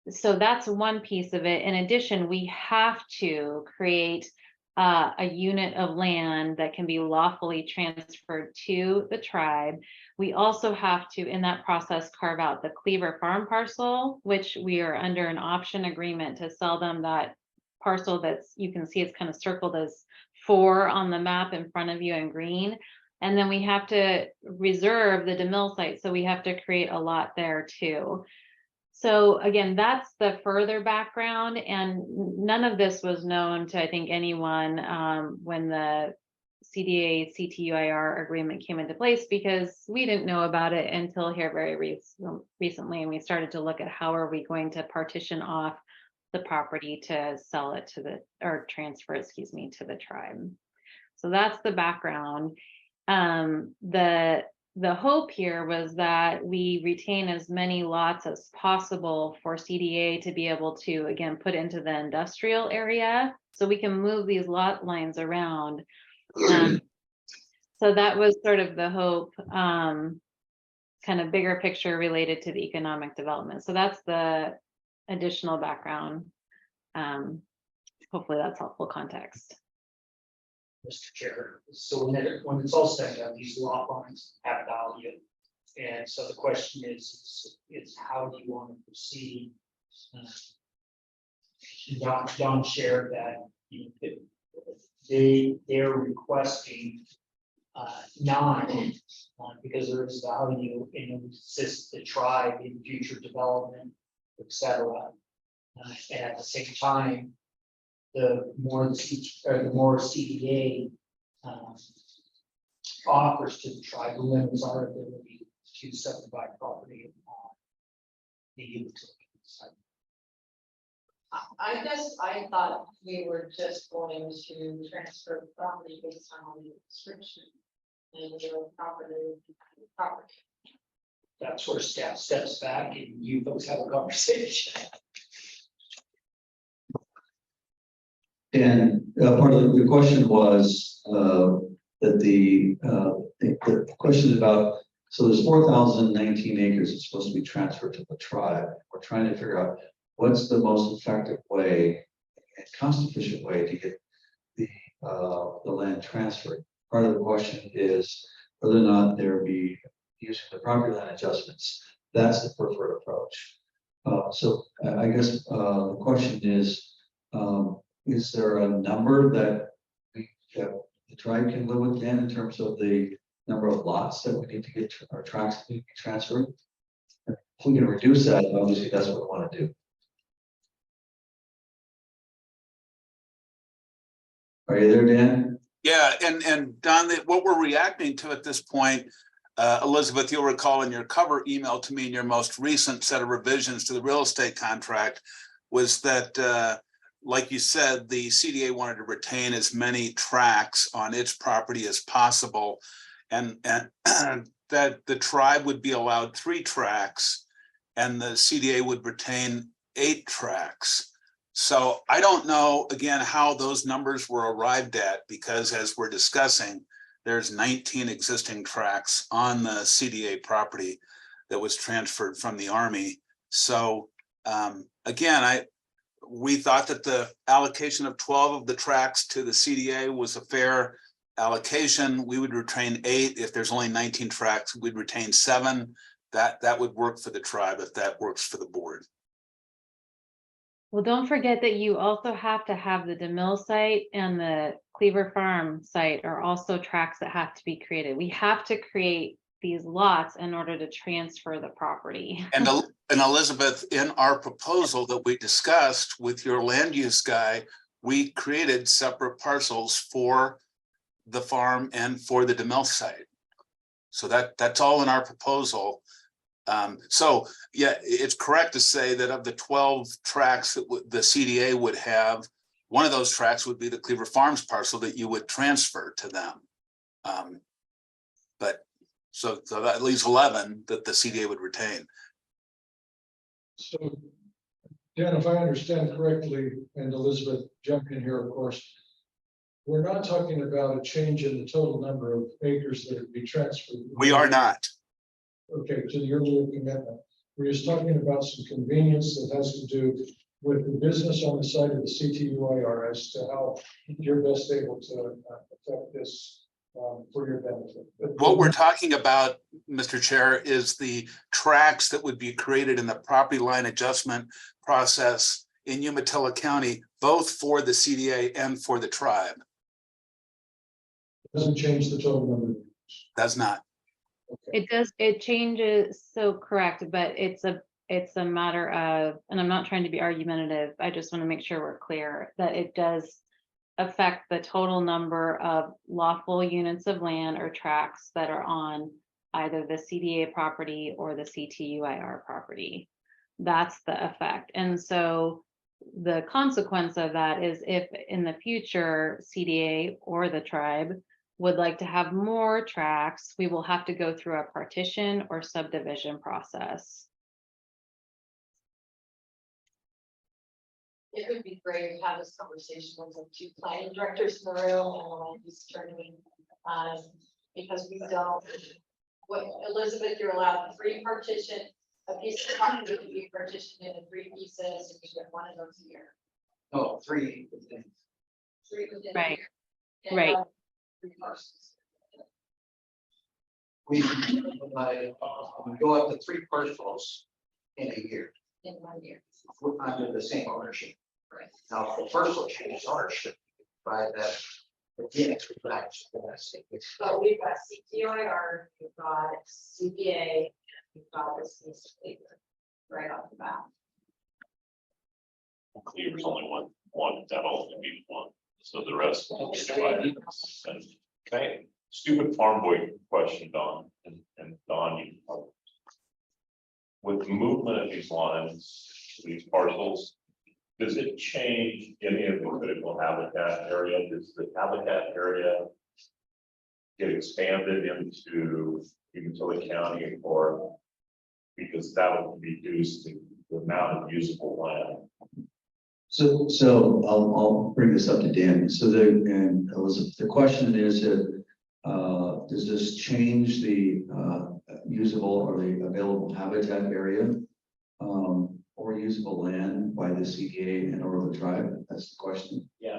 So that's one piece of it. In addition, we have to create a unit of land that can be lawfully transferred to the tribe. We also have to, in that process, carve out the Cleaver Farm parcel, which we are under an option agreement to sell them that parcel that's, you can see it's kind of circled as 4 on the map in front of you in green. And then we have to reserve the DeMille site. So we have to create a lot there too. So again, that's the further background, and none of this was known to, I think, anyone when the CDA CTUIR agreement came into place, because we didn't know about it until here very recently, and we started to look at how are we going to partition off the property to sell it to the, or transfer, excuse me, to the tribe. So that's the background. The hope here was that we retain as many lots as possible for CDA to be able to, again, put into the industrial area so we can move these lot lines around. So that was sort of the hope, kind of bigger picture related to the economic development. So that's the additional background. Hopefully that's helpful context. Mr. Chair, so when it's all said and done, these lot lines have value. And so the question is how do you want to proceed? John shared that they're requesting 9 because there is value and it assists the tribe in future development, etc. And at the same time, the more CDA offers to the tribe, limits our ability to subdivide property on the utility side. I guess I thought we were just going to transfer property based on the description and the property. That's where staff steps back and you folks have a conversation. And part of the question was that the question is about, so there's 4,019 acres that's supposed to be transferred to the tribe. We're trying to figure out what's the most effective way and cost efficient way to get the land transferred. Part of the question is whether or not there be using the property line adjustments, that's the preferred approach. I guess the question is there a number that the tribe can live with then in terms of the number of lots that we need to get our tracks to be transferred? If we can reduce that, obviously that's what we want to do. Are you there, Dan? Yeah, and Don, what we're reacting to at this point, Elizabeth, you'll recall in your cover email to me in your most recent set of revisions to the real estate contract was that, like you said, the CDA wanted to retain as many tracks on its property as possible, and that the tribe would be allowed 3 tracks, and the CDA would retain 8 tracks. So I don't know, again, how those numbers were arrived at, because as we're discussing, there's 19 existing tracks on the CDA property that was transferred from the Army. So again, we thought that the allocation of 12 of the tracks to the CDA was a fair allocation. We would retain 8. If there's only 19 tracks, we'd retain 7. That would work for the tribe if that works for the board. Well, don't forget that you also have to have the DeMille site and the Cleaver Farm site are also tracks that have to be created. We have to create these lots in order to transfer the property. And Elizabeth, in our proposal that we discussed with your land use guy, we created separate parcels for the farm and for the DeMille site. So that's all in our proposal. So yeah, it's correct to say that of the 12 tracks that the CDA would have, one of those tracks would be the Cleaver Farms parcel that you would transfer to them. But so that leaves 11 that the CDA would retain. So, Dan, if I understand correctly, and Elizabeth, jump in here, of course, we're not talking about a change in the total number of acres that would be transferred. We are not. Okay, to the earlier commitment. We're just talking about some convenience that has to do with the business on the side of the CTUIR as to how you're best able to affect this for your benefit. But What we're talking about, Mr. Chair, is the tracks that would be created in the property line adjustment process in Umatilla County, both for the CDA and for the tribe. Doesn't change the total number. Does not. It does, it changes, so correct, but it's a matter of, and I'm not trying to be argumentative, I just want to make sure we're clear that it does affect the total number of lawful units of land or tracts that are on either the CDA property or the CTUIR property. That's the effect. And so the consequence of that is if in the future CDA or the tribe would like to have more tracks, we will have to go through a partition or subdivision process. It would be great to have this conversation with the 2 planning directors in the room and the land use attorney. Because we don't, what Elizabeth, you're allowed 3 partition, a piece of property can be partitioned into 3 pieces, and you get 1 of those a year. No, 3. 3 within a Right. year. And Right. 3 parcels. We go up to 3 parcels in a year In 1 year. under the same ownership. Right. Now, if the parcel changes ownership, by that, again, But we've got CTOIR, we've got CPA, we've got this piece of paper right off the bat. Cleaver's only one, that'll only be 1. So the rest. Can I, stupid farm boy question, Don, and Don, you. With the movement of these lines, these parcels, does it change any of the critical habitat area? Does the habitat area get expanded into Umatilla County, or because that would reduce the amount of usable land? So I'll bring this up to Dan. So and Elizabeth, the question is does this change the usable or the available habitat area or usable land by the CDA and or the tribe? That's the question. Yeah.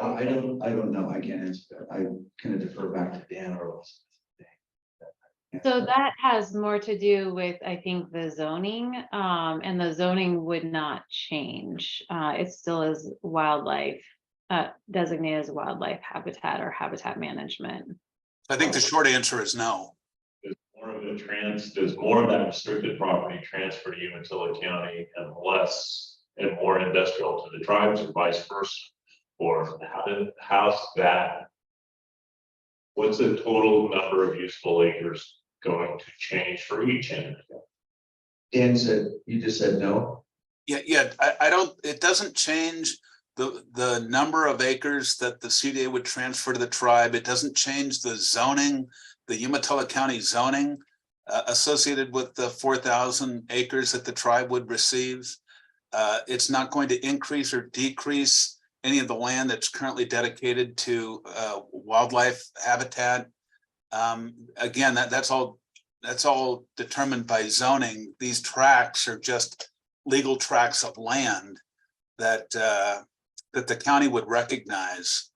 I don't know. I can't answer that. I kind of defer back to Dan or Elizabeth. So that has more to do with, I think, the zoning, and the zoning would not change. It still is wildlife, designated as wildlife habitat or habitat management. I think the short answer is no. Does more of that restricted property transfer to Umatilla County and less and more industrial to the tribes or vice versa? Or how's that? What's the total number of useful acres going to change for each entity? Dan said, you just said no? Yeah, I don't, it doesn't change the number of acres that the CDA would transfer to the tribe. It doesn't change the zoning, the Umatilla County zoning associated with the 4,000 acres that the tribe would receive. It's not going to increase or decrease any of the land that's currently dedicated to wildlife habitat. Again, that's all determined by zoning. These tracts are just legal tracts of land that that the county would recognize.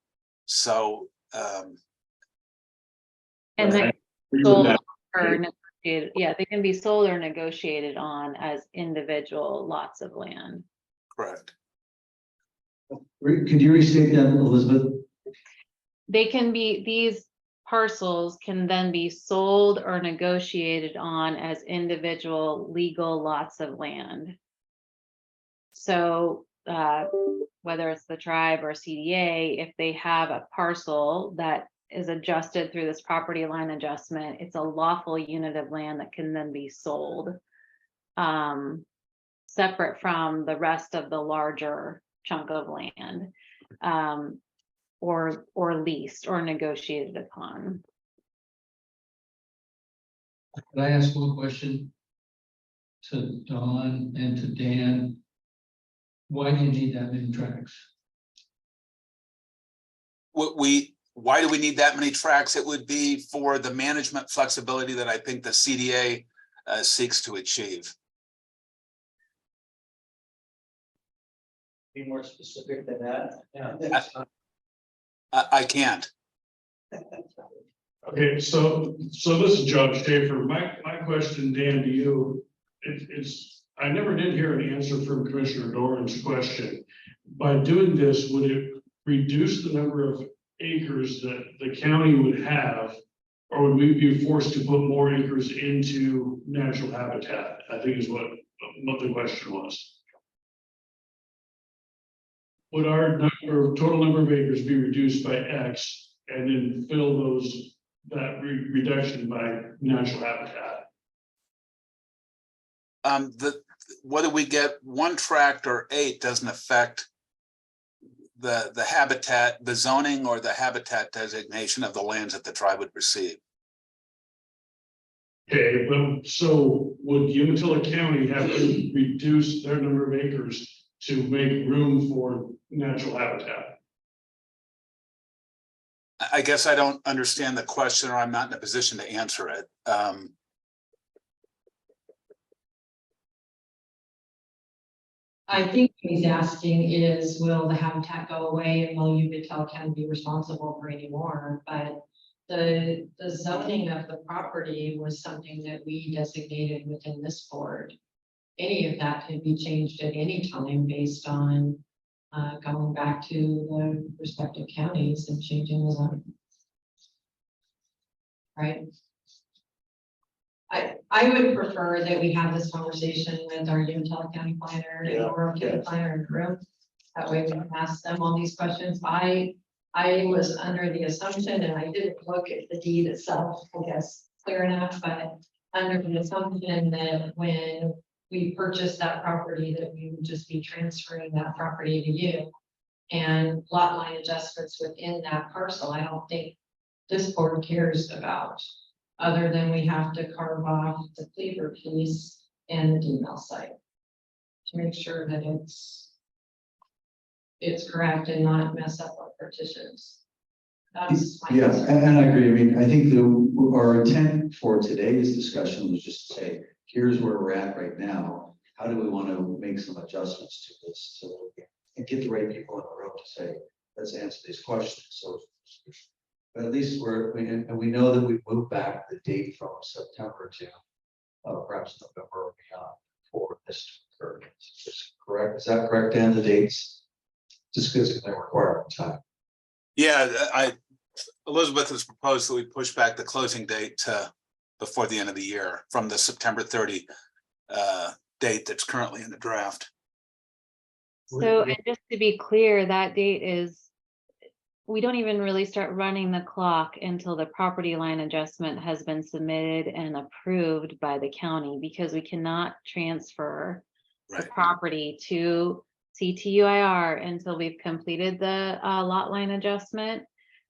So And then Agree with sold that. or negotiated, yeah, they can be sold or negotiated on as individual lots of land. correct. Could you restate that, Elizabeth? They can be, these parcels can then be sold or negotiated on as individual legal lots of land. So whether it's the tribe or CDA, if they have a parcel that is adjusted through this property line adjustment, it's a lawful unit of land that can then be sold separate from the rest of the larger chunk of land, or leased or negotiated upon. Could I ask one question to Dawn and to Dan? Why do you need that many tracks? Why do we need that many tracks? It would be for the management flexibility that I think the CDA seeks to achieve. Be more specific than that. I can't. Okay, so this is John Schaefer. My question, Dan, to you, it's, I never did hear an answer from Commissioner Doran's question. By doing this, would it reduce the number of acres that the county would have? Or would we be forced to put more acres into natural habitat? I think is what the question was. Would our total number of acres be reduced by X and then fill that reduction by natural habitat? Whether we get one tract or 8 doesn't affect the habitat, the zoning or the habitat designation of the lands that the tribe would receive. Okay, but so would Umatilla County have to reduce their number of acres to make room for natural habitat? I guess I don't understand the question, or I'm not in a position to answer it. I think what he's asking is, will the habitat go away and will Umatilla County be responsible for any more? But the zoning of the property was something that we designated within this board. Any of that can be changed at any time based on going back to the respective counties and changing the zone. Right? I would prefer that we have this conversation with our Umatilla County planner or county planner in the room. That way we can ask them all these questions. I was under the assumption, and I didn't look at the deed itself, I guess, clear enough, but under the assumption that when we purchased that property, that we would just be transferring that property to you. And lot line adjustments within that parcel, I don't think this board cares about, other than we have to carve off the cleaver piece and the DML site to make sure that it's correct and not mess up our partitions. That's my Yeah, concern. and I agree. I mean, I think our intent for today's discussion was just to say, here's where we're at right now. How do we want to make some adjustments to this so we can get the right people in the room to say, let's answer these questions. So But at least and we know that we've moved back the date from September to perhaps November or beyond for this to occur. Is correct? Is that correct, Dan, the dates? Just because they require more time. Yeah, Elizabeth has proposed that we push back the closing date to before the end of the year from the September 30 date that's currently in the draft. So, and just to be clear, that date is, we don't even really start running the clock until the property line adjustment has been submitted and approved by the county, because we cannot transfer the Right. property to CTUIR until we've completed the lot line adjustment.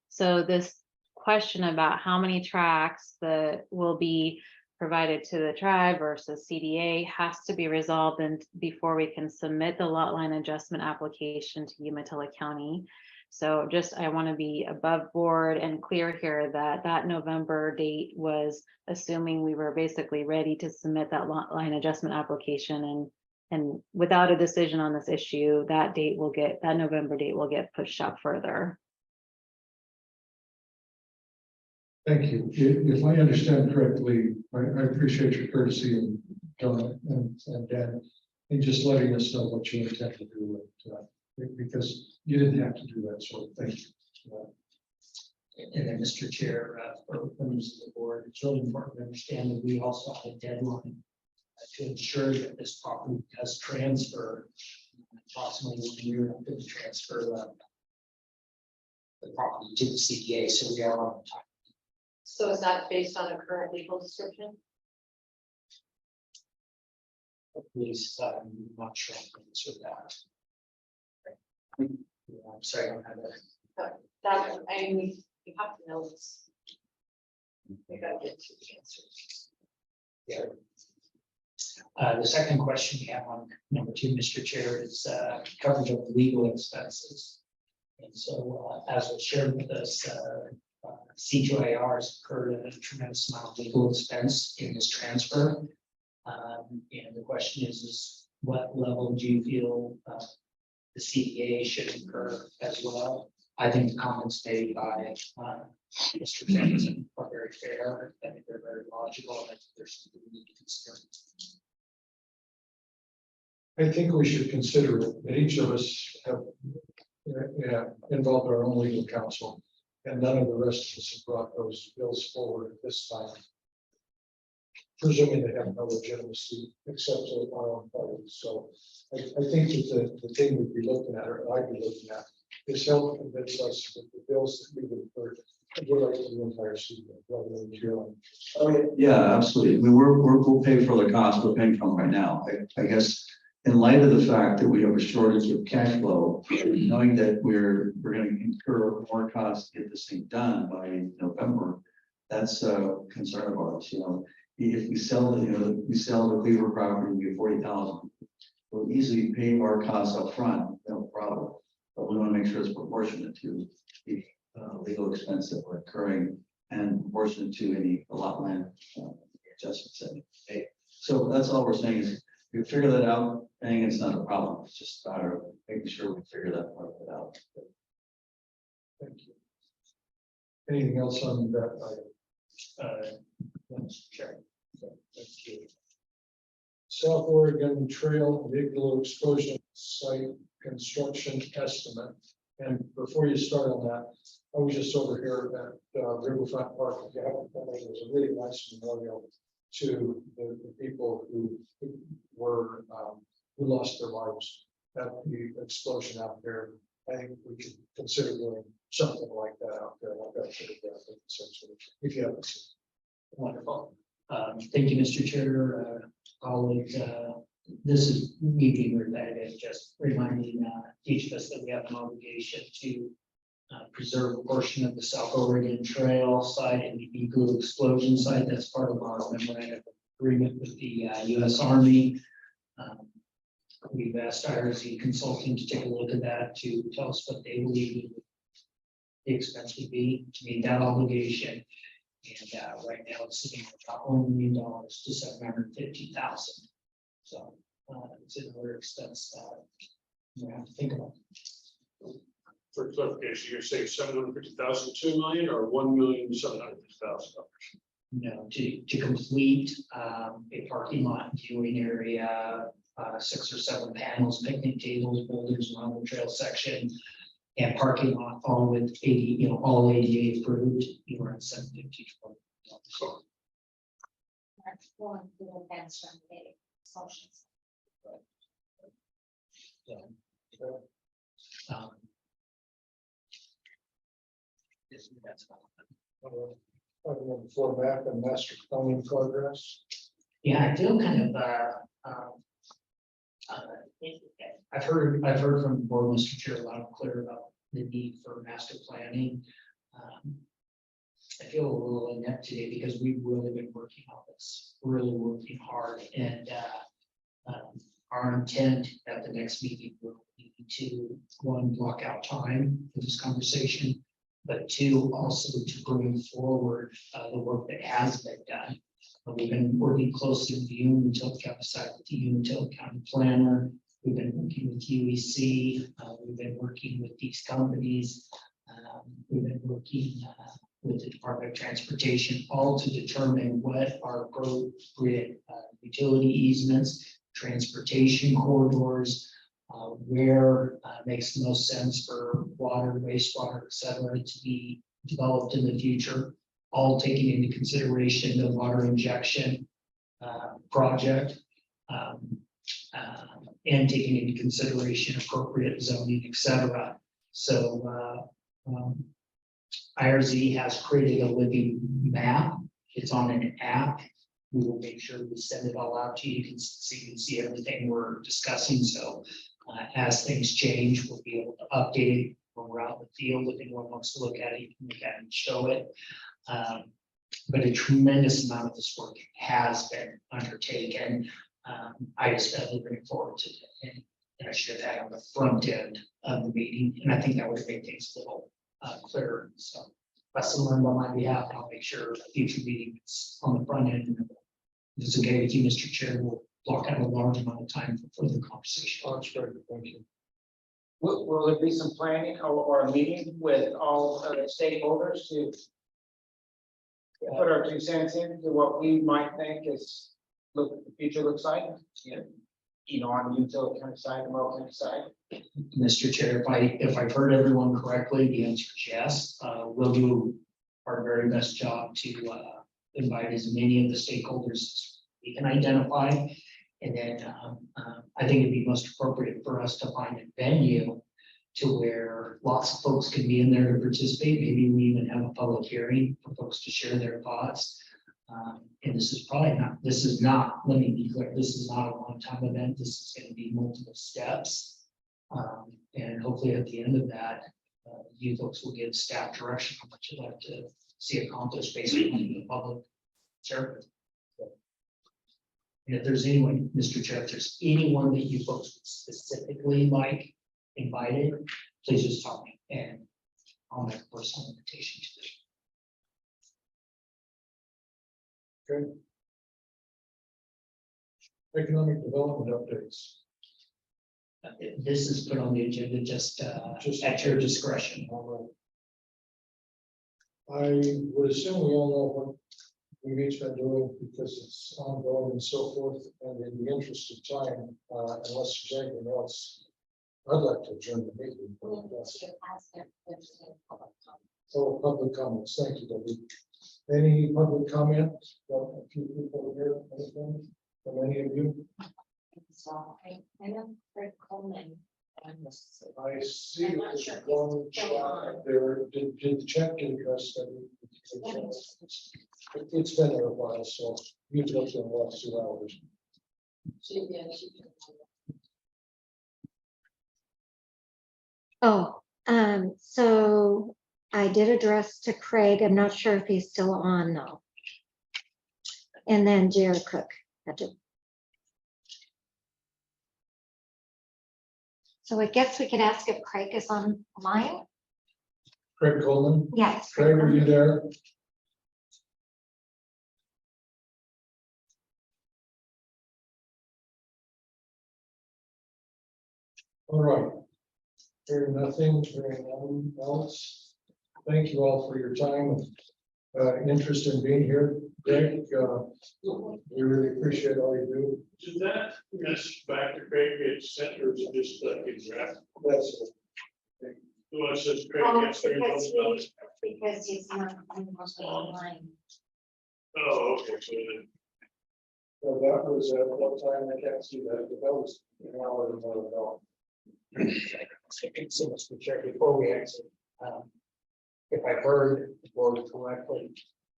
So this question about how many tracks that will be provided to the tribe versus CDA has to be resolved and before we can submit the lot line adjustment application to Umatilla County. So just, I want to be above board and clear here that that November date was assuming we were basically ready to submit that lot line adjustment application, and without a decision on this issue, that November date will get pushed up further. Thank you. If I understand correctly, I appreciate your courtesy and John and Dan, and just letting us know what you intend to do, because you didn't have to do that, so thank you. And then, Mr. Chair, for members of the board, it's really important to understand that we also have a deadline to ensure that this property does transfer approximately 1 year after the transfer the property to the CDA, so we are on time. So is that based on a current legal description? Please, I'm not sure I can answer that. Yeah, I'm sorry, I don't have that. That, I mean, you have to know this. You gotta get to the answers. Yeah. The second question we have on number 2, Mr. Chair, is coverage of legal expenses. And so, as was shared with us, C2IR has incurred a tremendous amount of legal expense in this transfer. And the question is what level do you feel the CDA should incur as well? I think the comments made by Mr. Jackson are very fair. I think they're very logical. I think there's something we need to consider. I think we should consider it, that each of us have involved our own legal counsel, and none of the rest of us have brought those bills forward at this time, presuming they have no legitimacy except to our own parties. So I think that the thing we'd be looking at, or I'd be looking at, is help convince us that the bills that we've incurred relate to the entire season rather than June. Yeah, absolutely. I mean, we'll pay for the cost we're paying from right now. I guess in light of the fact that we have a shortage of cash flow, knowing that we're going to incur more costs to get this thing done by November, that's a concern of ours. You know, if we sell the Cleaver property, we get 40,000. We'll easily pay our costs up front, no problem. But we want to make sure it's proportionate to the legal expense that we're incurring and proportionate to any lot line adjustments that we make. So that's all we're saying is we figure that out, and it's not a problem. It's just a matter of making sure we figure that part of it out. Thank you. Anything else on that item? Sure. Thank you. South Oregon Trail Vehicle Explosion Site Construction Estimate. And before you start on that, I was just over here at Riverfront Park. If you haven't been there, there's a really nice memorial to the people who were who lost their lives at the explosion out there. I think we could consider doing something like that out there, like that photographic, essentially, if you haven't seen it. Wonderful. Thank you, Mr. Chair. This is me being repetitive, just reminding each of us that we have an obligation to preserve a portion of the South Oregon Trail site and the Eagle explosion site. That's part of our memorandum of agreement with the U.S. Army. We've asked IRZ Consulting to take a look at that to tell us what they believe the expense would be to meet that obligation. And right now it's sitting at about $1 million to $750,000. So it's another expense that you have to think about. for clarification, you're saying 750,000, 2 million, or 1,750,000? No, to complete a parking lot viewing area, 6 or 7 panels, picnic tables, boulders around the trail section. And parking lot all with 80, all ADA approved, you were at 750. That's going to the fence from the socials. That's about it. For map and master planning progress. Yeah, I feel kind of, I've heard from the board, Mr. Chair, loud and clear about the need for master planning. I feel a little inept today because we've really been working on this, really working hard, and our intent at the next meeting will be to, one, block out time for this conversation, but two, also to bring forward the work that has been done. We've been working closely with the Umatilla County side, with the Umatilla County planner. We've been working with UEC. We've been working with these companies. We've been working with the Department of Transportation, all to determine what are appropriate utility easements, transportation corridors, where makes the most sense for water, wastewater, et cetera, to be developed in the future, all taking into consideration the water injection project, and taking into consideration appropriate zoning, et cetera. So IRZ has created a living map. It's on an app. We will make sure we send it all out to you. You can see everything we're discussing. So as things change, we'll be able to update it when we're out in the field. If anyone wants to look at it, you can look at it and show it. But a tremendous amount of this work has been undertaken. I just been looking forward to it, and I should have had on the front end of the meeting, and I think that would make things a little clearer. So lesson learned on my behalf. I'll make sure a future meeting is on the front end. If it's okay with you, Mr. Chair, we'll block out a large amount of time for further conversation. Oh, that's great, thank you. Will there be some planning or a meeting with all stakeholders to put our 2 cents into what we might think is the future looks like? On the utility kind of side, the rural kind of side. Mr. Chair, if I've heard everyone correctly, the answer is yes. We'll do our very best job to invite as many of the stakeholders as we can identify. And then I think it'd be most appropriate for us to find a venue to where lots of folks can be in there to participate. Maybe we even have a public hearing for folks to share their thoughts. And this is not, let me be clear, this is not a one-time event. This is going to be multiple steps. And hopefully at the end of that, you folks will give staff direction on what you'd like to see accomplished based on the public service. And if there's anyone, Mr. Chair, if there's anyone that you folks would specifically like invited, please just tell me and I'll make a personal invitation to them. Okay. Economic development updates. This is put on the agenda just at your discretion. All right. I would assume we all know what we've each been doing because it's ongoing and so forth, and in the interest of time, unless there's anything else, I'd like to adjourn the meeting. Oh, public comments. Thank you, Debbie. Any public comment? Well, a few people here, anything from any of you? So I know Fred Coleman. I see there's one chat there. Did the chat get addressed? It's been there a while, so you've looked in the last 2 hours. Oh, so I did address to Craig. I'm not sure if he's still on though. And then Jared Cook had to. So I guess we could ask if Craig is online. Craig Coleman? Yes. Craig, are you there? All right. Hearing nothing, hearing none else. Thank you all for your time and interest in being here. Greg, we really appreciate all you do. Does that miss back to Craig Gates Center is just like a draft? That's Well, it says Craig gets $30,000. Because he's not online. Oh, okay, so then, well, that was at one time, I can't see that, but that was an hour and more ago. So, Mr. Chair, before we exit, if I heard the board correctly,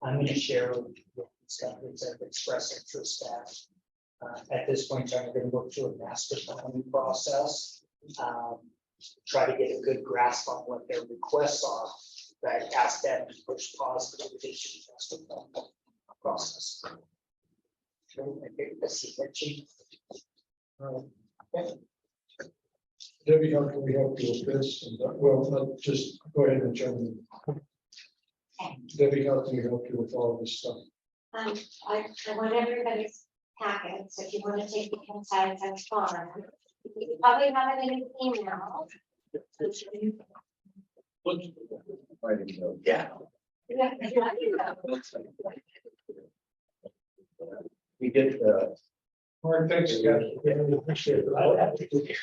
I'm going to share with staff that express interest that at this point, I'm going to work through a master planning process. Try to get a good grasp on what their requests are, that ask them to push pause for the revision master plan process. Okay, I think that's it, Chief. Debbie, how can we help you with this? And, well, just go ahead and Chairman. Debbie, how can we help you with all of this stuff? I want everybody's packets, if you want to take the insides, that's fine. You probably have it in an email. Yeah. We get, All right, thanks, guys. Really appreciate it.